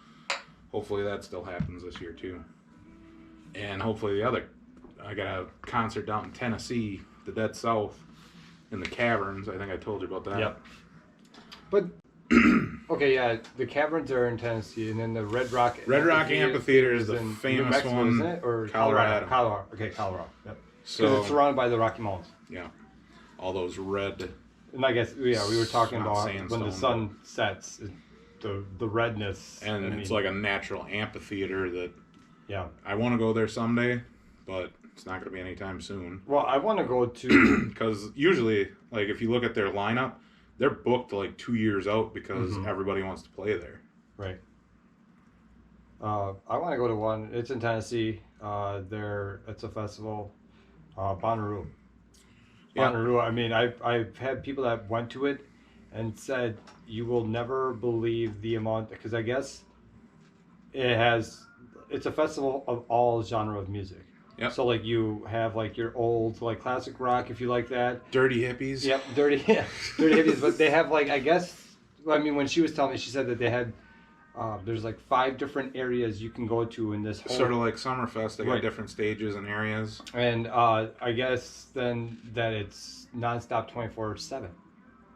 Hopefully that still happens this year too. And hopefully I got a concert down in Tennessee, the Dead South, in the Caverns. I think I told you about that. Yep. But, okay, yeah, the Caverns are in Tennessee, and then the Red Rock Amphitheater is the in famous New Mexico, one. isn't it? Or Colorado. Okay, Colorado. Yep. So Because it's surrounded by the Rocky Mountains. Yeah. All those red. And I guess, we were talking Not about sandstone, when the sun sets, the redness. And it's like a natural amphitheater that Yeah. I want to go there someday, but it's not going to be anytime soon. Well, I want to go to... Because usually, like, if you look at their lineup, they're booked like 2 years out because everybody wants to play there. Right. I want to go to one. It's in Tennessee. It's a festival. Bonnaroo. Yeah. Bonnaroo. I mean, I've had people that went to it and said you will never believe the amount, because I guess it's a festival of all genre of music. Yep. So like you have like your old like classic rock if you like that. Dirty hippies. Yep, dirty hippies. But they have like, I guess, I mean, when she was telling me, she said that they had there's like 5 different areas you can go to in this whole... Sort of like Summerfest, they got Right. different stages and areas. And I guess then that it's nonstop 24/7.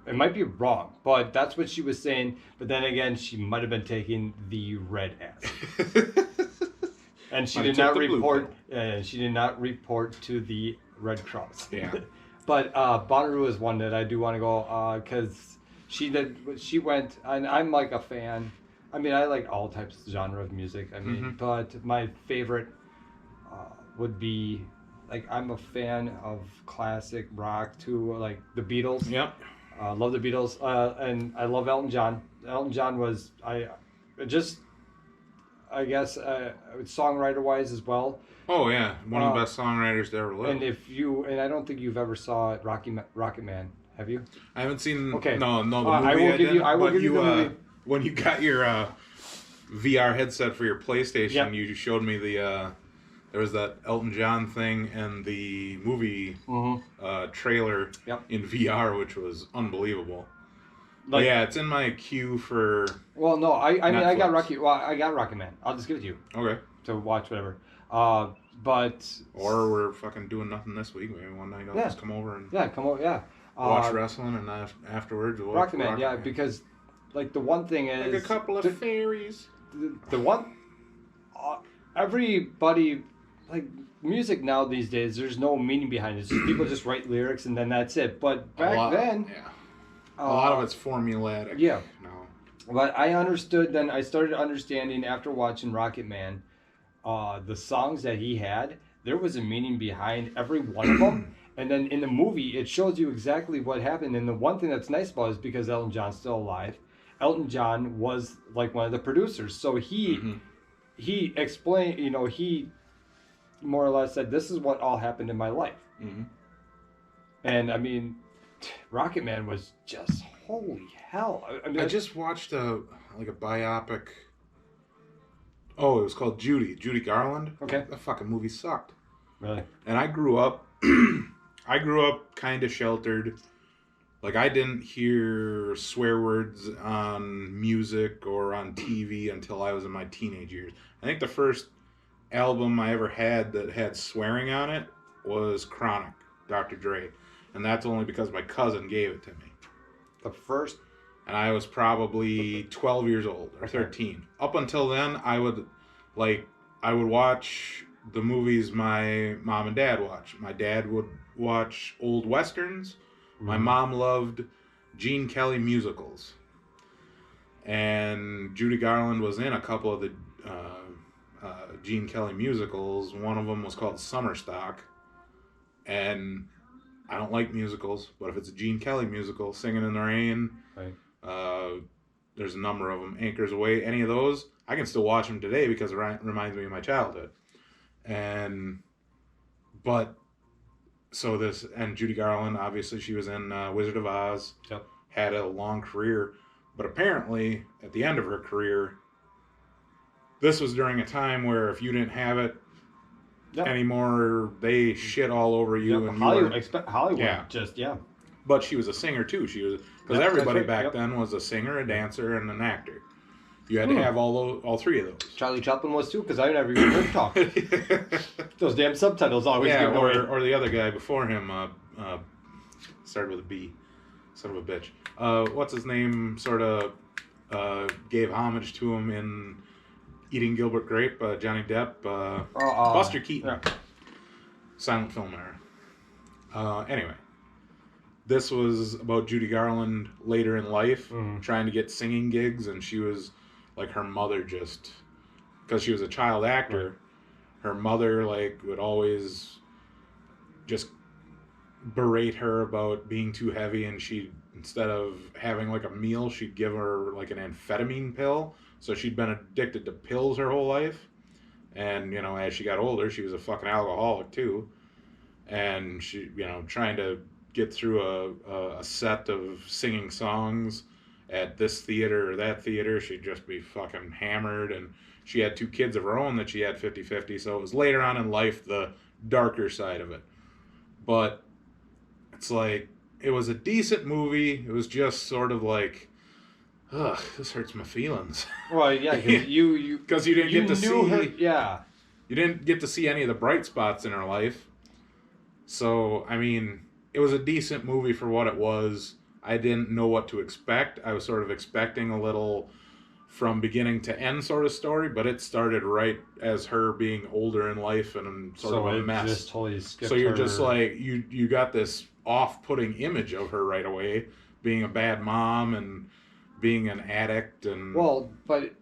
It might be wrong, but that's what she was saying. But then again, she might have been taking the red acid. And she did not report. She did not report to the Red Cross. Yeah. But Bonnaroo is one that I do want to go because she went, and I'm like a fan. I mean, I like all types of genre of music. I mean, but my favorite would be, like, I'm a fan of classic rock too, like the Beatles. Yep. Love the Beatles, and I love Elton John. Elton John was I guess songwriter wise as well. Oh yeah, one of the best songwriters to ever live. And I don't think you've ever saw Rocket Man, have you? I haven't seen. Okay. No, the movie. I will give you the movie. When you got your VR headset for your PlayStation, Yep. you showed me the. There was that Elton John thing and the movie trailer in VR, which was unbelievable. But yeah, it's in my queue for. Well, no, I mean, I got Netflix. Rocket Man. I'll just give it to you Okay. to watch whatever. But Or we're fucking doing nothing this week. Maybe one night I'll just come over and come over, watch wrestling, and afterwards we'll Rocket Man, yeah, because like the one thing is like a couple of fairies. The one everybody, like, music now these days, there's no meaning behind it. It's just people just write lyrics and then that's it. But back then, a lot of it's formulaic. Yeah. No. But I understood then. I started understanding after watching Rocket Man, the songs that he had. There was a meaning behind every one of them. And then in the movie, it shows you exactly what happened. And the one thing that's nice about it is because Elton John's still alive. Elton John was like one of the producers, so he explained. You know, he more or less said, "This is what all happened in my life." And I mean, Rocket Man was just holy hell. I mean, I just watched a biopic. Oh, it was called Judy Garland. Okay. That fucking movie sucked. Really? And I grew up kind of sheltered. Like, I didn't hear swear words on music or on TV until I was in my teenage years. I think the first album I ever had that had swearing on it was Chronic, Dr. Dre. And that's only because my cousin gave it to me. The first. And I was probably 12 years old or 13. Up until then, I would watch the movies my mom and dad watched. My dad would watch old westerns. My mom loved Gene Kelly musicals. And Judy Garland was in a couple of the Gene Kelly musicals. One of them was called Summer Stock. And I don't like musicals, but if it's a Gene Kelly musical, Singing in the Rain, right. There's a number of them. Anchors Away, any of those, I can still watch them today because it reminds me of my childhood. And Judy Garland, obviously she was in Wizard of Oz, yep. Had a long career, but apparently at the end of her career, this was during a time where if you didn't have it anymore, they shit all over you. And Hollywood, yeah. But she was a singer too. She was, because everybody back then was a singer, a dancer, and an actor. You had to have all three of those. Charlie Chaplin was too, because I never even heard him talk. Those damn subtitles always give away. Or the other guy before him started with a B. Son of a bitch. What's his name? Sort of gave homage to him in Eating Gilbert Grape. Johnny Depp. Buster Keaton. Yeah. Silent film era. Anyway. This was about Judy Garland later in life, trying to get singing gigs, and she was like, her mother just, because she was a child actor, her mother like would always just berate her about being too heavy, and she, instead of having like a meal, she'd give her like an amphetamine pill. So she'd been addicted to pills her whole life, and as she got older, she was a fucking alcoholic too, and she trying to get through a set of singing songs at this theater or that theater, she'd just be fucking hammered. And she had 2 kids of her own that she had 50-50, so it was later on in life the darker side of it. But it's like, it was a decent movie. It was just sort of like, ugh, this hurts my feelings. Well, yeah, because you didn't get to see her, yeah, you didn't get to see any of the bright spots in her life. So I mean, it was a decent movie for what it was. I didn't know what to expect. I was sort of expecting a little from beginning to end sort of story, but it started right as her being older in life and sort of a mess. Just totally skipped so you're her. Just like, you got this off-putting image of her right away, being a bad mom and being an addict. And well, but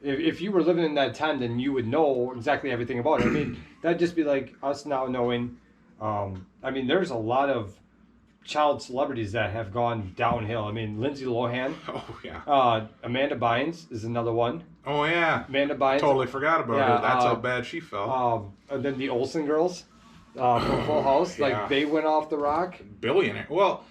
if you were living in that time, then you would know exactly everything about it. I mean, that'd just be like us now knowing. I mean, there's a lot of child celebrities that have gone downhill. I mean, Lindsay Lohan. Oh, yeah. Amanda Bynes is another one. Oh, yeah. Amanda Bynes. Totally forgot about her. That's how bad she fell. And then the Olsen girls from Full House. Yeah. Like, they went off the rock. Billionaire. Well,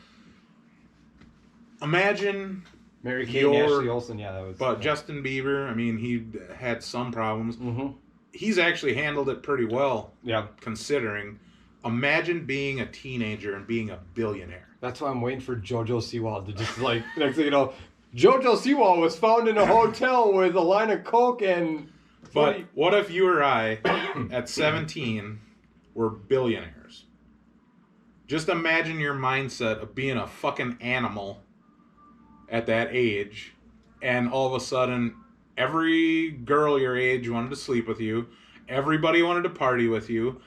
imagine... Mary-Kate and Ashley Olsen, yeah, that was... But Justin Bieber, I mean, he had some problems. Mm-hmm. He's actually handled it pretty well, yeah, considering. Imagine being a teenager and being a billionaire. That's why I'm waiting for JoJo Siwa to just, like, next thing you know, JoJo Siwa was found in a hotel with a line of coke and... But what if you or I, at 17, were billionaires? Just imagine your mindset of being a fucking animal at that age, and all of a sudden, every girl your age wanted to sleep with you, everybody wanted to party with you,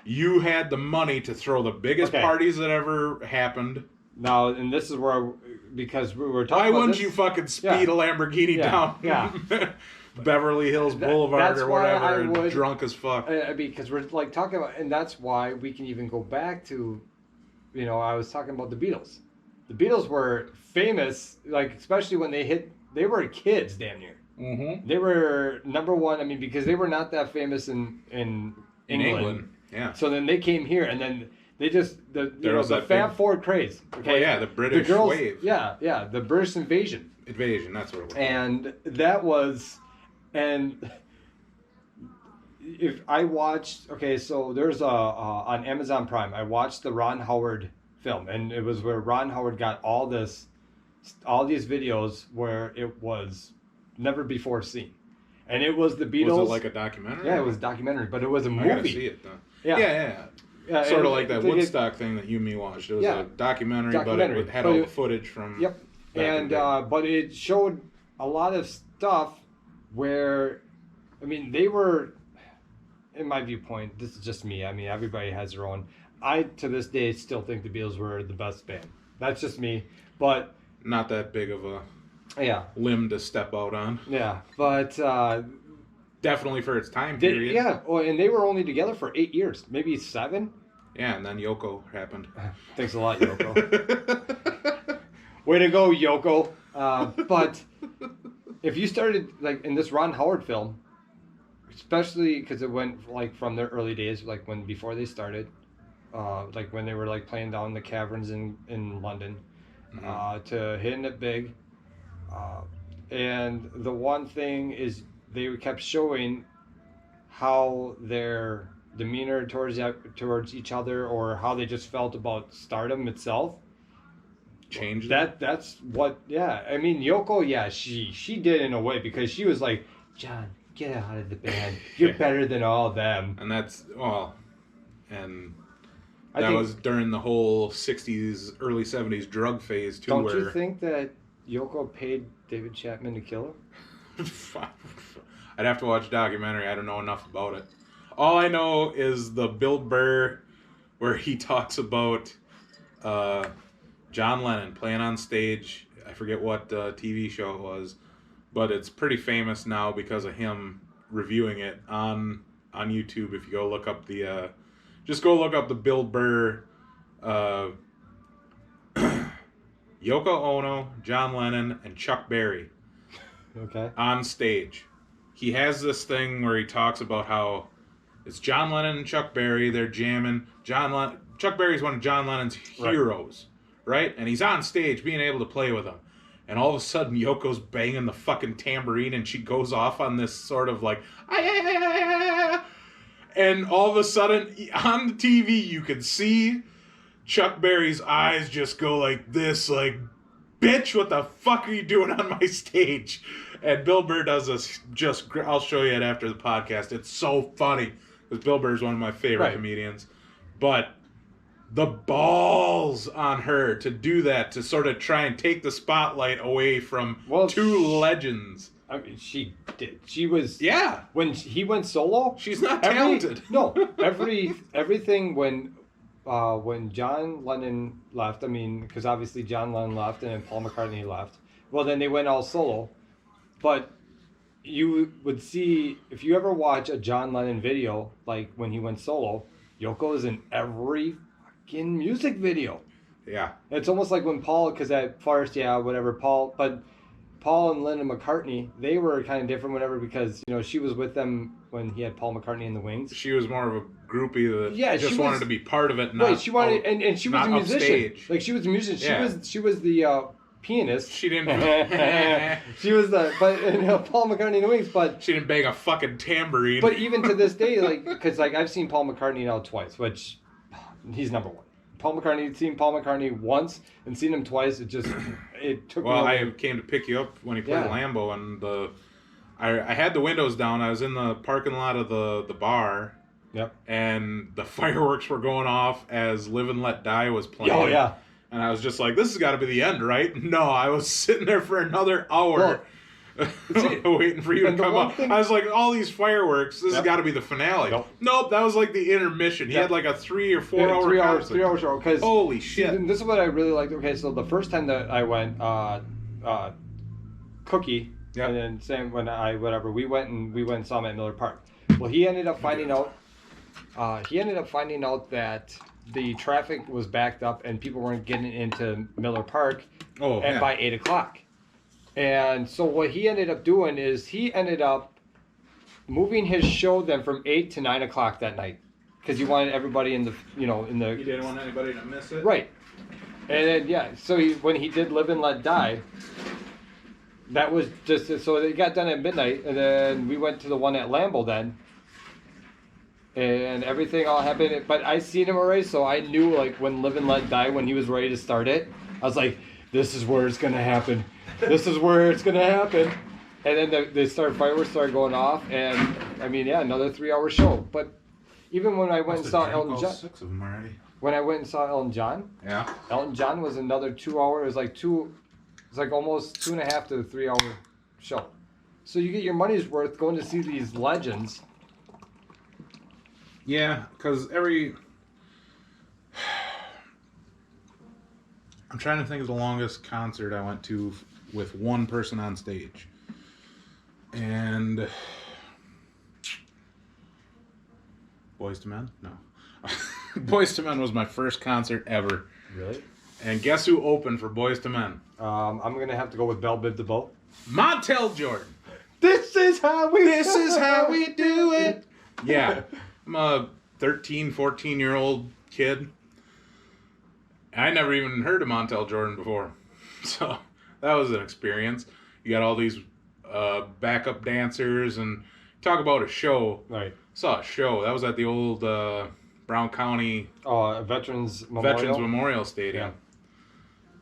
you had the money to throw the biggest parties that ever happened. Now, and this is where, because we were talking Why about wouldn't this? you fucking speed a Lamborghini down Beverly Hills Boulevard or whatever, drunk as fuck? Because we're like talking about, and that's why we can even go back to, I was talking about the Beatles. The Beatles were famous, like, especially when they were kids, damn near. Mm-hmm. They were number one, I mean, because they were not that famous in England. Yeah. So then they came here, and then they just, the Fab Four craze. Okay? Oh, yeah, the British wave. Yeah, the British invasion. That's what it was. And that was, and if I watched, so there's on Amazon Prime, I watched the Ron Howard film, and it was where Ron Howard got all these videos where it was never before seen, and it was the Beatles. Was it like a documentary? Yeah, it was a documentary, but it was a movie. I gotta see it then. Yeah. Yeah. Sort of like that Woodstock thing that you and me watched. It was a documentary, but it had all the footage from. Yep. And but it showed a lot of stuff where, I mean, they were, in my viewpoint, this is just me. I mean, everybody has their own. I, to this day, still think the Beatles were the best band. That's just me. But not that big of a limb to step out on. Yeah, but definitely for its time period. And they were only together for 8 years, maybe 7. Yeah, and then Yoko happened. Thanks a lot, Yoko. Way to go, Yoko. But if you started like in this Ron Howard film, especially because it went like from their early days, like when before they started, like when they were like playing down in the caverns in London, to hitting it big. And the one thing is they kept showing how their demeanor towards each other, or how they just felt about stardom itself, changed. That's what. Yeah, I mean, Yoko. Yeah, she did in a way, because she was like, John, get out of the band. You're better than all of them. And that's that was during the whole '60s, early '70s drug phase too. Don't you think that Yoko paid David Chapman to kill her? I'd have to watch a documentary. I don't know enough about it. All I know is the Bill Burr, where he talks about John Lennon playing on stage. I forget what TV show it was, but it's pretty famous now because of him reviewing it on YouTube. If you go look up just go look up the Bill Burr, Yoko Ono, John Lennon, and Chuck Berry. Okay. On stage. He has this thing where he talks about how it's John Lennon and Chuck Berry. They're jamming. Chuck Berry's one of John Lennon's heroes, right? And he's on stage being able to play with him. And all of a sudden, Yoko's banging the fucking tambourine, and she goes off on this sort of like, and all of a sudden, on the TV, you can see Chuck Berry's eyes just go like this, like, bitch, what the fuck are you doing on my stage? And Bill Burr does this I'll show you it after the podcast. It's so funny, because Bill Burr's one of my favorite comedians. But the balls on her to do that, to sort of try and take the spotlight away from two legends. I mean, she did. She was... Yeah. When he went solo... She's not talented. Everything when John Lennon left, I mean, because obviously John Lennon left and then Paul McCartney left. Well, then they went all solo. But you would see, if you ever watch a John Lennon video, like when he went solo, Yoko is in every fucking music video. Yeah. It's almost like when Paul, because at first, Paul and Linda McCartney, they were kind of different, whatever, because, she was with them when he had Paul McCartney in the Wings. She was more of a groupie that just wanted to be part of it. Right, she wanted, and she was a musician. Upstage. Like, she was a musician. Yeah. She was the pianist. She didn't. She was Paul McCartney in the Wings, but she didn't bang a fucking tambourine. But even to this day, because I've seen Paul McCartney now twice, which he's number one. Seen Paul McCartney once and seen him twice. It took. Well, I came to pick you up when he played Lambeau, and I had the windows down. I was in the parking lot of the bar. Yep. And the fireworks were going off as "Live and Let Die" was playing. Oh yeah. And I was just like, "This has got to be the end, right?" No, I was sitting there for another hour. Waiting for you to come up. I was like, all these fireworks, this has got to be the finale. Nope, that was like the intermission. He had like a 3 or 4 hour concert. 3 hour show. Holy shit. This is what I really liked. Okay, so the first time that I went, Cookie, and then Sam, we went and saw him at Miller Park. Well, he ended up finding out that the traffic was backed up and people weren't getting into Miller Park by 8 o'clock. And so what he ended up doing is he ended up moving his show then from 8 to 9 o'clock that night, because he wanted everybody in the. He didn't want anybody to miss it. Right. And then so when he did Live and Let Die, that was just so it got done at midnight, and then we went to the one at Lambeau then. and everything all happened. But I seen him already, so I knew like when Live and Let Die, when he was ready to start it, I was like, this is where it's gonna happen. This is where it's gonna happen. And then fireworks started going off, and I mean, yeah, another 3-hour show. But even when I went and saw Elton John, 6 of them already. when I went and saw Elton John, Yeah. Elton John was another 2 hour. It was like almost 2.5 to 3 hour show. So you get your money's worth going to see these legends. Yeah, because I'm trying to think of the longest concert I went to with one person on stage. And Boys to Men? No. Boys to Men was my first concert ever. Really? And guess who opened for Boys to Men? I'm gonna have to go with Bell Biv DeVoe. Montel Jordan. This is how we do it. Yeah. I'm a 13, 14-year-old kid. I never even heard of Montel Jordan before. So that was an experience. You got all these backup dancers, and talk about a show. Right. Saw a show. That was at the old Brown County Veterans Memorial Stadium.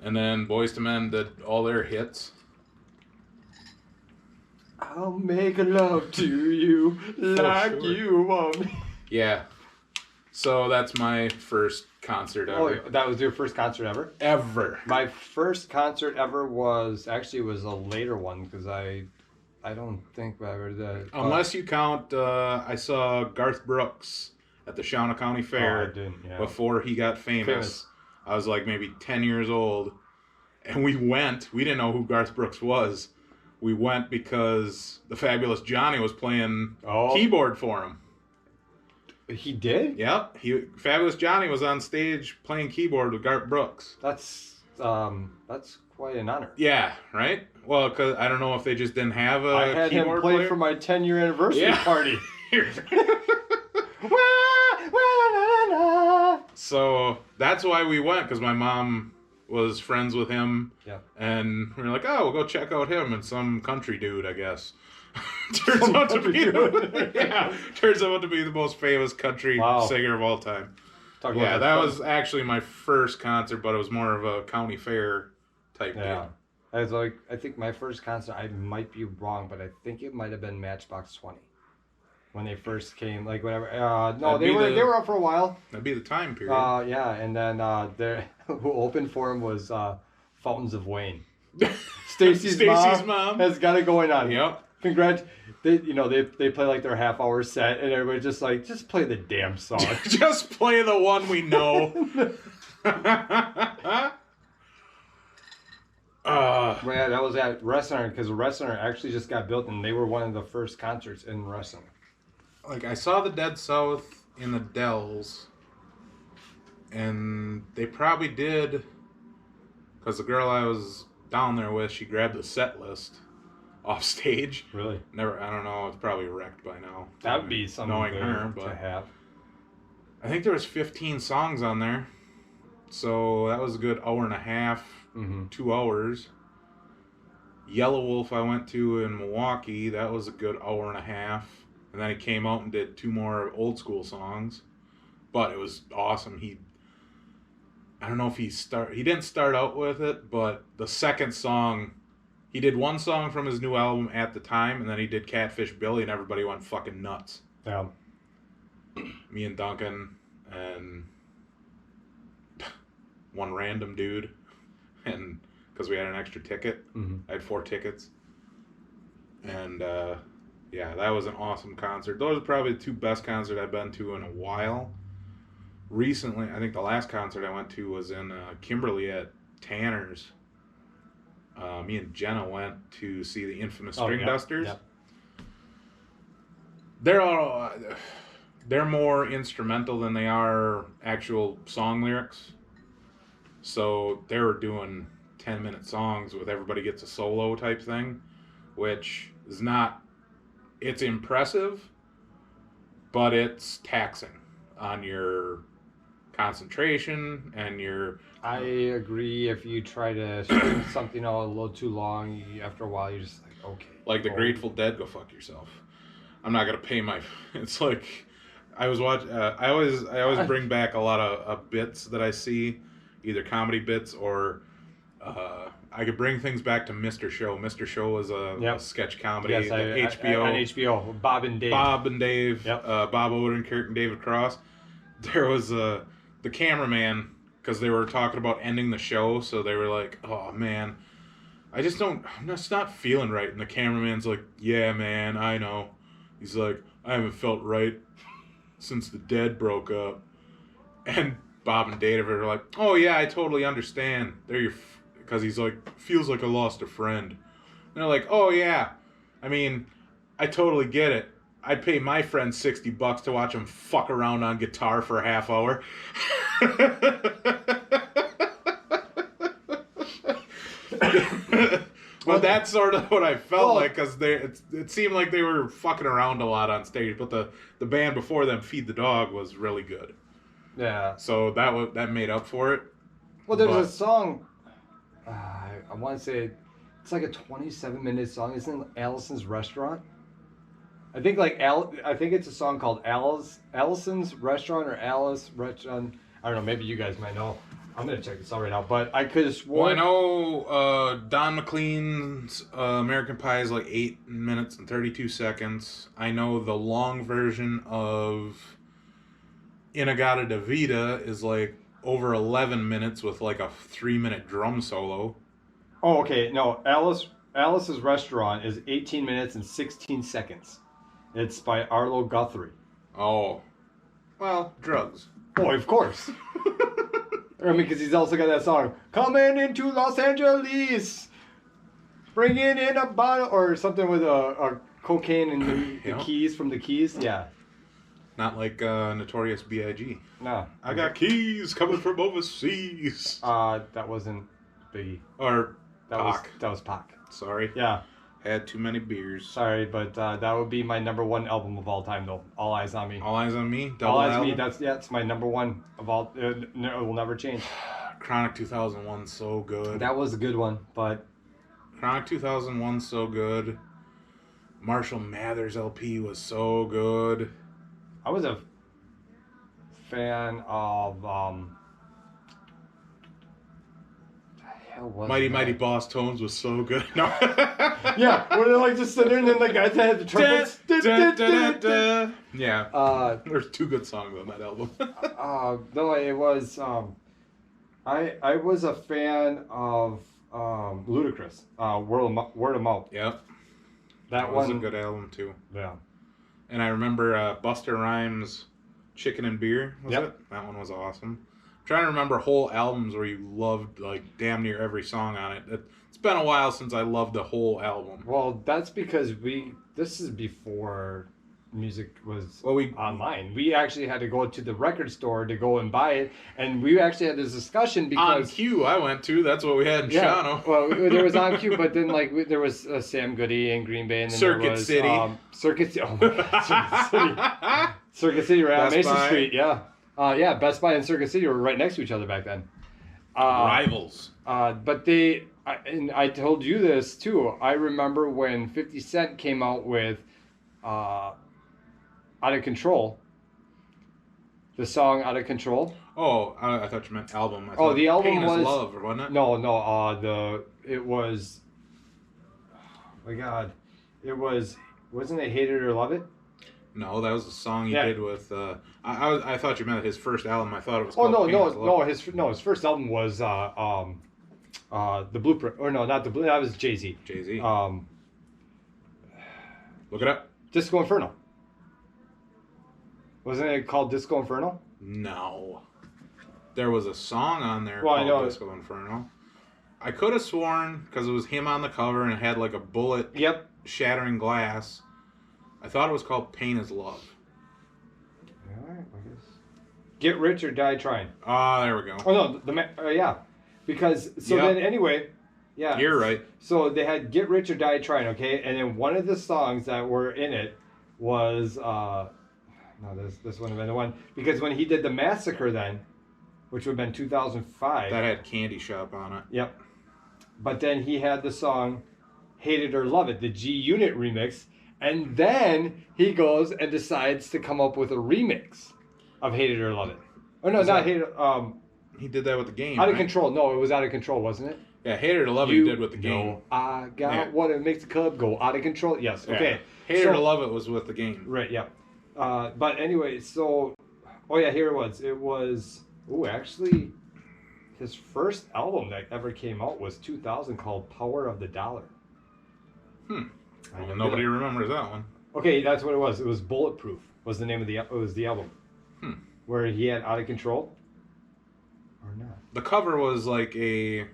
Yeah. And then Boyz II Men did all their hits. I'll make love to you like you want me. Yeah. So that's my first concert ever. Oh, that was your first concert ever? Ever. My first concert ever was a later one because I don't think I ever did. Unless you count, I saw Garth Brooks at the Shawnee County Fair before he got famous. I was like maybe 10 years old. And we went. We didn't know who Garth Brooks was. We went because the Fabulous Johnny was playing keyboard for him. He did? Yep. Fabulous Johnny was on stage playing keyboard with Garth Brooks. That's quite an honor. Yeah, right? Well, because I don't know if they just didn't have a I had keyboard him play player. for my 10-year anniversary party. So that's why we went, because my mom was friends with him. Yeah. And we were like, oh, we'll go check out him and some country dude, I guess. Turns out to be the most famous country singer of all time. That was actually my first concert, but it was more of a county fair type deal. I think my first concert, I might be wrong, but I think it might have been Matchbox 20 when they first came. Like whatever. They were up for a while. That'd be the time period. And then who opened for him was Fountains of Wayne. Stacy's mom has got it going on. Yep. Congrats. They play like their half-hour set, and everybody's just like, just play the damn song. Just play the one we know. That was at Wrestling, because Wrestling actually just got built, and they were one of the first concerts in Wrestling. Like, I saw the Dead South in the Dells, and they probably did, because the girl I was down there with, she grabbed the set list off stage. Really? I don't know. It's probably wrecked by now. That would be something knowing her, but to have. I think there was 15 songs on there, so that was a good hour and a half, 2 hours. Yellow Wolf I went to in Milwaukee. That was a good hour and a half, and then he came out and did 2 more old school songs, but it was awesome. I don't know if he didn't start out with it, but the second song. He did one song from his new album At the Time, and then he did Catfish Billy, and everybody went fucking nuts. Yeah. Me and Duncan and one random dude, and because we had an extra ticket, I had 4 tickets. And that was an awesome concert. Those are probably the 2 best concerts I've been to in a while. Recently, I think the last concert I went to was in Kimberly at Tanner's. Me and Jenna went to see the infamous String Dusters. Yep. They're more instrumental than they are actual song lyrics. So they were doing 10-minute songs with everybody gets a solo type thing, which is not. It's impressive, but it's taxing on your concentration and your. I agree. If you try to string something out a little too long, after a while you're just like, okay. Like the Grateful Dead, go fuck yourself. I'm not gonna pay my. It's like I was watch. I always bring back a lot of bits that I see, either comedy bits or I could bring things back to Mr. Show. Mr. Show was a Yep. sketch comedy. Yes, The HBO. on HBO. Bob and Dave. Bob and Dave. Yep. Bob Odenkirk and David Cross. There was the cameraman, because they were talking about ending the show, so they were like, "Oh man, I'm just not feeling right." And the cameraman's like, "Yeah, man, I know." He's like, "I haven't felt right since the Dead broke up." And Bob and Dave are like, "Oh yeah, I totally understand." Because he's like, "Feels like I lost a friend." And they're like, "Oh yeah, I mean, I totally get it. I'd pay my friend $60 to watch him fuck around on guitar for a half hour." But that's sort of what I felt like, because it seemed like they were fucking around a lot on stage. But the band before them, Feed the Dog, was really good. Yeah. So that made up for it. Well, there's a song. I want to say it's like a 27-minute song. Isn't it Allison's Restaurant? I think I think it's a song called Allison's Restaurant or Alice Restaurant. I don't know. Maybe you guys might know. I'm gonna check this out right now. But I could have sworn. Well, I know Don McLean's American Pie is like 8 minutes and 32 seconds. I know the long version of Inagata de Vida is like over 11 minutes with like a 3-minute drum solo. Oh, okay. No, Alice's Restaurant is 18 minutes and 16 seconds. It's by Arlo Guthrie. Oh. Well, drugs. Oh, of course. I mean, because he's also got that song, "Coming into Los Angeles, bringing in a bottle," or something with a cocaine and the keys from the Keys. Yeah. Not like Notorious B.I.G. No. I got keys coming from overseas. That wasn't Biggie. Or That Pac. was Pac. Sorry. Yeah. Had too many beers. Sorry, but that would be my number one album of all time, though. All Eyes on Me. All Eyes on Me. All Eyes on album. Me. It's my number one of all. It will never change. Chronic 2001, so good. That was a good one, but Chronic 2001, so good. Marshall Mathers LP was so good. I was a fan of Mighty Boss Tones was so good. No. Yeah, where they're like just sitting there and then the guys that had the trumpets. Yeah. There's 2 good songs on that album. No, it was I was a fan of Ludacris. Word of Mouth. Yep. That was one a good album too. Yeah. And I remember Busta Rhymes' Chicken and Beer, was Yep. it? That one was awesome. I'm trying to remember whole albums where you loved like damn near every song on it. It's been a while since I loved the whole album. Well, that's because this is before music was online. We actually had to go to the record store to go and buy it, and we actually had this discussion because On Q I went to, that's what we had in Shawano. Well, there was On Q, but then there was Sam Goody and Green Bay, and then Circuit there was City. Circuit City. Oh my God, Circuit City. Circuit City, right on Mason Street. Yeah, yeah. Best Buy and Circuit City were right next to each other back then. Rivals. But and I told you this too. I remember when 50 Cent came out with Out of Control. The song Out of Control. Oh, I thought you meant album. The album Pain was is Love, or wasn't it? No. It was. Oh my God, it was. Wasn't it Hate It or Love It? No, that was the song he did with. I thought you meant his first album. I thought it was. Called Pain is Love. His first album was The Blueprint. Or no, not the Blue. That was Jay-Z. Jay-Z. Look it up. Disco Inferno. Wasn't it called Disco Inferno? No. There was a song on there I know. called Disco Inferno. I could have sworn, because it was him on the cover and it had like a bullet shattering glass. I thought it was called Pain is Love. Alright, I guess. Get Rich or Die Trying. Ah, there we go. Oh no, yeah. Because, then anyway, yeah. You're right. So they had Get Rich or Die Trying, okay? And then one of the songs that were in it was, this wouldn't have been the one. Because when he did the Massacre then, which would have been 2005. That had Candy Shop on it. Yep. But then he had the song Hate It or Love It, the G Unit remix. And then he goes and decides to come up with a remix of Hate It or Love It. Oh, no, not Hate It. He did that with the game. Out of right? Control. No, it was Out of Control, wasn't it? Yeah, Hate It or Love It he did with the game. No, I got what it makes the club go out of control. Yes, okay. Yeah. Hate It or Love It was with the game. Right, yeah. But anyway, so, oh yeah, here it was. It was, actually, his first album that ever came out was 2000 called Power of the Dollar. Well, nobody remembers that one. Okay, that's what it was. It was Bulletproof was the name of the album. Where he had Out of Control. Or not. The cover was it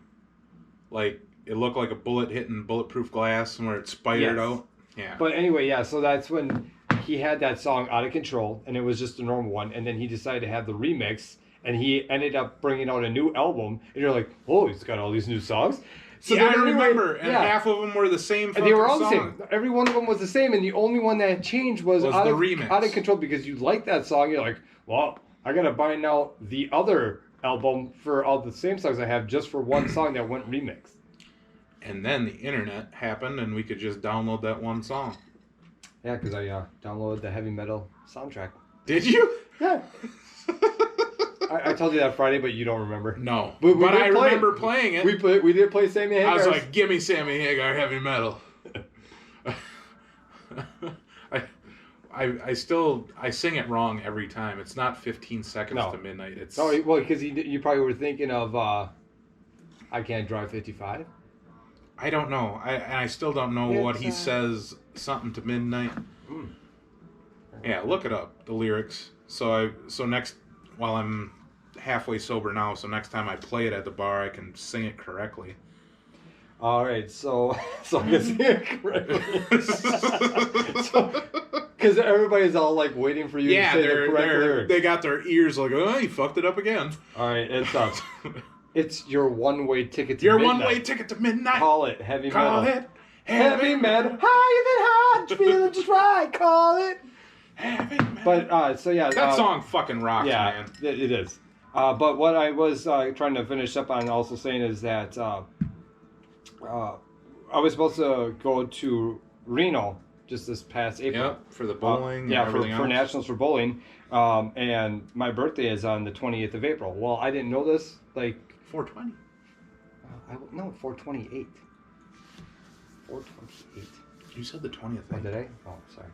looked like a bullet hitting bulletproof glass and where it spidered out. Yeah. But anyway, yeah, so that's when he had that song Out of Control, and it was just a normal one, and then he decided to have the remix, and he ended up bringing out a new album, and you're like, oh, he's got all these new songs. So yeah, I remember, and half of them were the same fucking and they were all song. the same. Every one of them was the same, and the only one that changed was the remix. Out of Control, because you like that song, you're like, well, I gotta buy now the other album for all the same songs I have just for one song that went remixed. And then the internet happened, and we could just download that one song. Yeah, because I downloaded the heavy metal soundtrack. Did you? Yeah. I told you that Friday, but you don't remember. No, but I remember playing it. We did play Sammy Hagar. I was like, "Give me Sammy Hagar heavy metal." I sing it wrong every time. It's not 15 seconds to midnight. It's well, because you probably were thinking of I Can't Drive 55. I don't know. I still don't know what he says. Something to midnight. Yeah, look it up. The lyrics. So next, while I'm halfway sober now, so next time I play it at the bar, I can sing it correctly. All right, so I can sing it correctly. Because everybody's all like waiting for you to say the correct lyrics. They got their ears like, oh, you fucked it up again. All right, it's your one-way ticket to your midnight. One-way ticket to midnight. Call it heavy metal. Call it heavy metal. Higher than high, feeling just right. Call it heavy metal. But so yeah, that song fucking rocks, man. It is. But what I was trying to finish up on also saying is that I was supposed to go to Reno just this past April. Yep, for the bowling. For Nationals for bowling. And my birthday is on the 28th of April. Well, I didn't know this. 420. No, 428. 428. You said the 20th. Oh, did I? Oh, sorry.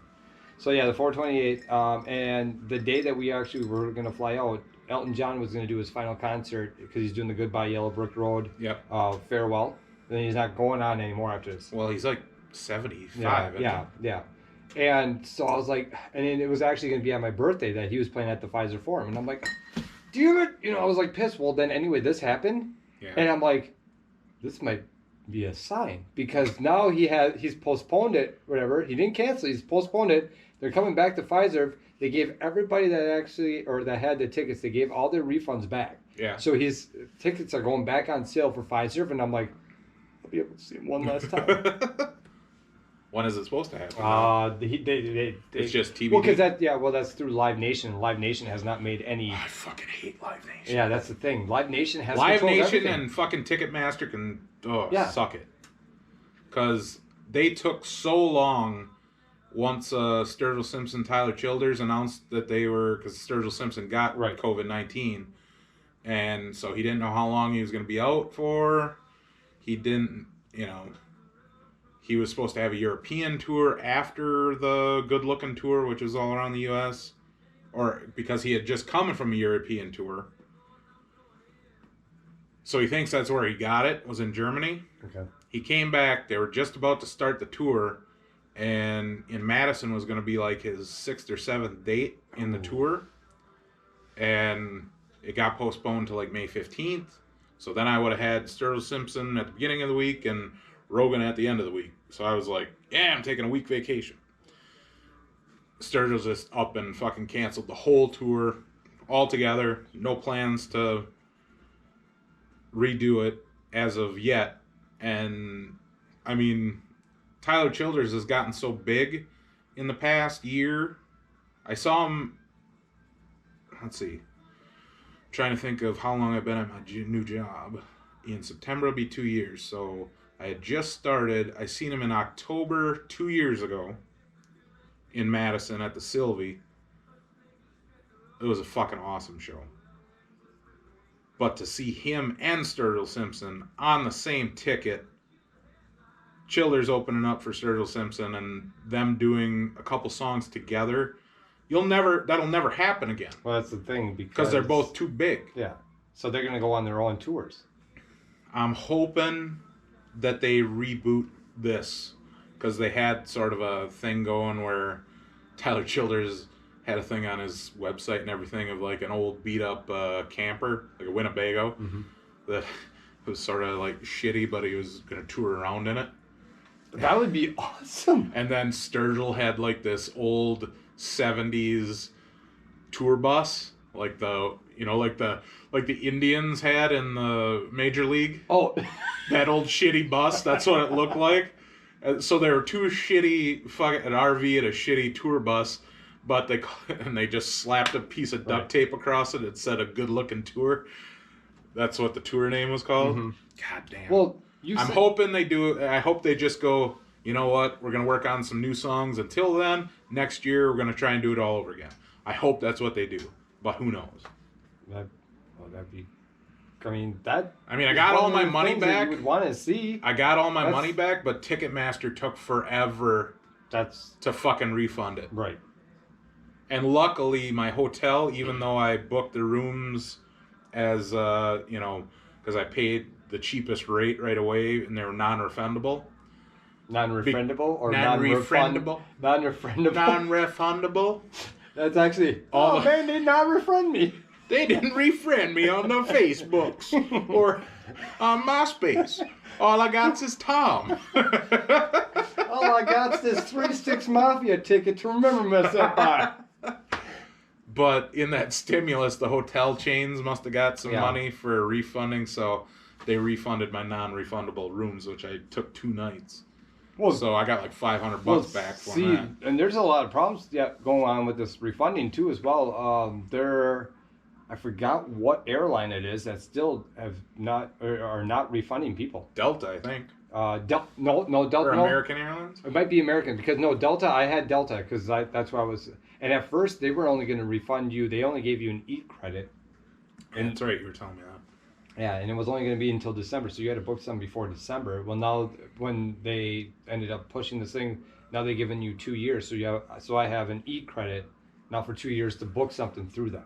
So yeah, the 428. And the day that we actually were going to fly out, Elton John was going to do his final concert because he's doing the Goodbye Yellow Brick Road. Yep. Farewell. And then he's not going on anymore after this. Well, he's like 75. Yeah. And so I was like, and then it was actually going to be on my birthday that he was playing at the Pfizer Forum. And I'm like, damn it. I was like pissed. Well, then anyway, this happened. Yeah. And I'm like, this might be a sign. Because now he's postponed it, whatever. He didn't cancel. He's postponed it. They're coming back to Pfizer. They gave everybody that had the tickets, they gave all their refunds back. Yeah. So his tickets are going back on sale for Pfizer. And I'm like, I'll be able to see him one last time. When is it supposed to happen? It's just TV. Well, because that's through Live Nation. Live Nation has not made any. I fucking hate Live Nation. Yeah, that's the thing. Live Nation has Live Nation everything. And fucking Ticketmaster can suck it. Because they took so long. Once Sturgill Simpson, Tyler Childers announced that they were, because Sturgill Simpson got COVID-19, and so he didn't know how long he was going to be out for. He didn't, he was supposed to have a European tour after the Good Looking tour, which is all around the U.S., or because he had just come from a European tour. So he thinks that's where he got it, was in Germany. Okay. He came back, they were just about to start the tour, and in Madison was going to be like his 6th or 7th date in the tour. And it got postponed to May 15th. So then I would have had Sturgill Simpson at the beginning of the week and Rogan at the end of the week. So I was like, yeah, I'm taking a week vacation. Sturgill's just up and fucking canceled the whole tour altogether. No plans to redo it as of yet. And, I mean, Tyler Childers has gotten so big in the past year. I saw him, let's see, trying to think of how long I've been at my new job. In September it'll be 2 years. So I had just started. I seen him in October 2 years ago. in Madison at the Sylvie. It was a fucking awesome show. But to see him and Sturgill Simpson on the same ticket, Childers opening up for Sturgill Simpson and them doing a couple songs together, that'll never happen again. Well, that's the thing, because they're both too big. Yeah. So they're going to go on their own tours. I'm hoping that they reboot this, because they had sort of a thing going where Tyler Childers had a thing on his website and everything of like an old beat up camper, like a Winnebago, that was sort of like shitty, but he was going to tour around in it. That would be awesome. And then Sturgill had like this old 70s tour bus, like the Indians had in the Major League. Oh, that old shitty bus. That's what it looked like. So there were two shitty fucking an RV and a shitty tour bus, but they just slapped a piece of duct tape across it. It said a good looking tour. That's what the tour name was called. God damn. Well, I'm hoping they do. I hope they just go, you know what? We're going to work on some new songs. Until then, next year, we're going to try and do it all over again. I hope that's what they do. But who knows? That'd be... I got all my money back. You would want to see. I got all my money back, but Ticketmaster took forever to fucking refund it. Right. And luckily, my hotel, even though I booked the rooms as, because I paid the cheapest rate right away, and they were non-refundable. Non-refundable or non-refundable? Non-refundable. Non-refundable. That's actually... man, they not refund me. They didn't refriend me on the Facebooks or on MySpace. All I got is Tom. All I got is this 3-6 Mafia ticket to remember myself by. But in that stimulus, the hotel chains must have got some money for refunding, so they refunded my non-refundable rooms, which I took 2 nights. Well, so I got like $500 back for that. And there's a lot of problems going on with this refunding too as well. I forgot what airline it is that still are not refunding people. Delta, I think. No, Delta. Or American Airlines? It might be American, because Delta, I had Delta because that's where I was. And at first they were only going to refund you. They only gave you an EAT credit. And that's right, you were telling me that. Yeah, and it was only going to be until December, so you had to book some before December. Well, now when they ended up pushing this thing, now they're giving you 2 years. So I have an EAT credit now for 2 years to book something through them.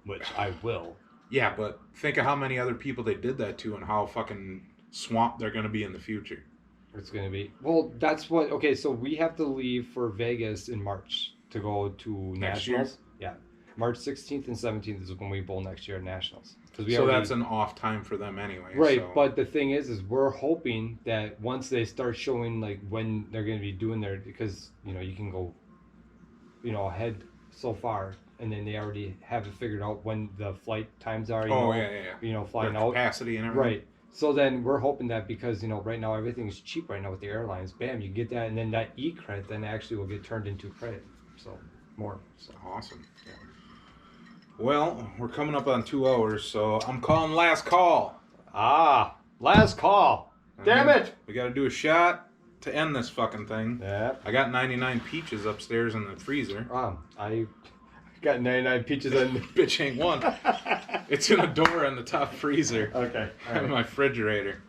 Which I will. Yeah, but think of how many other people they did that to and how fucking swamped they're going to be in the future. It's going to be... Well, that's what... Okay, so we have to leave for Vegas in March to go to next Nationals. Year? Yeah. March 16th and 17th is when we bowl next year at Nationals. That's an off time for them anyway. Right, so. But the thing is we're hoping that once they start showing like when they're going to be doing their... Because, you can go, ahead so far... And then they already have it figured out when the flight times are. Flying their out. Capacity and everything. Right. So then we're hoping that because, right now everything's cheap right now with the airlines. Bam, you get that. And then that E-credit then actually will get turned into credit. So, more. So. Awesome. Yeah. Well, we're coming up on 2 hours, so I'm calling last call. Last call. Damn it. We got to do a shot to end this fucking thing. Yeah. I got 99 peaches upstairs in the freezer. I got 99 peaches and bitch ain't one. It's in a door in the top freezer. Okay. In my refrigerator.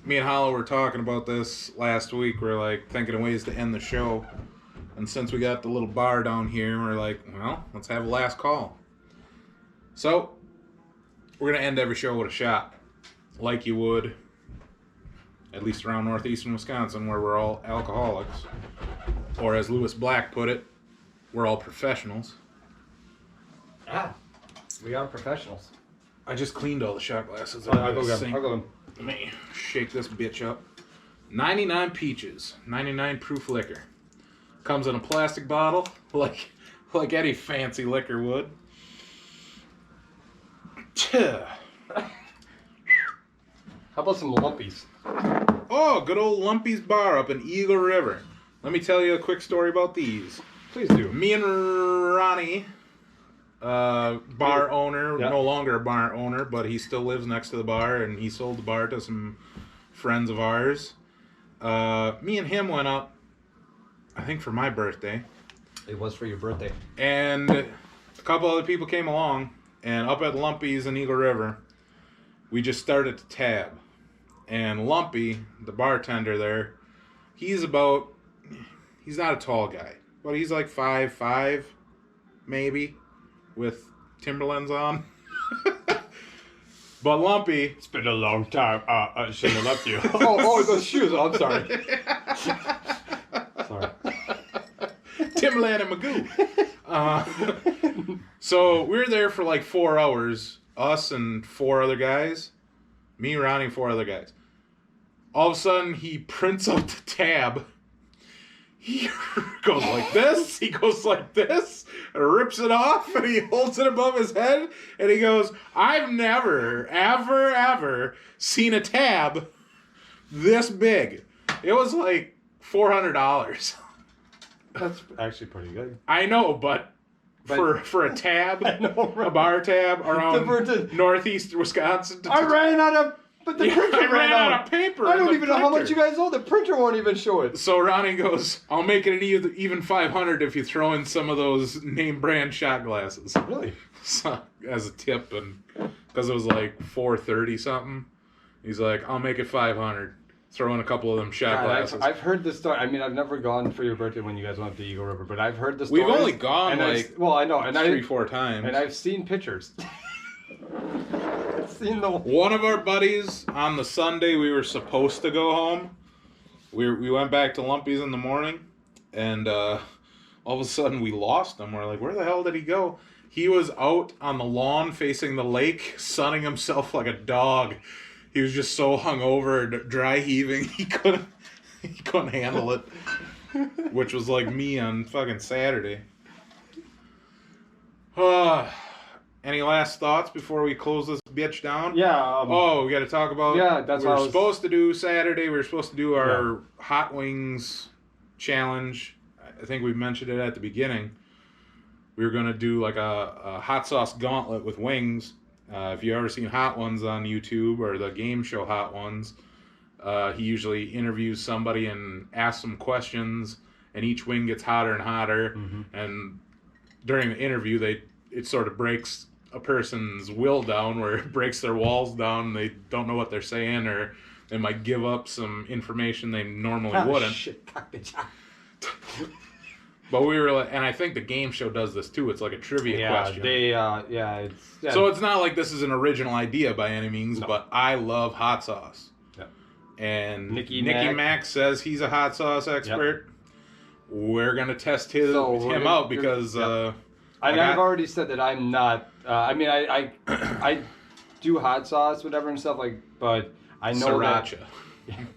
Me and Holo were talking about this last week. We're like thinking of ways to end the show. And since we got the little bar down here, we're like, well, let's have a last call. So, we're going to end every show with a shot. Like you would, at least around northeastern Wisconsin, where we're all alcoholics. Or as Lewis Black put it, we're all professionals. We are professionals. I just cleaned all the shot glasses. I'll go get them. Let me shake this bitch up. 99 peaches, 99 proof liquor. Comes in a plastic bottle, like any fancy liquor would. How about some lumpies? Oh, good old Lumpy's Bar up in Eagle River. Let me tell you a quick story about these. Please do. Me and Ronnie, bar owner, no longer a bar owner, but he still lives next to the bar, and he sold the bar to some friends of ours. Me and him went up I think for my birthday. It was for your birthday. And a couple other people came along, and up at Lumpy's in Eagle River, we just started to tab. And Lumpy, the bartender there, he's not a tall guy, but he's like 5'5", maybe, with Timberlands on. But Lumpy... It's been a long time. I shouldn't have left you. oh, those shoes. Oh, I'm sorry. Sorry. Timberland and Magoo. So we were there for like 4 hours, us and 4 other guys. Me, Ronnie, and 4 other guys. All of a sudden, he prints out the tab. He goes like this. He goes like this. And rips it off. And he holds it above his head. And he goes, I've never, ever, ever seen a tab this big. It was like $400. That's actually pretty good. I know, but for a tab, a bar tab around northeast Wisconsin. I ran out of... But the printer I ran out of paper. I don't even know how much you guys owe. The printer won't even show it. So Ronnie goes, I'll make it an even 500 if you throw in some of those name brand shot glasses. Really? So, as a tip, and because it was like 430 something, he's like, I'll make it 500. Throw in a couple of them shot glasses. I've heard this story. I mean, I've never gone for your birthday when you guys went up to Eagle River, but I've heard the story. We've only gone I know, and 3-4 times, and I've seen pictures. One of our buddies on the Sunday we were supposed to go home. We went back to Lumpy's in the morning, and all of a sudden we lost him. We're like, where the hell did he go? He was out on the lawn facing the lake, sunning himself like a dog. He was just so hungover, dry heaving, he couldn't handle it. Which was like me on fucking Saturday. Any last thoughts before we close this bitch down? Yeah. We got to talk about... Yeah, that's what we were supposed to do Saturday. We were supposed to do our Hot Wings challenge. I think we mentioned it at the beginning. We were going to do like a hot sauce gauntlet with wings. If you've ever seen Hot Ones on YouTube or the game show Hot Ones, he usually interviews somebody and asks them questions, and each wing gets hotter and hotter. Mm-hmm. And during the interview, it sort of breaks a person's will down, where it breaks their walls down. They don't know what they're saying, or they might give up some information they normally wouldn't. Shit. But we were like, and I think the game show does this too. It's like a trivia question. So it's not like this is an original idea by any means, but I love hot sauce. Yeah. And Nicky Mac says he's a hot sauce expert. Yep. We're gonna test him out because I've already said that I'm not. I do hot sauce, whatever and stuff but I know Sriracha.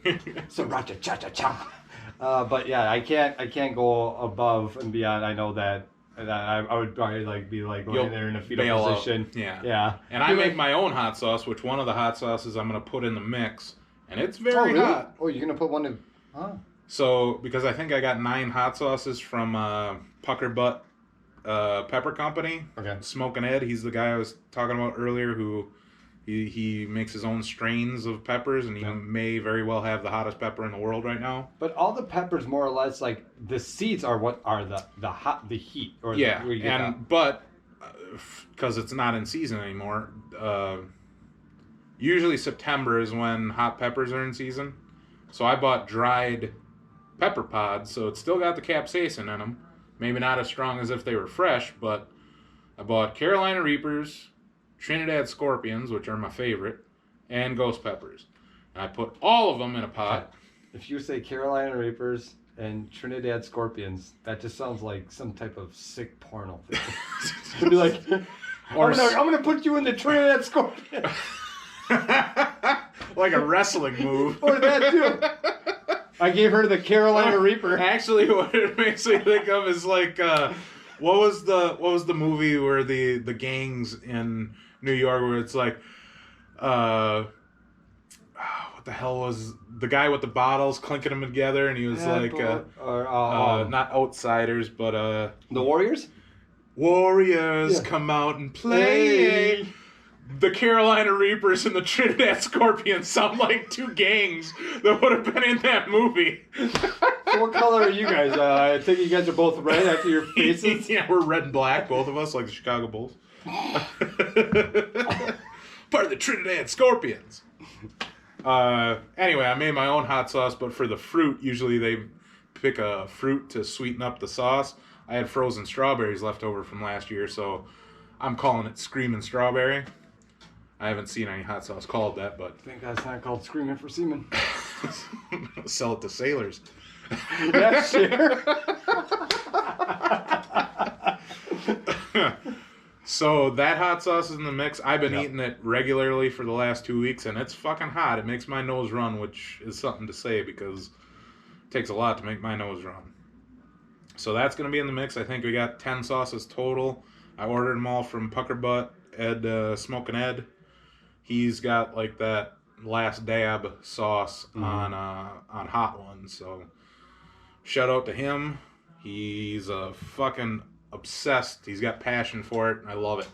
Sriracha, cha cha cha. But yeah, I can't go above and beyond. I know that I would probably be going there in a fetal position. Yeah. And I make my own hot sauce, which one of the hot sauces I'm gonna put in the mix, and it's very hot. Oh, you're gonna put one in? Huh. So because I think I got 9 hot sauces from Pucker Butt Pepper Company. Okay. Smoking Ed, he's the guy I was talking about earlier who he makes his own strains of peppers, and he may very well have the hottest pepper in the world right now. But all the peppers, more or less, the seeds are what are the heat. Or but because it's not in season anymore, usually September is when hot peppers are in season. So I bought dried pepper pods, so it's still got the capsaicin in them. Maybe not as strong as if they were fresh, but I bought Carolina Reapers, Trinidad Scorpions, which are my favorite, and Ghost Peppers. And I put all of them in a pot. If you say Carolina Reapers and Trinidad Scorpions, that just sounds like some type of sick porno thing. It'd be like, I'm gonna put you in the Trinidad Scorpion. Like a wrestling move. Or that too. I gave her the Carolina Reaper. Actually, what it makes me think of is what was the movie where the gangs in New York where it's like, what the hell was the guy with the bottles clinking them together, and he was not Outsiders, but the Warriors. Warriors come out and play. the Carolina Reapers and the Trinidad Scorpions sound like two gangs that would have been in that movie. So what color are you guys? I think you guys are both red after your faces. Yeah, we're red and black, both of us, like the Chicago Bulls. Part of the Trinidad Scorpions. Anyway, I made my own hot sauce, but for the fruit, usually they pick a fruit to sweeten up the sauce. I had frozen strawberries left over from last year, so I'm calling it Screamin' Strawberry. I haven't seen any hot sauce called that, but... I think that's not called Screaming for Semen. Sell it to sailors. Yeah, sure. So that hot sauce is in the mix. I've been eating it regularly for the last 2 weeks, and it's fucking hot. It makes my nose run, which is something to say because it takes a lot to make my nose run. So that's going to be in the mix. I think we got 10 sauces total. I ordered them all from Pucker Butt, Smokin' Ed. He's got like that last dab sauce on Hot Ones. So shout out to him. He's a fucking obsessed. He's got passion for it, and I love it.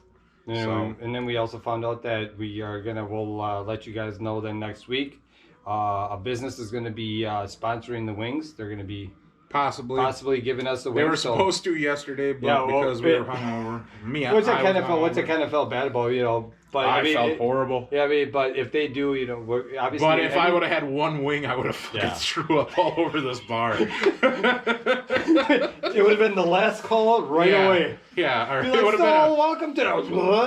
And then we also found out that we'll let you guys know then next week. A business is going to be sponsoring the wings. They're going to be possibly giving us the wings. They were supposed to yesterday, but because we were hungover, which I kind of felt bad about, you know. But I felt horrible. Yeah, I mean, but if they do, you know, we're obviously. But if I would have had one wing, I would have fucking threw up all over this bar. It would have been the last call right away. Yeah, or it would have been welcome to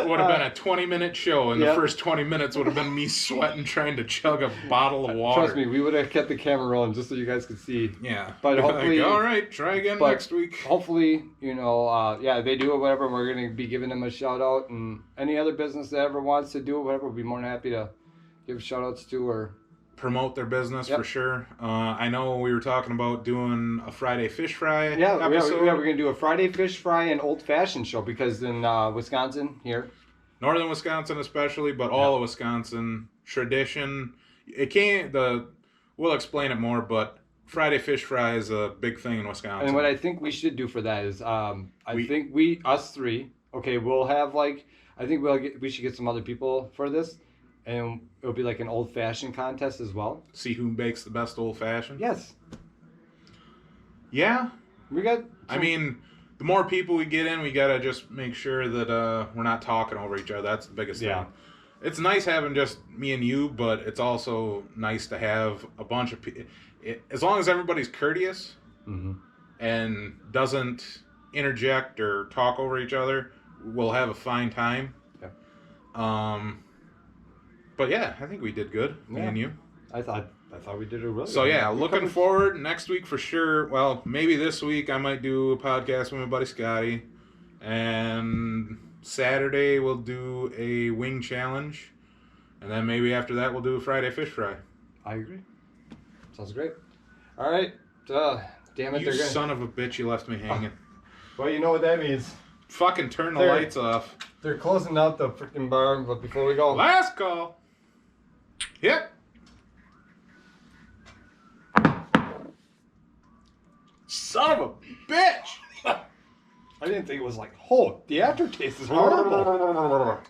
would have been a 20-minute show, and the first 20 minutes would have been me sweating trying to chug a bottle of water. Trust me, we would have kept the camera rolling just so you guys could see. Yeah, but hopefully, all right, try again next week. Hopefully, you know, they do it, whatever. We're gonna be giving them a shout out, and any other business that ever wants to do it, whatever, we'll be more than happy to give shout outs to or promote their business for sure. I know we were talking about doing a Friday fish fry episode. We're going to do a Friday fish fry and old fashioned show because in Wisconsin here, northern Wisconsin especially, but all of Wisconsin tradition. We'll explain it more, but Friday fish fry is a big thing in Wisconsin. And what I think we should do for that is, us three, we'll have we should get some other people for this. And it'll be like an old-fashioned contest as well. See who bakes the best old-fashioned? Yes. Yeah. I mean, the more people we get in, we got to just make sure that we're not talking over each other. That's the biggest thing. It's nice having just me and you, but it's also nice to have a bunch of people. As long as everybody's courteous and doesn't interject or talk over each other, we'll have a fine time. Yeah. But yeah, I think we did good, me and you. I thought we did a really So yeah, looking forward next week for sure. Well, maybe this week I might do a podcast with my buddy Scotty. And Saturday we'll do a wing challenge. And then maybe after that we'll do a Friday fish fry. I agree. Sounds great. All right. Damn it, you son of a bitch, you left me hanging. Well, you know what that means. Fucking turn the lights off. They're closing out the freaking bar, but before we go... Last call. Yep. Son of a bitch! I didn't think it was like, the aftertaste is horrible.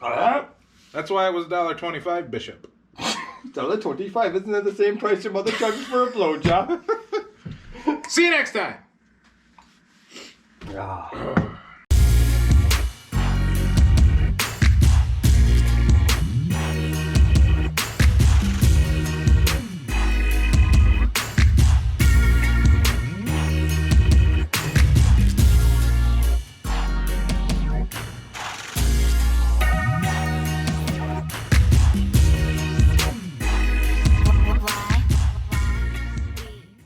That's why it was $1.25, Bishop. $1.25, isn't that the same price your mother charges for a blowjob? See you next time! Ah.